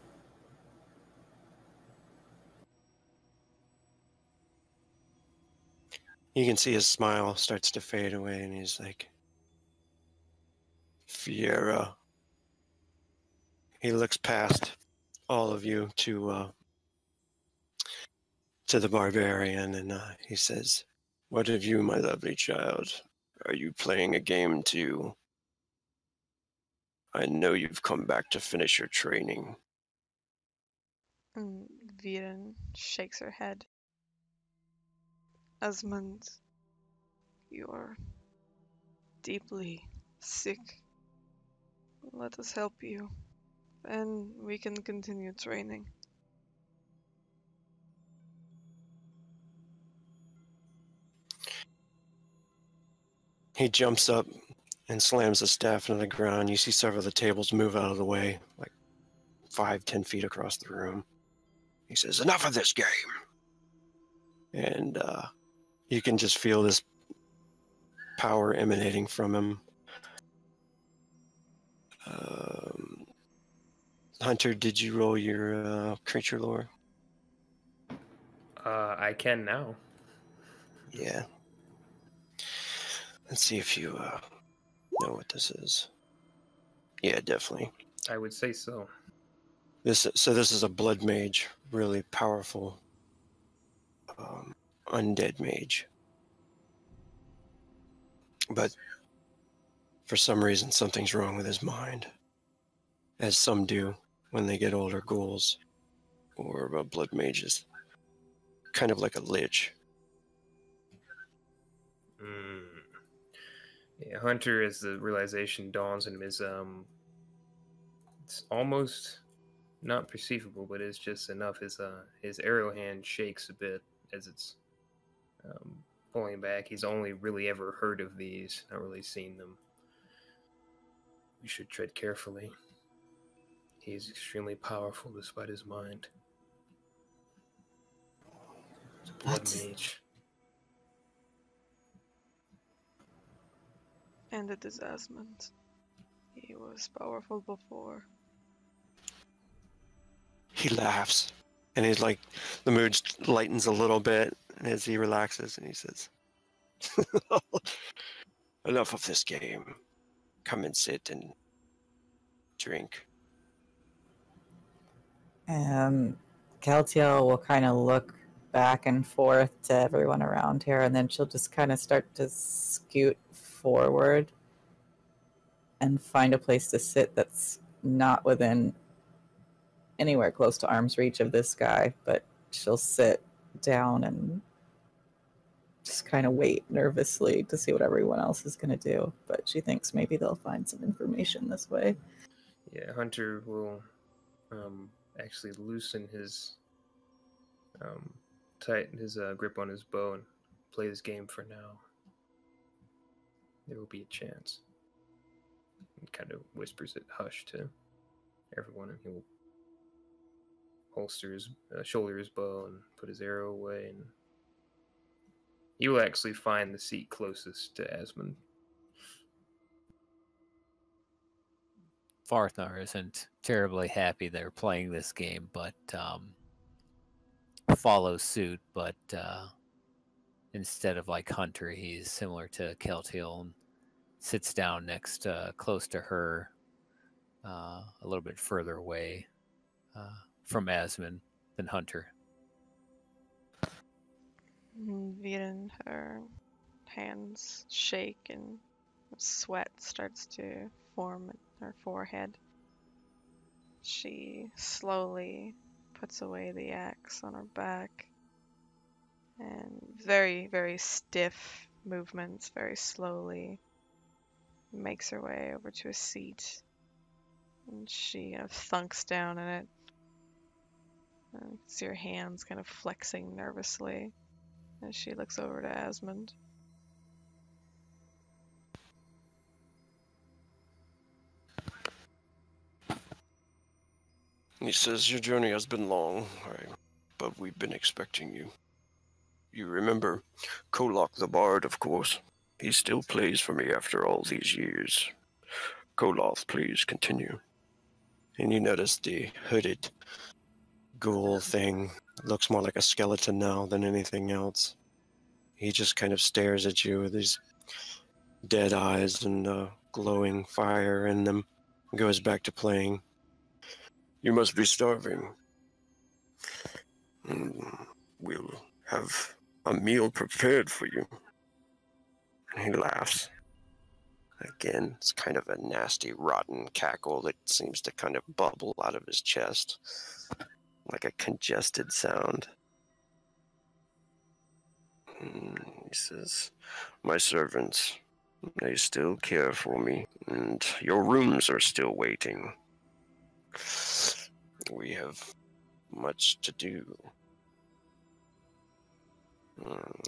[SPEAKER 3] You can see his smile starts to fade away, and he's like, Fiera. He looks past all of you to the barbarian, and he says, "What of you, my lovely child? Are you playing a game too? I know you've come back to finish your training."
[SPEAKER 8] And Vyrun shakes her head. Asmund, you are deeply sick. Let us help you, and we can continue training.
[SPEAKER 3] He jumps up and slams the staff into the ground. You see several of the tables move out of the way, like 5-10 feet across the room. He says, "Enough of this game!" And you can just feel this power emanating from him. Hunter, did you roll your creature lore?
[SPEAKER 6] I can now.
[SPEAKER 3] Yeah. Let's see if you know what this is. Yeah, definitely.
[SPEAKER 6] I would say so.
[SPEAKER 3] This is a blood mage, really powerful undead mage. But for some reason, something's wrong with his mind, as some do when they get older. Ghouls or blood mages, kind of like a lich.
[SPEAKER 6] Yeah, Hunter, as the realization dawns on him, is it's almost not perceivable, but it's just enough. His arrow hand shakes a bit as it's pulling back. He's only really ever heard of these, not really seen them. We should tread carefully. He is extremely powerful despite his mind. He's a blood mage.
[SPEAKER 8] And it is Asmund. He was powerful before.
[SPEAKER 3] He laughs, and he's like, the mood lightens a little bit as he relaxes, and he says, "Enough of this game. Come and sit and drink."
[SPEAKER 4] Keltiel will kind of look back and forth to everyone around here, and then she'll just kind of start to scoot forward and find a place to sit that's not within anywhere close to arm's reach of this guy, but she'll sit down and just kind of wait nervously to see what everyone else is going to do. But she thinks maybe they'll find some information this way.
[SPEAKER 6] Yeah, Hunter will actually loosen his tighten his grip on his bow and play this game for now. There will be a chance. He kind of whispers it hush to everyone, and he will holster his shoulder his bow and put his arrow away, and he will actually find the seat closest to Asmund.
[SPEAKER 5] Farthnar isn't terribly happy they're playing this game, but follows suit. But instead of like Hunter, he's similar to Keltiel and sits down next, close to her, a little bit further away from Asmund than Hunter.
[SPEAKER 8] Vyrun, her hands shake and sweat starts to form in her forehead. She slowly puts away the axe on her back and very, very stiff movements, very slowly makes her way over to a seat, and she kind of thunks down in it. And you can see her hands kind of flexing nervously as she looks over to Asmund.
[SPEAKER 3] He says, "Your journey has been long, but we've been expecting you. You remember Kolok the Bard, of course. He still plays for me after all these years. Koloth, please continue." And you notice the hooded ghoul thing looks more like a skeleton now than anything else. he just kind of stares at you with these dead eyes and glowing fire in them. Goes back to playing. You must be starving. We'll have a meal prepared for you. And he laughs. Again, it's kind of a nasty, rotten cackle that seems to kind of bubble out of his chest, like a congested sound. He says, my servants, they still care for me, and your rooms are still waiting. We have much to do.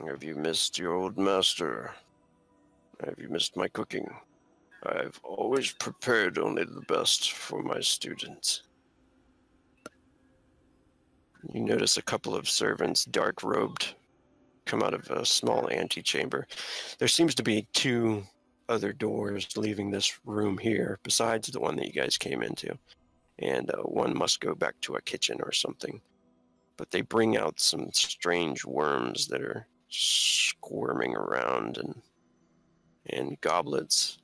[SPEAKER 3] Have you missed your old master? Have you missed my cooking? I've always prepared only the best for my students. You notice a couple of servants, dark-robed, come out of a small antechamber. There seems to be 2 other doors leaving this room here, besides the one that you guys came into. And one must go back to a kitchen or something. But they bring out some strange worms that are squirming around and goblets.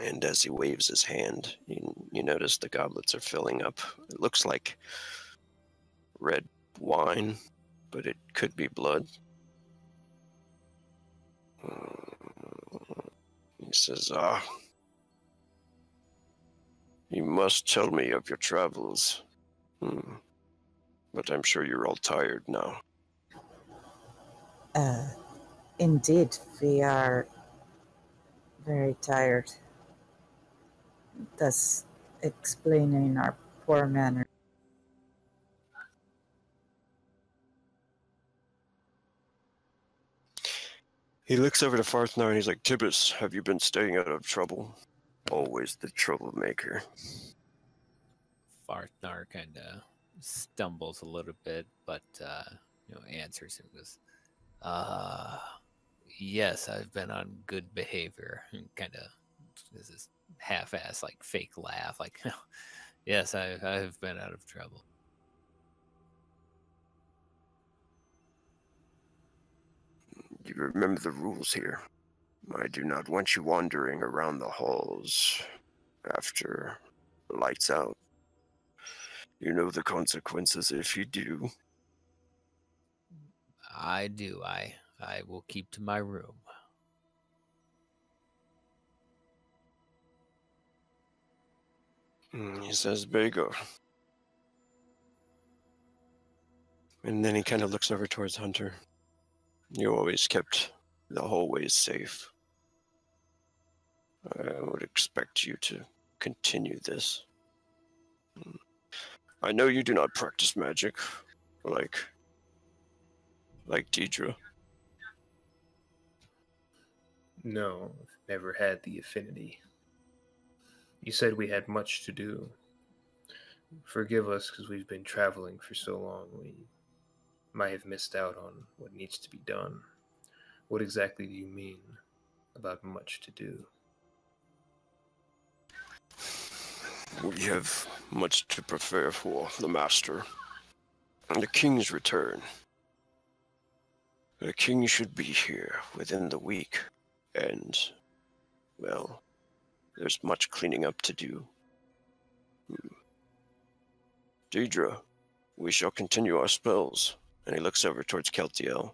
[SPEAKER 3] And as he waves his hand, you notice the goblets are filling up. It looks like red wine, but it could be blood. He says, you must tell me of your travels. But I'm sure you're all tired now.
[SPEAKER 4] Indeed, we are very tired. Thus explaining our poor manner.
[SPEAKER 3] He looks over to Farthnar and he's like, Tibbus, have you been staying out of trouble? Always the troublemaker.
[SPEAKER 5] Farthnar kind of stumbles a little bit, but answers him with, yes, I've been on good behavior. And kind of this half-ass, like, fake laugh, like, yes, I've been out of trouble.
[SPEAKER 3] You remember the rules here. I do not want you wandering around the halls after lights out. You know the consequences if you do.
[SPEAKER 5] I do. I will keep to my room.
[SPEAKER 3] He says, Bago. And then he kind of looks over towards Hunter. You always kept the hallways safe. I would expect you to continue this. I know you do not practice magic, like Deidre.
[SPEAKER 6] No, I've never had the affinity. You said we had much to do. Forgive us because we've been traveling for so long. We might have missed out on what needs to be done. What exactly do you mean about much to do?
[SPEAKER 3] We have much to prepare for the Master and the King's return. The King should be here within the week, and, well, there's much cleaning up to do. Deidre, we shall continue our spells. And he looks over towards Keltiel.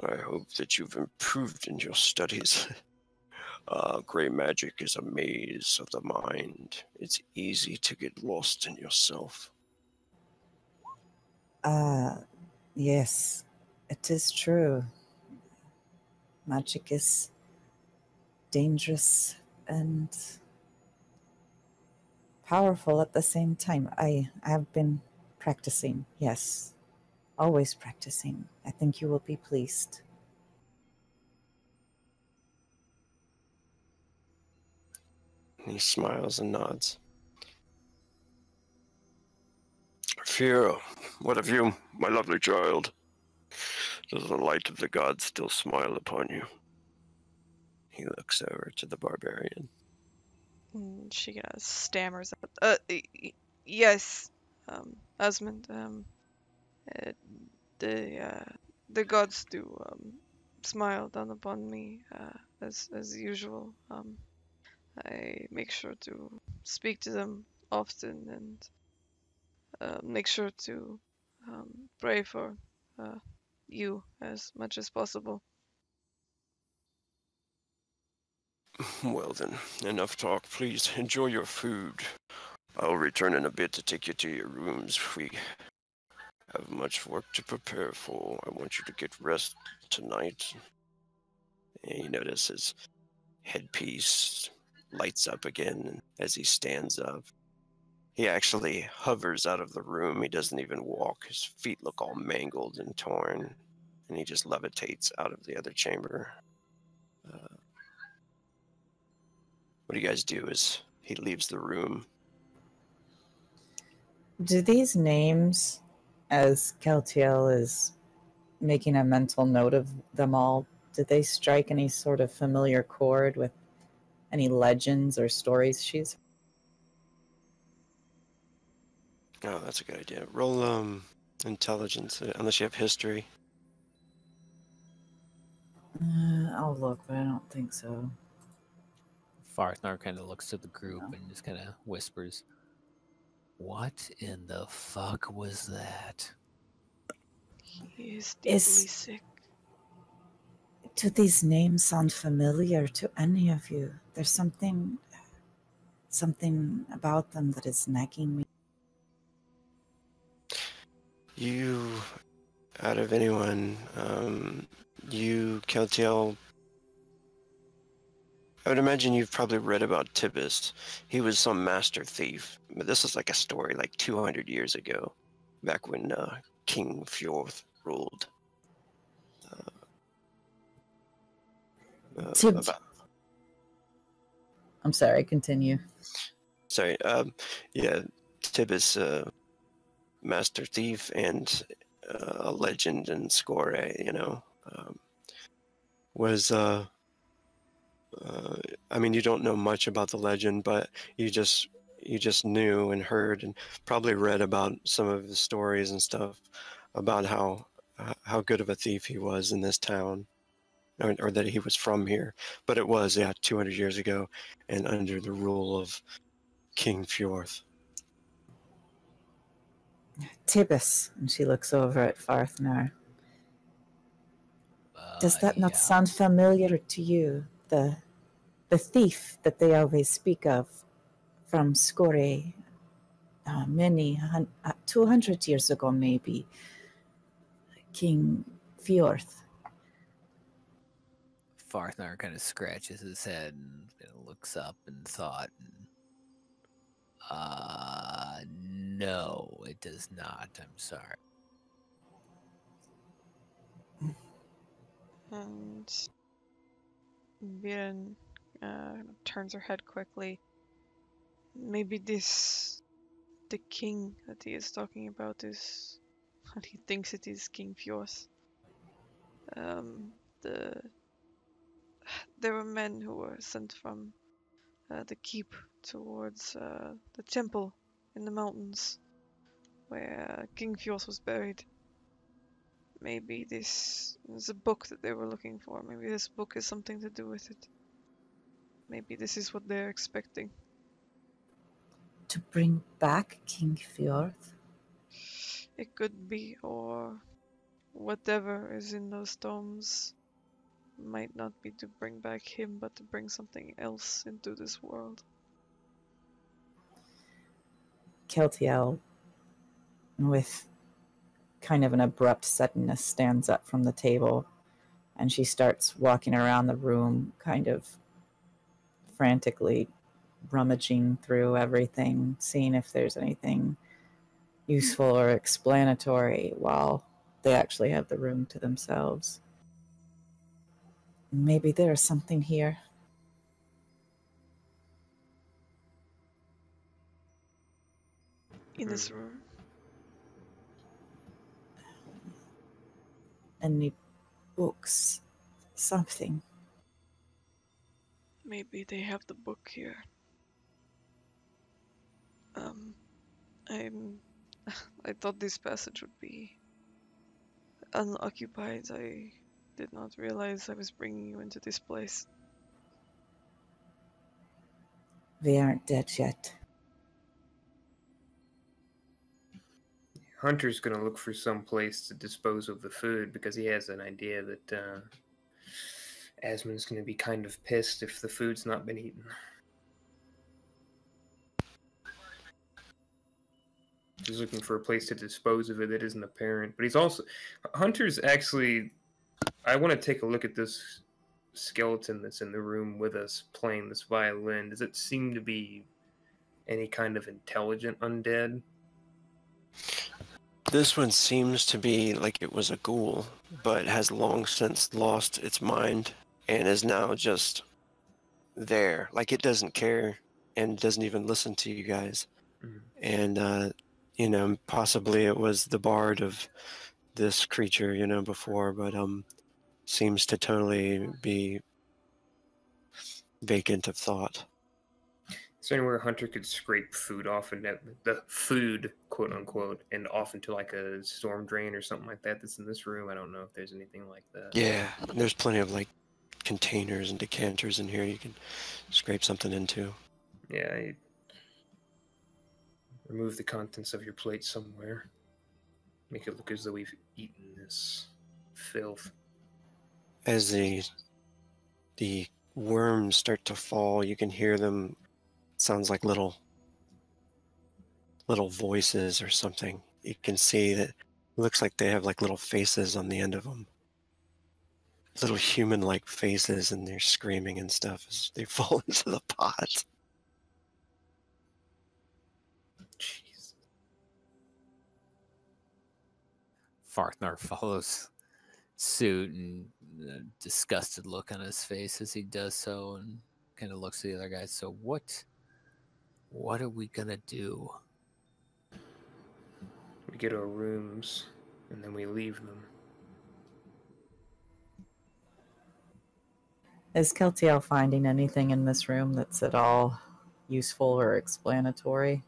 [SPEAKER 3] I hope that you've improved in your studies. Gray magic is a maze of the mind. It's easy to get lost in yourself.
[SPEAKER 4] Yes, it is true. Magic is dangerous and powerful at the same time. I have been practicing, yes. Always practicing. I think you will be pleased.
[SPEAKER 3] He smiles and nods. Fira, what of you, my lovely child? Does the light of the gods still smile upon you? He looks over to the barbarian.
[SPEAKER 7] She stammers out. Yes, Osmond. The
[SPEAKER 8] the gods do smile down upon me as usual. I make sure to speak to them often and make sure to pray for you as much as possible.
[SPEAKER 3] Well then, enough talk. Please enjoy your food. I'll return in a bit to take you to your rooms. We have much work to prepare for. I want you to get rest tonight. And you notice his headpiece lights up again as he stands up. He actually hovers out of the room. He doesn't even walk. His feet look all mangled and torn, and he just levitates out of the other chamber. What do you guys do as he leaves the room?
[SPEAKER 4] Do these names, as Keltiel is making a mental note of them all, did they strike any sort of familiar chord with any legends or stories she's?
[SPEAKER 3] Oh, that's a good idea. Roll intelligence, unless you have history.
[SPEAKER 4] I'll look, but I don't think so.
[SPEAKER 5] Farthnar kind of looks to the group
[SPEAKER 4] No.
[SPEAKER 5] and just kind of whispers, "What in the fuck was that?"
[SPEAKER 8] He is deeply sick.
[SPEAKER 4] Do these names sound familiar to any of you? There's something about them that is nagging me.
[SPEAKER 3] You, out of anyone, you, Keltiel, I would imagine you've probably read about Tibbus. He was some master thief. But this is like a story like 200 years ago, back when King Fjorth ruled. About,
[SPEAKER 4] I'm sorry, continue.
[SPEAKER 3] sorry, yeah, Tibbus, master thief and a legend in Score, you know, was I mean, you don't know much about the legend, but you just knew and heard and probably read about some of the stories and stuff about how good of a thief he was in this town, or that he was from here. But it was, yeah, 200 years ago, and under the rule of King Fjorth.
[SPEAKER 4] Tibbus, and she looks over at Farthnar. Does that not
[SPEAKER 5] Yeah.
[SPEAKER 4] sound familiar to you? The thief that they always speak of from Skore, 200 years ago, maybe. King Fjorth.
[SPEAKER 5] Farthnar kind of scratches his head and looks up in thought. No, it does not. I'm sorry.
[SPEAKER 8] And Vyrun turns her head quickly. Maybe the king that he is talking about is what he thinks it is, King Fjorth. There were men who were sent from the keep towards the temple in the mountains where King Fjorth was buried. Maybe this is a book that they were looking for. Maybe this book has something to do with it. Maybe this is what they're expecting.
[SPEAKER 4] To bring back King Fjorth?
[SPEAKER 8] It could be, or whatever is in those tomes might not be to bring back him, but to bring something else into this world.
[SPEAKER 4] Keltiel, with kind of an abrupt suddenness, stands up from the table and she starts walking around the room, kind of frantically rummaging through everything, seeing if there's anything useful or explanatory while they actually have the room to themselves. Maybe there's something here.
[SPEAKER 8] In this room.
[SPEAKER 4] Any books, something.
[SPEAKER 8] Maybe they have the book here. I thought this passage would be unoccupied. I did not realize I was bringing you into this place.
[SPEAKER 4] We aren't dead yet.
[SPEAKER 6] Hunter's gonna look for some place to dispose of the food because he has an idea that Asmund's gonna be kind of pissed if the food's not been eaten. He's looking for a place to dispose of it that isn't apparent. But he's also... Hunter's actually... I want to take a look at this skeleton that's in the room with us playing this violin. Does it seem to be any kind of intelligent undead?
[SPEAKER 3] This one seems to be like it was a ghoul, but has long since lost its mind and is now just there. Like it doesn't care and doesn't even listen to you guys. And, you know, possibly it was the bard of this creature, you know, before, but seems to totally be vacant of thought.
[SPEAKER 6] Is there anywhere Hunter could scrape food off and the food, quote unquote, and off into like a storm drain or something like that that's in this room? I don't know if there's anything like that.
[SPEAKER 3] Yeah, there's plenty of like containers and decanters in here you can scrape something into.
[SPEAKER 6] Yeah, you remove the contents of your plate somewhere. Make it look as though we've eaten this filth.
[SPEAKER 3] As the worms start to fall, you can hear them. It sounds like little voices or something. You can see that it looks like they have like little faces on the end of them. Little human-like faces, and they're screaming and stuff as they fall into the pot.
[SPEAKER 6] Jeez.
[SPEAKER 5] Farthnar follows suit, and a disgusted look on his face as he does so, and kind of looks at the other guys. So what are we gonna do?
[SPEAKER 6] We get our rooms, and then we leave them.
[SPEAKER 4] Is Keltiel finding anything in this room that's at all useful or explanatory?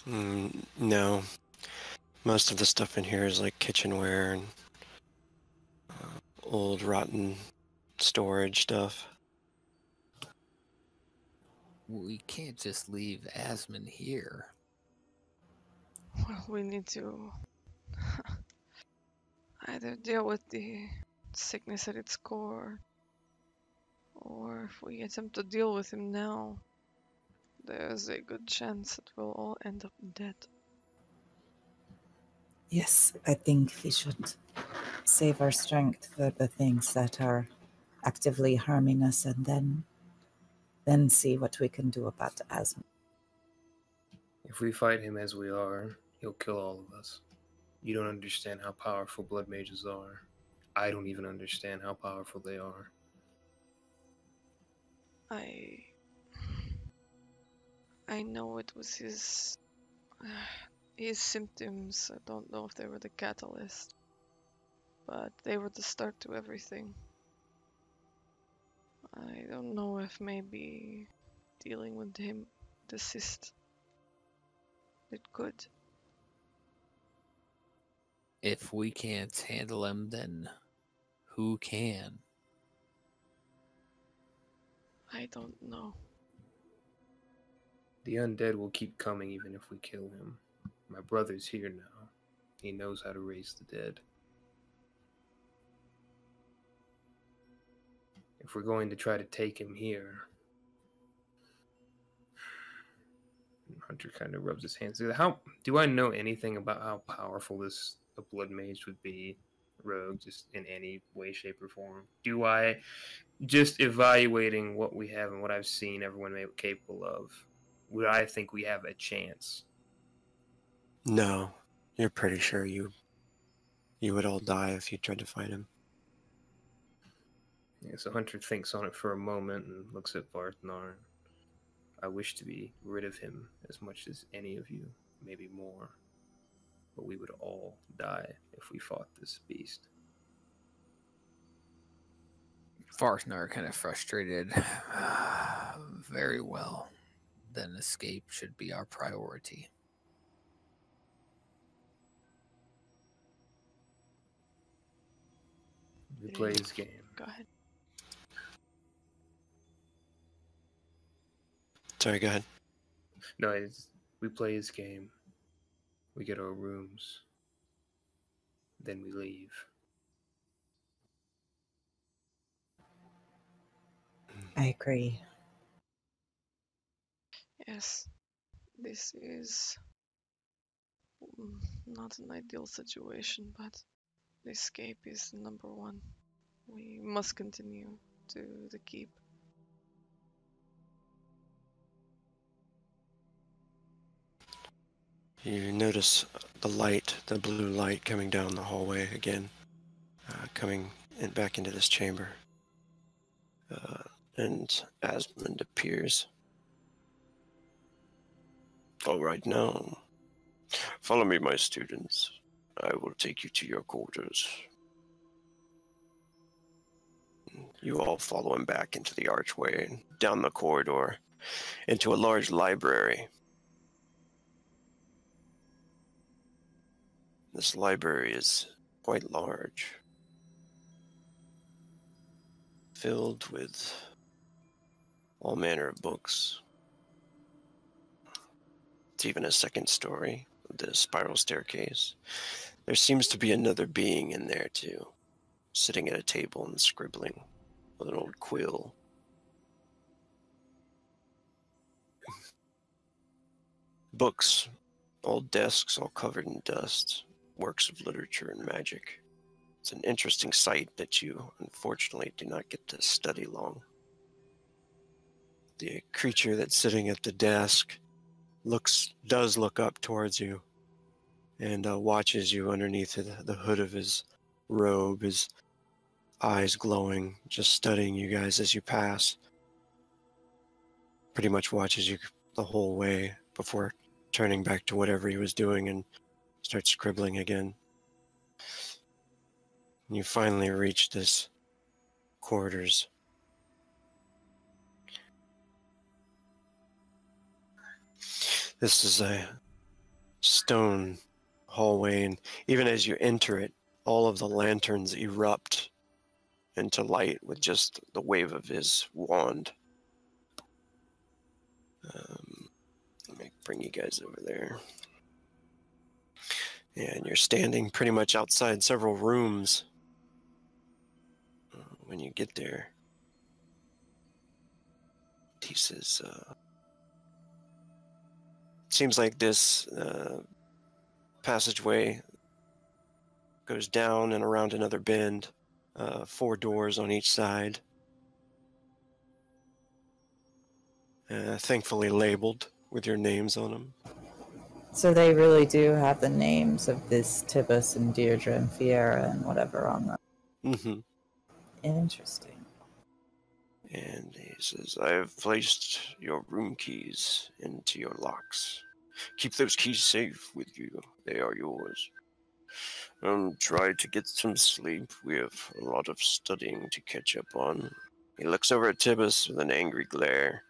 [SPEAKER 3] No. Most of the stuff in here is like kitchenware and old rotten storage stuff.
[SPEAKER 5] We can't just leave Asmund here.
[SPEAKER 8] Well, we need to either deal with the sickness at its core, or if we attempt to deal with him now, there's a good chance that we'll all end up dead.
[SPEAKER 4] Yes, I think we should save our strength for the things that are actively harming us, and then see what we can do about asthma.
[SPEAKER 6] If we fight him as we are, he'll kill all of us. You don't understand how powerful blood mages are. I don't even understand how powerful they are.
[SPEAKER 8] I know it was his symptoms. I don't know if they were the catalyst, but they were the start to everything. I don't know if maybe dealing with him, the cyst, it could.
[SPEAKER 5] If we can't handle him, then who can?
[SPEAKER 8] I don't know.
[SPEAKER 6] The undead will keep coming even if we kill him. My brother's here now. He knows how to raise the dead. If we're going to try to take him here... Hunter kind of rubs his hands. How do I know anything about how powerful a blood mage would be, Rogue, just in any way, shape, or form? Do I, just evaluating what we have and what I've seen everyone capable of, would I think we have a chance?
[SPEAKER 3] No, you're pretty sure you would all die if you tried to fight him.
[SPEAKER 6] Yeah, so Hunter thinks on it for a moment and looks at Farthnar. I wish to be rid of him as much as any of you, maybe more. But we would all die if we fought this beast.
[SPEAKER 5] Farthnar kind of frustrated. Very well. Then escape should be our priority.
[SPEAKER 6] We play his game.
[SPEAKER 8] Go ahead.
[SPEAKER 3] Sorry, go ahead.
[SPEAKER 6] No, we play his game. We get our rooms. Then we leave.
[SPEAKER 4] I agree.
[SPEAKER 8] Yes, this is not an ideal situation, but the escape is number one. We must continue to the keep.
[SPEAKER 3] You notice the light, the blue light coming down the hallway again, coming back into this chamber. And Asmund appears. All right, now, follow me, my students. I will take you to your quarters. You all follow him back into the archway, down the corridor, into a large library. This library is quite large, filled with all manner of books. It's even a second story with the spiral staircase. There seems to be another being in there too, sitting at a table and scribbling with an old quill. Books, old desks all covered in dust, works of literature and magic. It's an interesting sight that you, unfortunately, do not get to study long. The creature that's sitting at the desk does look up towards you and watches you underneath the hood of his robe, his eyes glowing, just studying you guys as you pass. Pretty much watches you the whole way before turning back to whatever he was doing and starts scribbling again. And you finally reach this quarters. This is a stone hallway, and even as you enter it, all of the lanterns erupt into light with just the wave of his wand. Let me bring you guys over there. And you're standing pretty much outside several rooms when you get there. He says, seems like this passageway goes down and around another bend, 4 doors on each side. Thankfully labeled with your names on them.
[SPEAKER 4] So they really do have the names of this Tibbus and Deirdre and Fiera and whatever on them.
[SPEAKER 3] Mm-hmm.
[SPEAKER 4] Interesting.
[SPEAKER 3] And he says, I have placed your room keys into your locks. Keep those keys safe with you. They are yours. Try to get some sleep. We have a lot of studying to catch up on. He looks over at Tibbus with an angry glare.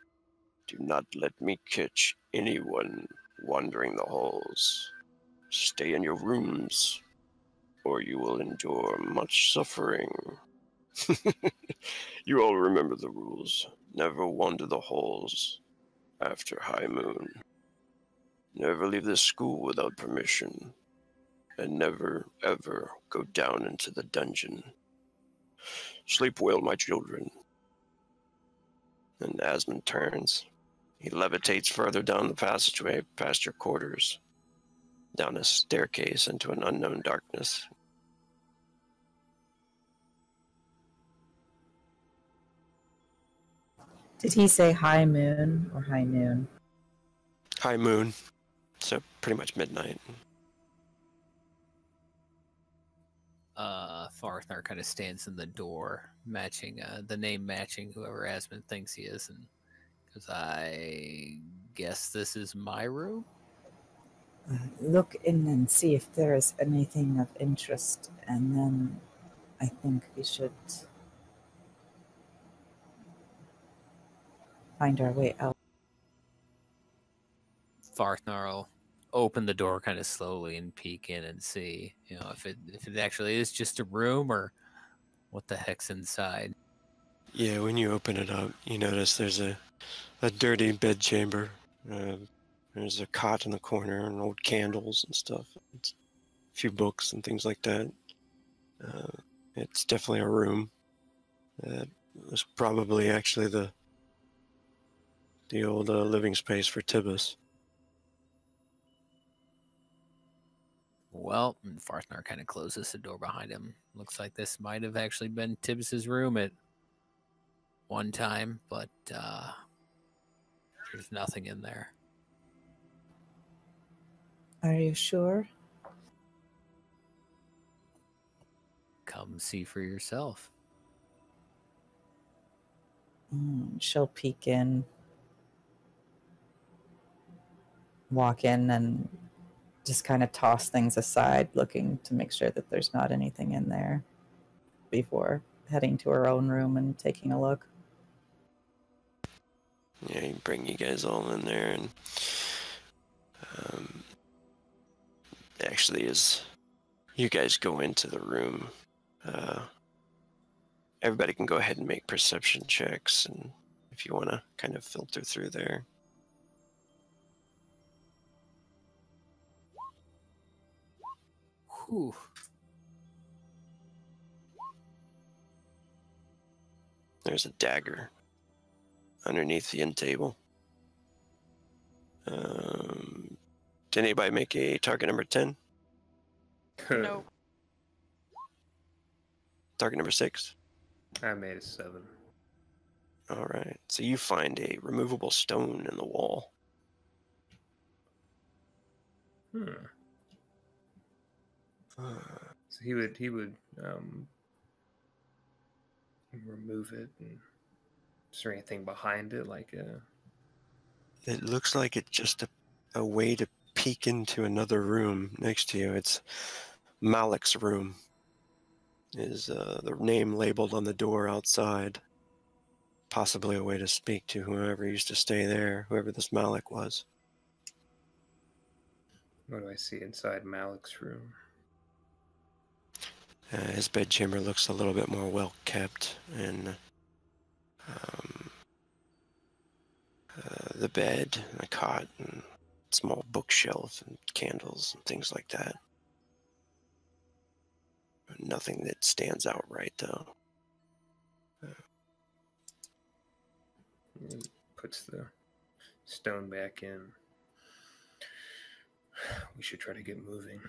[SPEAKER 3] Do not let me catch anyone wandering the halls. Stay in your rooms, or you will endure much suffering. You all remember the rules. Never wander the halls after high moon. Never leave the school without permission. And never, ever go down into the dungeon. Sleep well, my children. And Asmund turns. He levitates further down the passageway past your quarters, down a staircase into an unknown darkness.
[SPEAKER 4] Did he say high moon or high noon?
[SPEAKER 3] High moon, so pretty much midnight.
[SPEAKER 5] Farthnar kind of stands in the door, matching the name matching whoever Asmund thinks he is, and because I guess this is my room.
[SPEAKER 4] Look in and see if there is anything of interest, and then I think we should find our way out.
[SPEAKER 5] Farthnar will open the door kind of slowly and peek in and see, if it actually is just a room, or what the heck's inside.
[SPEAKER 3] Yeah, when you open it up, you notice there's a dirty bedchamber. There's a cot in the corner and old candles and stuff. It's a few books and things like that. It's definitely a room. That was probably actually the old living space for Tibbus.
[SPEAKER 5] Well, and Farthnar kind of closes the door behind him. Looks like this might have actually been Tibbs's room at one time, but there's nothing in there.
[SPEAKER 4] Are you sure?
[SPEAKER 5] Come see for yourself.
[SPEAKER 4] She'll peek in, walk in, and just kind of toss things aside, looking to make sure that there's not anything in there before heading to her own room and taking a look.
[SPEAKER 3] Yeah, you bring you guys all in there, and actually, as you guys go into the room, everybody can go ahead and make perception checks, and if you want to kind of filter through there.
[SPEAKER 5] Whew.
[SPEAKER 3] There's a dagger underneath the end table. Did anybody make a target number 10?
[SPEAKER 7] No.
[SPEAKER 3] Target number 6?
[SPEAKER 6] I made a 7.
[SPEAKER 3] All right. So you find a removable stone in the wall.
[SPEAKER 6] So he would remove it. And is there anything behind it, like a?
[SPEAKER 3] It looks like it's just a way to peek into another room next to you. It's Malik's room. Is the name labeled on the door outside. Possibly a way to speak to whoever used to stay there, whoever this Malik was.
[SPEAKER 6] What do I see inside Malik's room?
[SPEAKER 3] His bedchamber looks a little bit more well kept, and the bed, and a cot, and small bookshelf, and candles, and things like that. Nothing that stands out right, though.
[SPEAKER 6] He puts the stone back in. We should try to get moving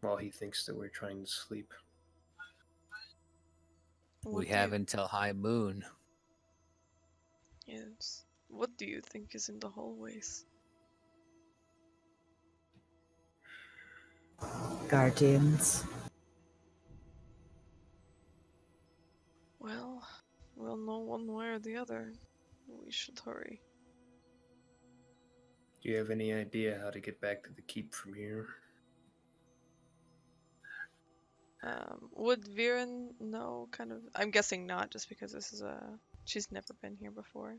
[SPEAKER 6] while he thinks that we're trying to sleep.
[SPEAKER 5] We have until high moon.
[SPEAKER 8] Yes. What do you think is in the hallways?
[SPEAKER 4] Guardians.
[SPEAKER 8] Well, we'll know one way or the other. We should hurry.
[SPEAKER 6] Do you have any idea how to get back to the keep from here?
[SPEAKER 8] Would Vyrun know, kind of? I'm guessing not, just because this is she's never been here before.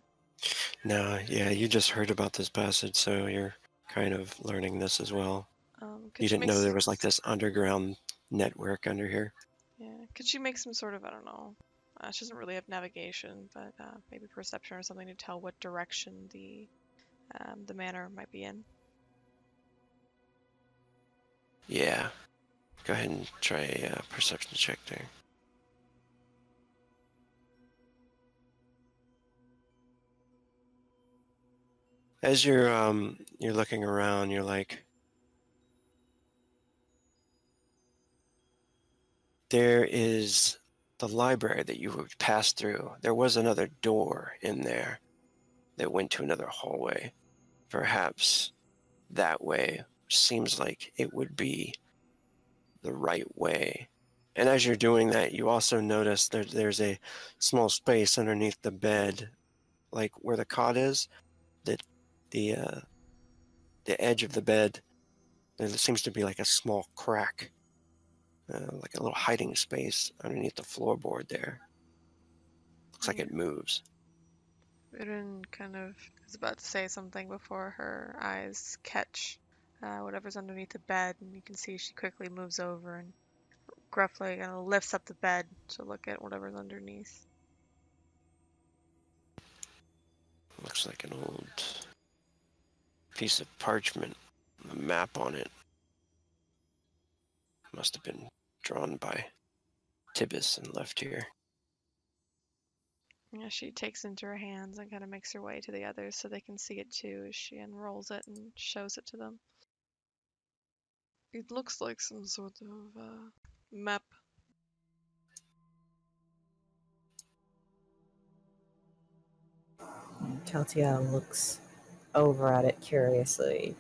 [SPEAKER 3] No, yeah, you just heard about this passage, so you're kind of learning this as well. You didn't know there was like this underground network under here.
[SPEAKER 8] Yeah, could she make some sort of, I don't know, she doesn't really have navigation, but maybe perception or something to tell what direction the manor might be in?
[SPEAKER 3] Yeah. Go ahead and try a perception check there. As you're looking around, you're like, there is the library that you would pass through. There was another door in there that went to another hallway. Perhaps that way seems like it would be the right way. And as you're doing that, you also notice there's a small space underneath the bed, like where the cot is, that the edge of the bed, there seems to be like a small crack, like a little hiding space underneath the floorboard there. Looks like it moves.
[SPEAKER 8] Vyrun kind of is about to say something before her eyes catch whatever's underneath the bed, and you can see she quickly moves over and gruffly lifts up the bed to look at whatever's underneath.
[SPEAKER 3] Looks like an old piece of parchment, a map on it. Must have been drawn by Tibbus and left here.
[SPEAKER 8] Yeah, she takes it into her hands and kind of makes her way to the others so they can see it too as she unrolls it and shows it to them. It looks like some sort of map.
[SPEAKER 4] And Keltiel looks over at it curiously,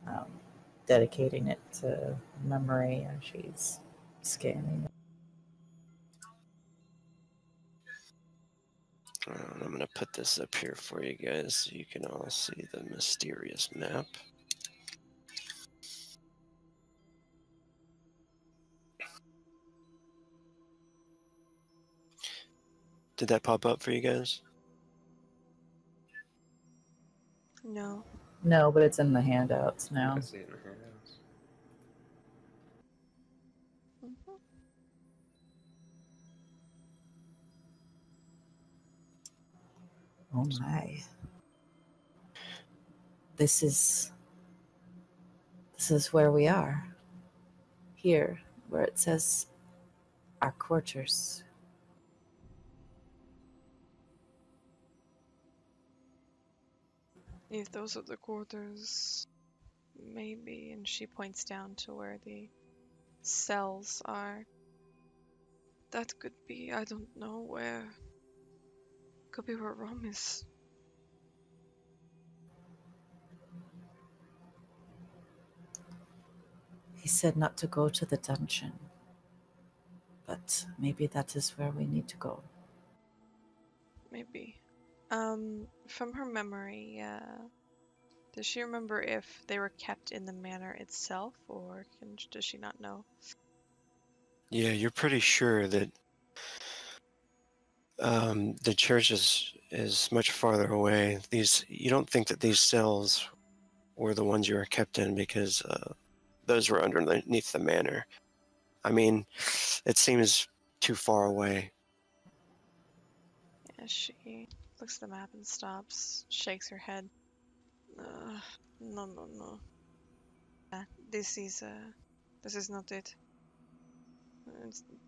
[SPEAKER 4] um, dedicating it to memory as she's scanning it.
[SPEAKER 3] I'm going to put this up here for you guys so you can all see the mysterious map. Did that pop up for you guys?
[SPEAKER 8] No.
[SPEAKER 4] No, but it's in the handouts now.
[SPEAKER 6] I see it in the handouts.
[SPEAKER 8] Mhm.
[SPEAKER 4] Oh my. This is where we are. Here, where it says our quarters.
[SPEAKER 8] If those are the quarters, maybe. And she points down to where the cells are. That could be, I don't know where. Could be where Rome is.
[SPEAKER 4] He said not to go to the dungeon, but maybe that is where we need to go.
[SPEAKER 8] Maybe. From her memory, does she remember if they were kept in the manor itself, or does she not know?
[SPEAKER 3] Yeah, you're pretty sure that the church is much farther away. You don't think that these cells were the ones you were kept in because those were underneath the manor. I mean, it seems too far away.
[SPEAKER 8] Yeah, she looks at the map and stops, shakes her head. No, no, no. This is not it.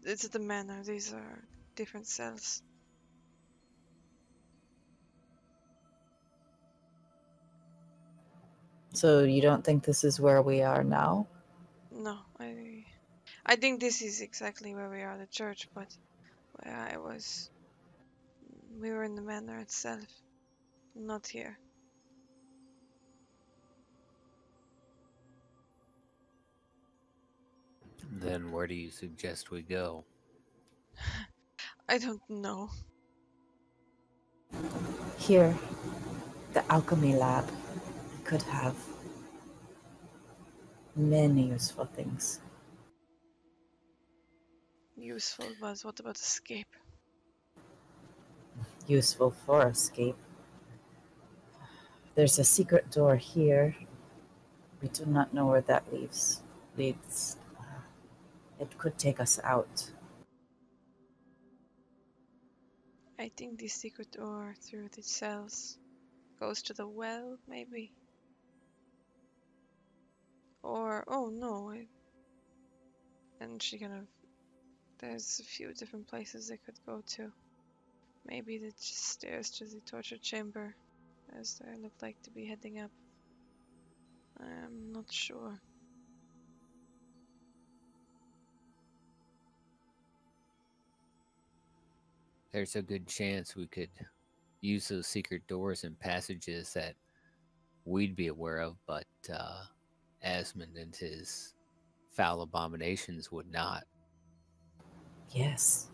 [SPEAKER 8] It's the manor. These are different cells.
[SPEAKER 4] So you don't think this is where we are now?
[SPEAKER 8] No, I think this is exactly where we are, the church, but where I was, we were in the manor itself, not here.
[SPEAKER 5] Then where do you suggest we go?
[SPEAKER 8] I don't know.
[SPEAKER 4] Here, the alchemy lab could have many useful things.
[SPEAKER 8] Useful, but what about escape?
[SPEAKER 4] Useful for escape. There's a secret door here. We do not know where that leads. It could take us out.
[SPEAKER 8] I think the secret door through the cells goes to the well, maybe. Or, oh no, and she kind of, there's a few different places they could go to. Maybe the stairs to the torture chamber, as they look like to be heading up. I'm not sure.
[SPEAKER 5] There's a good chance we could use those secret doors and passages that we'd be aware of, but Asmund and his foul abominations would not.
[SPEAKER 4] Yes.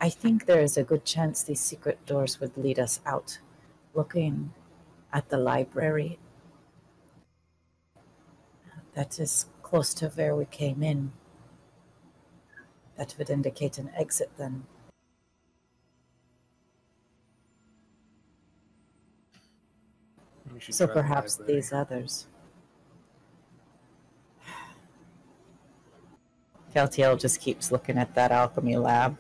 [SPEAKER 4] I think there is a good chance these secret doors would lead us out. Looking at the library, that is close to where we came in. That would indicate an exit then.
[SPEAKER 6] We should
[SPEAKER 4] So
[SPEAKER 6] try the
[SPEAKER 4] perhaps
[SPEAKER 6] library.
[SPEAKER 4] these others. Keltiel just keeps looking at that alchemy lab.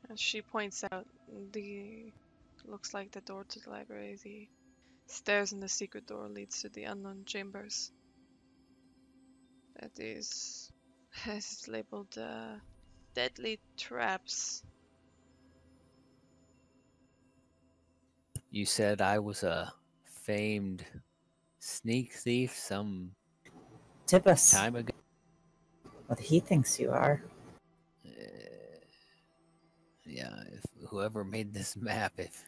[SPEAKER 8] And she points out the looks like the door to the library. The stairs in the secret door leads to the unknown chambers. That is, it's labeled deadly traps.
[SPEAKER 5] You said I was a famed sneak thief some
[SPEAKER 4] Tip us
[SPEAKER 5] time ago.
[SPEAKER 4] what he thinks you are.
[SPEAKER 5] Yeah, if whoever made this map, if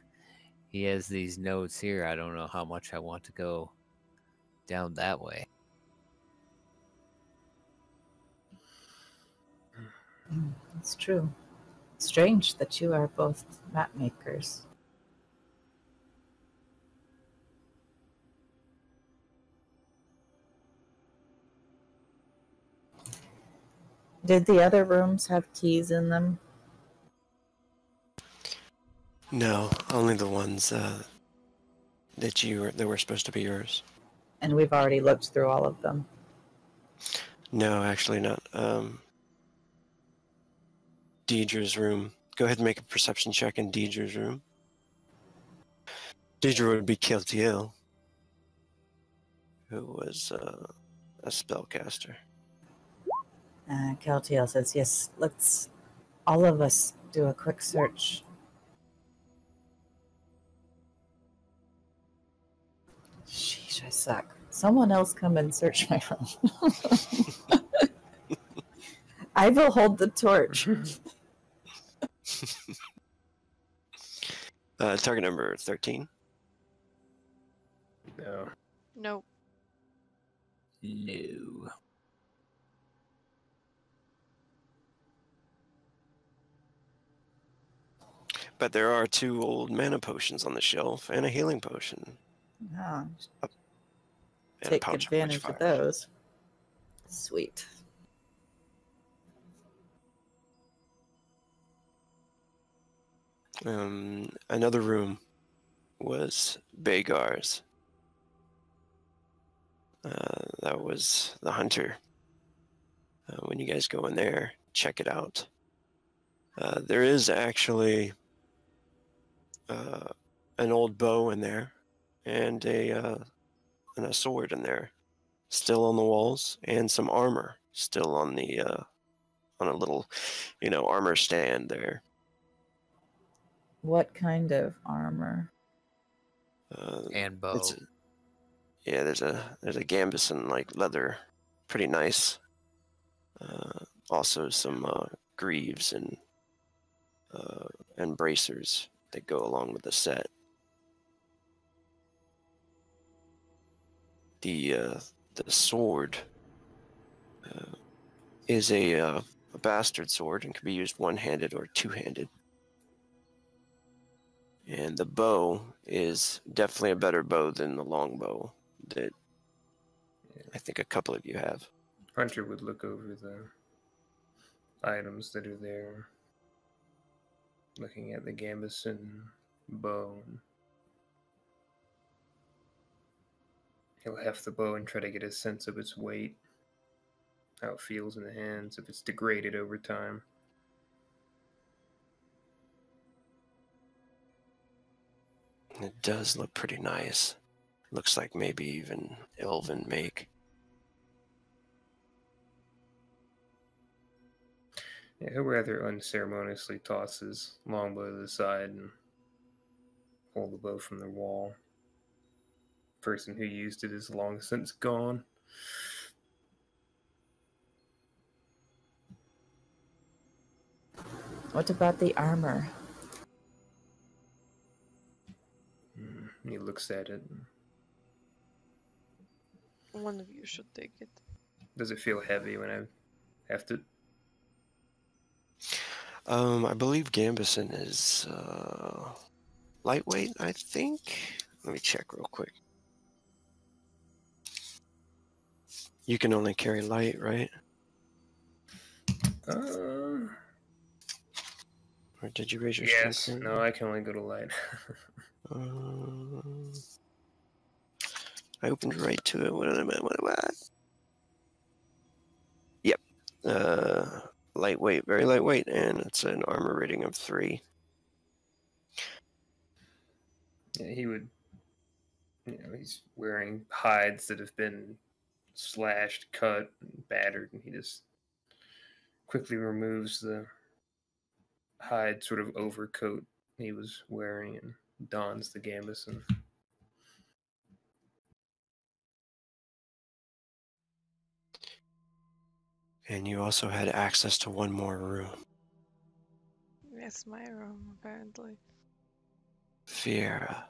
[SPEAKER 5] he has these notes here, I don't know how much I want to go down that way.
[SPEAKER 4] It's true. Strange that you are both map makers. Did the other rooms have keys in them?
[SPEAKER 3] No, only the ones that were supposed to be yours.
[SPEAKER 4] And we've already looked through all of them.
[SPEAKER 3] No, actually not. Deidre's room. Go ahead and make a perception check in Deidre's room. Deidre would be Keltiel, who was a spellcaster.
[SPEAKER 4] Keltiel says, yes, let's all of us do a quick search. Sheesh, I suck. Someone else come and search my room. I will hold the torch.
[SPEAKER 3] Target number 13.
[SPEAKER 6] No.
[SPEAKER 8] Nope.
[SPEAKER 5] No.
[SPEAKER 3] But there are 2 old mana potions on the shelf and a healing potion.
[SPEAKER 4] Ah,
[SPEAKER 3] And a
[SPEAKER 4] take
[SPEAKER 3] pouch
[SPEAKER 4] advantage of
[SPEAKER 3] witchfire.
[SPEAKER 4] those. Sweet.
[SPEAKER 3] Another room was Bagar's. That was the hunter. When you guys go in there, check it out. There is actually an old bow in there, and a sword in there, still on the walls, and some armor still on the on a little, armor stand there.
[SPEAKER 4] What kind of armor?
[SPEAKER 5] And bow.
[SPEAKER 3] There's a gambeson like leather, pretty nice. Also some greaves and bracers that go along with the set. The sword is a bastard sword and can be used one-handed or two-handed. And the bow is definitely a better bow than the longbow that I think a couple of you have.
[SPEAKER 6] Hunter would look over the items that are there, looking at the gambeson bow. He'll heft the bow and try to get a sense of its weight, how it feels in the hands, if it's degraded over time.
[SPEAKER 3] It does look pretty nice. Looks like maybe even elven make.
[SPEAKER 6] Yeah, he'll rather unceremoniously toss his longbow to the side and pull the bow from the wall. Person who used it is long since gone.
[SPEAKER 4] What about the armor?
[SPEAKER 6] He looks at it.
[SPEAKER 8] One of you should take it.
[SPEAKER 6] Does it feel heavy when I have to?
[SPEAKER 3] I believe gambeson is lightweight, I think. Let me check real quick. You can only carry light, right? Or did you raise your
[SPEAKER 6] Yes.
[SPEAKER 3] strength?
[SPEAKER 6] No, I can only go to light.
[SPEAKER 3] I opened right to it. What? Yep. lightweight, very lightweight, and it's an armor rating of 3.
[SPEAKER 6] Yeah, he would, he's wearing hides that have been slashed, cut, and battered, and he just quickly removes the hide sort of overcoat he was wearing and dons the gambeson.
[SPEAKER 3] And you also had access to one more room.
[SPEAKER 8] Yes, my room, apparently.
[SPEAKER 3] Fiera.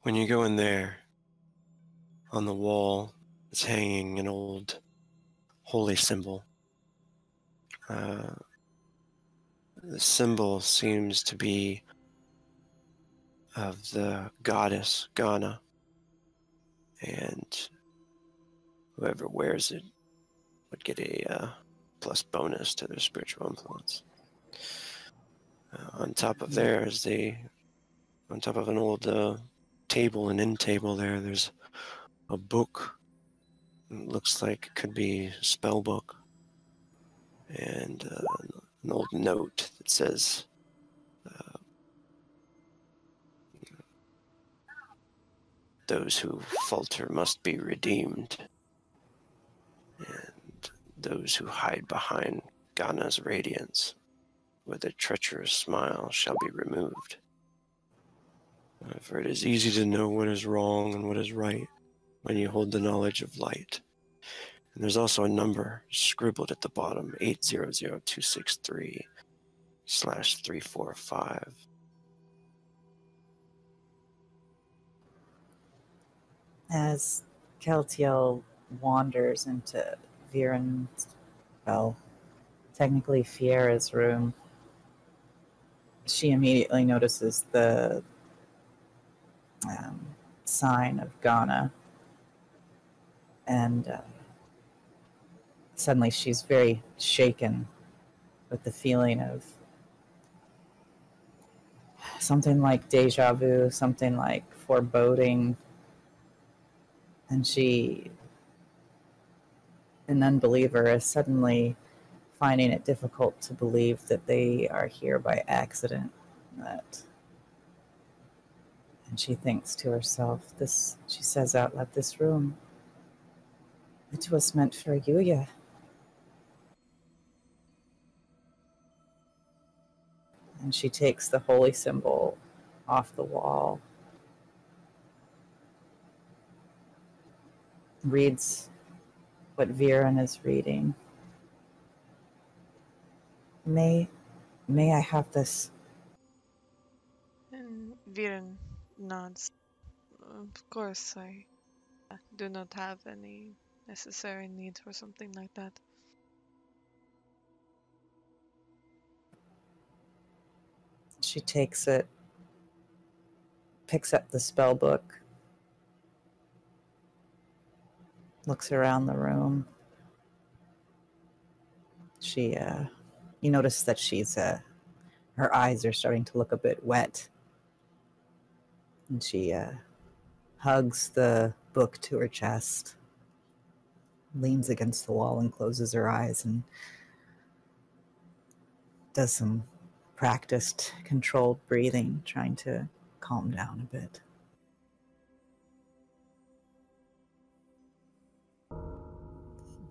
[SPEAKER 3] When you go in there, on the wall is hanging an old holy symbol. The symbol seems to be of the goddess Ghana, and whoever wears it would get a plus bonus to their spiritual influence. On top of there is on top of an old table, an end table there's a book. It looks like it could be a spell book, and an old note that says, "Those who falter must be redeemed, and those who hide behind Ghana's radiance with a treacherous smile shall be removed. For it is easy to know what is wrong and what is right when you hold the knowledge of light." And there's also a number scribbled at the bottom, 800263/345.
[SPEAKER 4] As Keltiel wanders into Vyrun's, well, technically Fiera's room, she immediately notices the sign of Ghana, and suddenly she's very shaken with the feeling of something like deja vu, something like foreboding, and she, an unbeliever, is suddenly finding it difficult to believe that they are here by accident. And she thinks to herself, she says out loud, "This room, it was meant for Yuya." And she takes the holy symbol off the wall, reads what Vyrun is reading. May I have this?"
[SPEAKER 8] And Viren nods. Of course, I do not have any necessary need for something like that.
[SPEAKER 4] She takes it, picks up the spell book, looks around the room. You notice that her eyes are starting to look a bit wet. And she hugs the book to her chest, leans against the wall and closes her eyes and does some practiced, controlled breathing, trying to calm down a bit.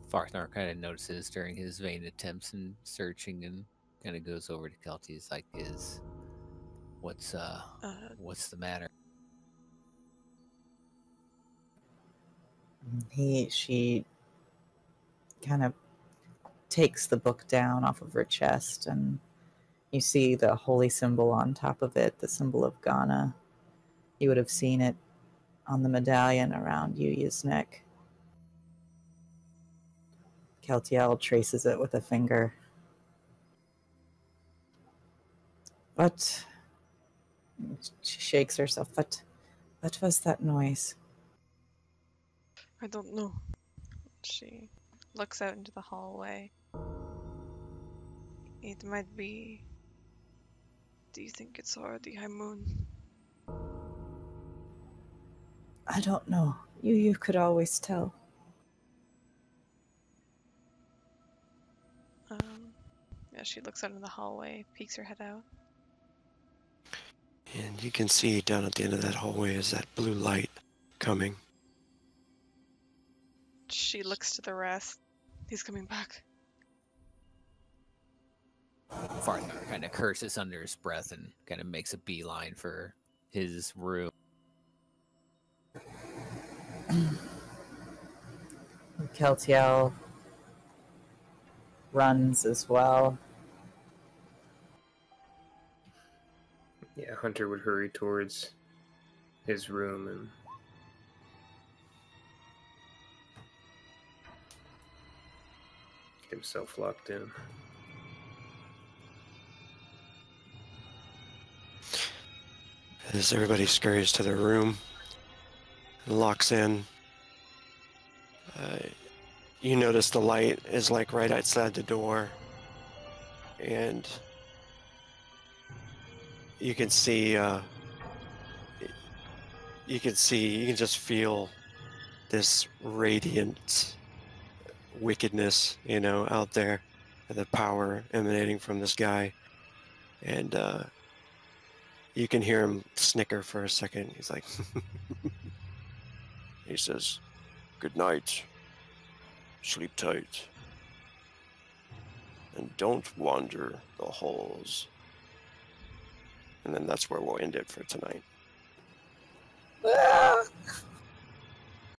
[SPEAKER 5] Farthnar kind of notices during his vain attempts and searching, and kind of goes over to Kelty. He's like, what's the matter?"
[SPEAKER 4] She kind of takes the book down off of her chest, and you see the holy symbol on top of it, the symbol of Ghana. You would have seen it on the medallion around Yuya's neck. Keltiel traces it with a finger. But she shakes herself. What was that noise?
[SPEAKER 8] I don't know. She looks out into the hallway. It might be... Do you think it's already high moon?
[SPEAKER 4] I don't know. You could always tell.
[SPEAKER 7] Yeah, she looks out in the hallway, peeks her head out.
[SPEAKER 3] And you can see down at the end of that hallway is that blue light coming.
[SPEAKER 7] She looks to the rest. He's coming back.
[SPEAKER 5] Farthnar kind of curses under his breath and kind of makes a beeline for his room.
[SPEAKER 4] Keltiel runs as well.
[SPEAKER 6] Yeah, Hunter would hurry towards his room and get himself locked in.
[SPEAKER 3] As everybody scurries to their room, locks in, you notice the light is like right outside the door, and you can see, you can just feel this radiant wickedness, out there, the power emanating from this guy, and you can hear him snicker for a second. He's like, he says, "Good night, sleep tight, and don't wander the halls." And then that's where we'll end it for tonight.